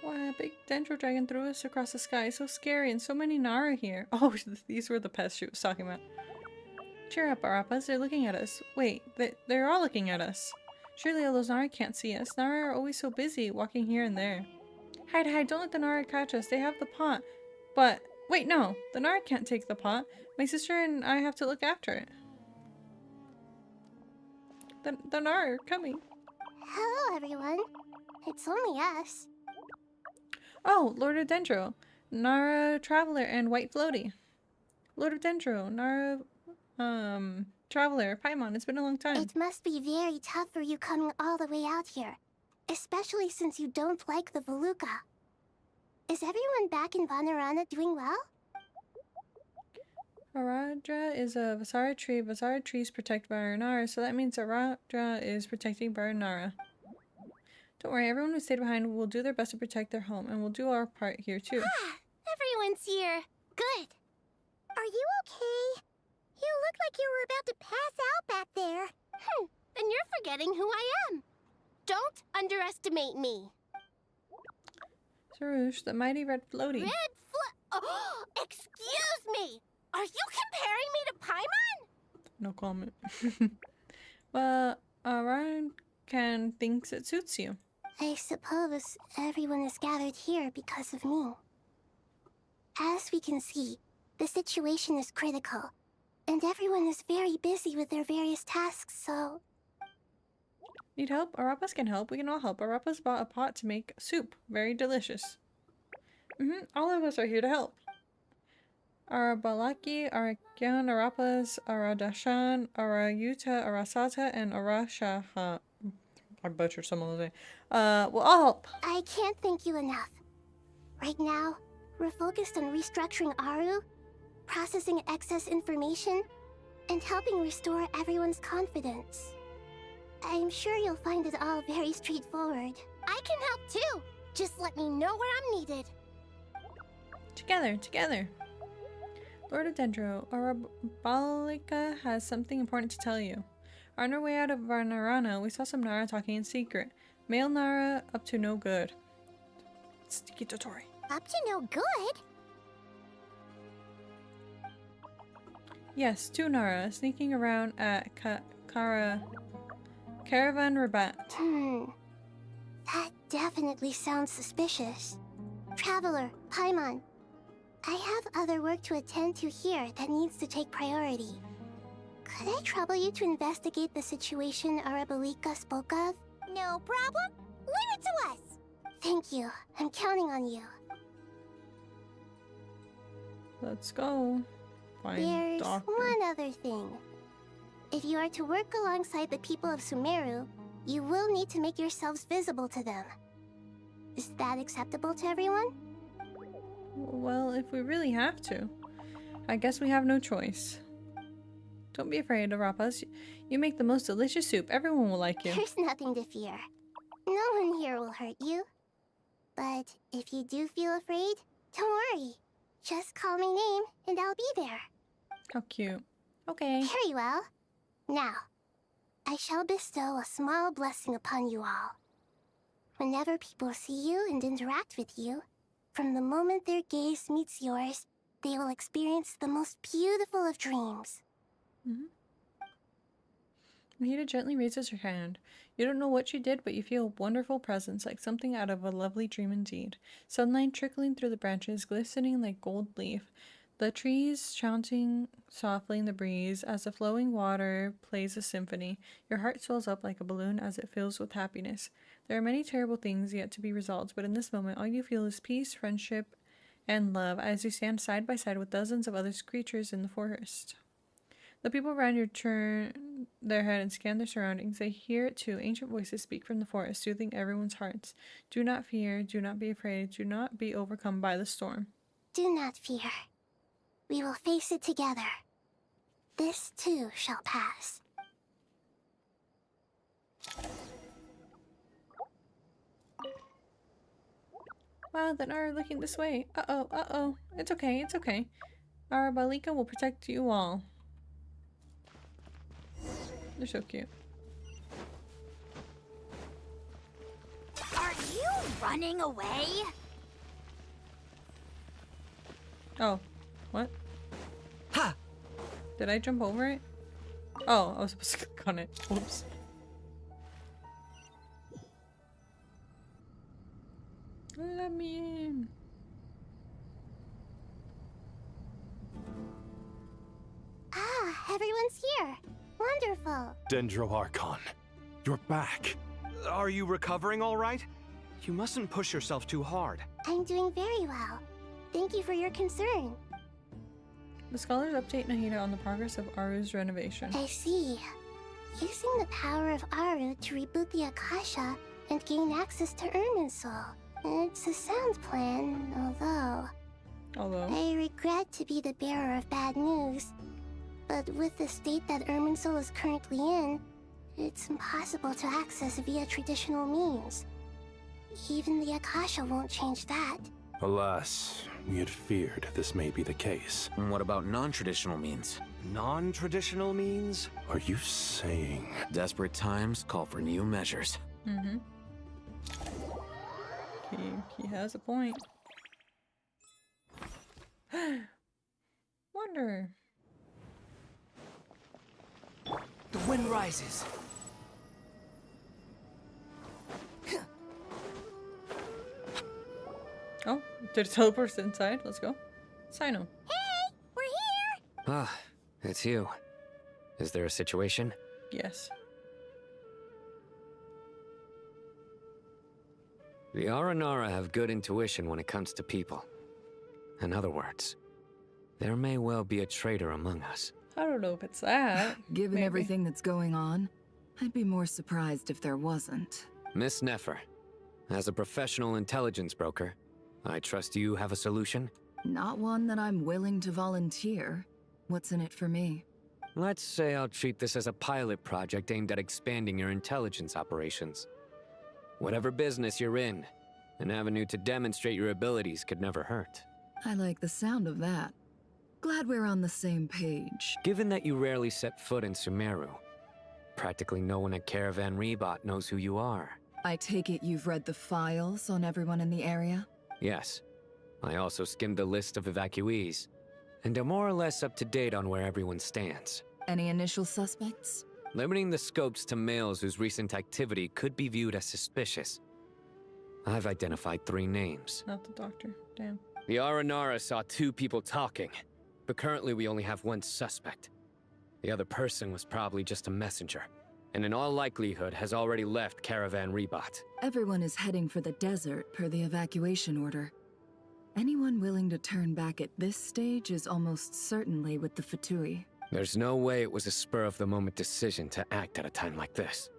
Wow, a big dendro dragon threw us across the sky. So scary, and so many Nara here. Oh, these were the pests she was talking about. Cheer up, Arapas. They're looking at us. Wait, they're all looking at us. Surely all those Nara can't see us. Nara are always so busy, walking here and there. Hide, hide. Don't let the Nara catch us. They have the pot. But, wait, no. The Nara can't take the pot. My sister and I have to look after it. The Nara are coming. Hello, everyone. It's only us. Oh, Lord of Dendro, Nara Traveler, and White Floaty. Lord of Dendro, Nara, Traveler, Paimon, it's been a long time. It must be very tough for you coming all the way out here. Especially since you don't like the Voluka. Is everyone back in Vanarana doing well? Aradra is a Vasara tree. Vasara trees protect Varanara, so that means Aradra is protecting Varanara. Don't worry, everyone who stayed behind will do their best to protect their home, and we'll do our part here too. Ah, everyone's here. Good. Are you okay? You look like you were about to pass out back there. Then you're forgetting who I am. Don't underestimate me. Sarush, the mighty red floaty. Oh, excuse me. Are you comparing me to Paimon? No comment. Well, Aran thinks it suits you. I suppose everyone is gathered here because of me. As we can see, the situation is critical, and everyone is very busy with their various tasks, so... Need help? Arapas can help. We can all help. Arapas bought a pot to make soup. Very delicious. All of us are here to help. Arabalaki, Arakyan, Arapas, Aradashan, Arayuta, Arasata, and Arashaha. I butchered some of those. We'll all help. I can't thank you enough. Right now, we're focused on restructuring Aru, processing excess information, and helping restore everyone's confidence. I'm sure you'll find it all very straightforward. I can help too! Just let me know where I'm needed. Together. Lord of Dendro, Arabalika has something important to tell you. On our way out of Varnarana, we saw some Nara talking in secret. Male Nara up to no good. Sticky Totori. Up to no good? Yes, 2 Nara sneaking around at Caravan Rabat. That definitely sounds suspicious. Traveler, Paimon, I have other work to attend to here that needs to take priority. Could I trouble you to investigate the situation Arabalika spoke of? No problem. Leave it to us. Thank you. I'm counting on you. Let's go. Find There's doctor. one other thing. If you are to work alongside the people of Sumeru, you will need to make yourselves visible to them. Is that acceptable to everyone? Well, if we really have to. I guess we have no choice. Don't be afraid, Arapas. You make the most delicious soup. Everyone will like you. There's nothing to fear. No one here will hurt you. But if you do feel afraid, don't worry. Just call my name and I'll be there. How cute. Okay. Very well. Now, I shall bestow a small blessing upon you all. Whenever people see you and interact with you, from the moment their gaze meets yours, they will experience the most beautiful of dreams. Nahida gently raises her hand. You don't know what she did, but you feel a wonderful presence, like something out of a lovely dream indeed. Sunlight trickling through the branches, glistening like gold leaf. The trees chanting softly in the breeze as the flowing water plays a symphony. Your heart swells up like a balloon as it fills with happiness. There are many terrible things yet to be resolved, but in this moment all you feel is peace, friendship, and love as you stand side by side with dozens of other creatures in the forest. The people around you turn their head and scan their surroundings. They hear it too. Ancient voices speak from the forest, soothing everyone's hearts. Do not fear, do not be afraid, do not be overcome by the storm. Do not fear. We will face it together. This too shall pass. Wow, the Nara looking this way. Uh-oh. It's okay. Arabalika will protect you all. They're so cute. Are you running away? Oh, what? Ha! Did I jump over it? Oh, I was supposed to click on it. Whoops. Let me in. Ah, everyone's here. Wonderful. Dendro Archon, you're back. Are you recovering all right? You mustn't push yourself too hard. I'm doing very well. Thank you for your concern. The scholars update Nahida on the progress of Aru's renovation. I see. Using the power of Aru to reboot the Akasha and gain access to Irminsul. It's a sound plan, although... I regret to be the bearer of bad news. But with the state that Irminsul is currently in, it's impossible to access via traditional means. Even the Akasha won't change that. Alas, we had feared this may be the case. And what about non-traditional means? Non-traditional means? Are you saying... Desperate times call for new measures. Mm-hmm. He has a point. Wonder. The wind rises. Oh, did it teleport us inside? Let's go. Sino. Hey, we're here! Ah, it's you. Is there a situation? Yes. The Aranara have good intuition when it comes to people. In other words, there may well be a traitor among us. I don't know if it's that. Given Maybe. everything that's going on, I'd be more surprised if there wasn't. Miss Nefer, as a professional intelligence broker, I trust you have a solution? Not one that I'm willing to volunteer. What's in it for me? Let's say I'll treat this as a pilot project aimed at expanding your intelligence operations. Whatever business you're in, an avenue to demonstrate your abilities could never hurt. I like the sound of that. Glad we're on the same page. Given that you rarely set foot in Sumeru, practically no one at Caravan Rebot knows who you are. I take it you've read the files on everyone in the area? Yes. I also skimmed the list of evacuees, and am more or less up to date on where everyone stands. Any initial suspects? Limiting the scopes to males whose recent activity could be viewed as suspicious. I've identified 3 names. Not the doctor. Damn. The Aranara saw 2 people talking, but currently we only have 1 suspect. The other person was probably just a messenger, and in all likelihood has already left Caravan Rebot. Everyone is heading for the desert per the evacuation order. Anyone willing to turn back at this stage is almost certainly with the Fatui. There's no way it was a spur-of-the-moment decision to act at a time like this.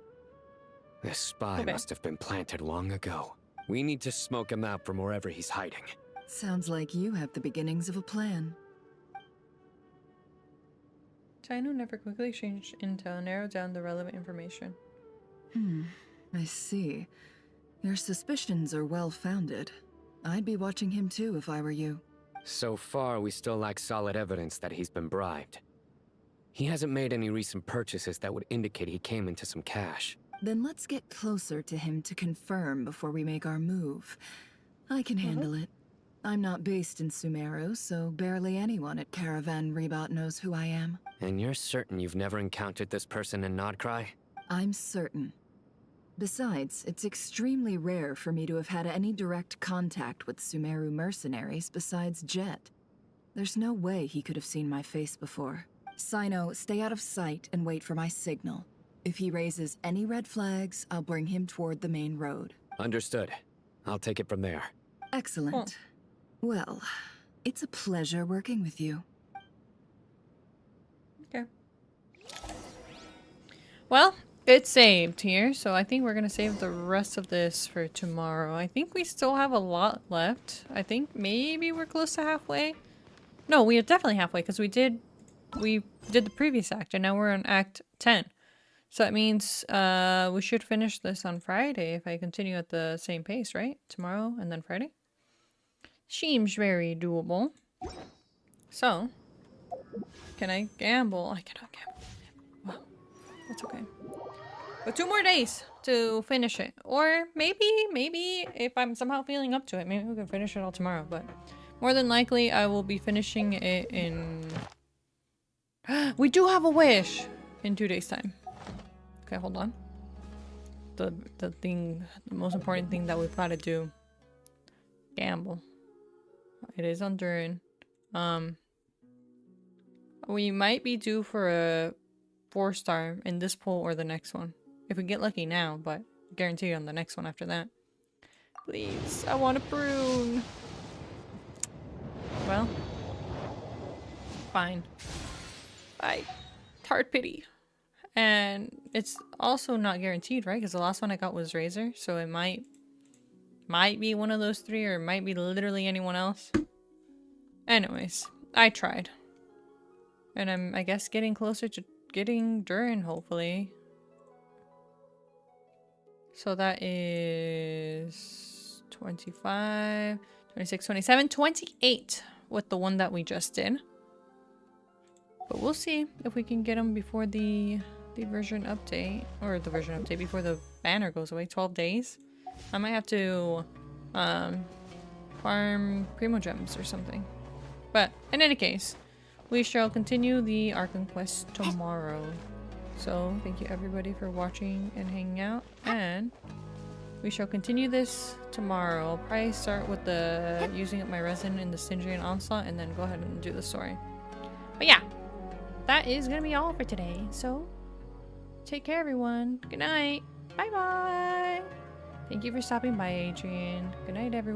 This spy must have been planted long ago. We need to smoke him out from wherever he's hiding. Sounds like you have the beginnings of a plan. Tainu never quickly exchanged intel and narrowed down the relevant information. I see. Your suspicions are well-founded. I'd be watching him too if I were you. So far, we still lack solid evidence that he's been bribed. He hasn't made any recent purchases that would indicate he came into some cash. Then let's get closer to him to confirm before we make our move. I can handle it. I'm not based in Sumeru, so barely anyone at Caravan Rebot knows who I am. And you're certain you've never encountered this person in Nodcry? I'm certain. Besides, it's extremely rare for me to have had any direct contact with Sumeru mercenaries besides Jet. There's no way he could have seen my face before. Sino, stay out of sight and wait for my signal. If he raises any red flags, I'll bring him toward the main road. Understood. I'll take it from there. Excellent. Well, it's a pleasure working with you. Okay. Well, it's saved here, so I think we're gonna save the rest of this for tomorrow. I think we still have a lot left. I think maybe we're close to halfway. No, we are definitely halfway because we did the previous act and now we're on Act 10. So that means we should finish this on Friday if I continue at the same pace, right? Tomorrow and then Friday. Seems very doable. So, can I gamble? I cannot gamble. Well, that's okay. But 2 more days to finish it. Or maybe if I'm somehow feeling up to it, maybe we can finish it all tomorrow. But more than likely, I will be finishing it in... We do have a wish! In 2 days' time. Okay, hold on. The most important thing that we've got to do. Gamble. It is on Durin. We might be due for a 4-star in this poll or the next one. If we get lucky now, but guaranteed on the next one after that. Please, I want a prune. Well, fine. Bye. Hard pity. And it's also not guaranteed, right? Because the last one I got was Razor, so it might be one of those 3, or it might be literally anyone else. Anyways, I tried. And I'm, I guess, getting closer to getting Durin, hopefully. So that is 25, 26, 27, 28 with the one that we just did. But we'll see if we can get them before the version update, or the version update before the banner goes away. 12 days. I might have to farm Primo Gems or something. But in any case, we shall continue the Archon Quest tomorrow. So thank you everybody for watching and hanging out, and we shall continue this tomorrow. I'll probably start with the using up my resin in the Stygian Onslaught and then go ahead and do the story. But yeah, that is gonna be all for today. So take care everyone. Good night. Bye bye. Thank you for stopping by, Adrian. Good night, everyone.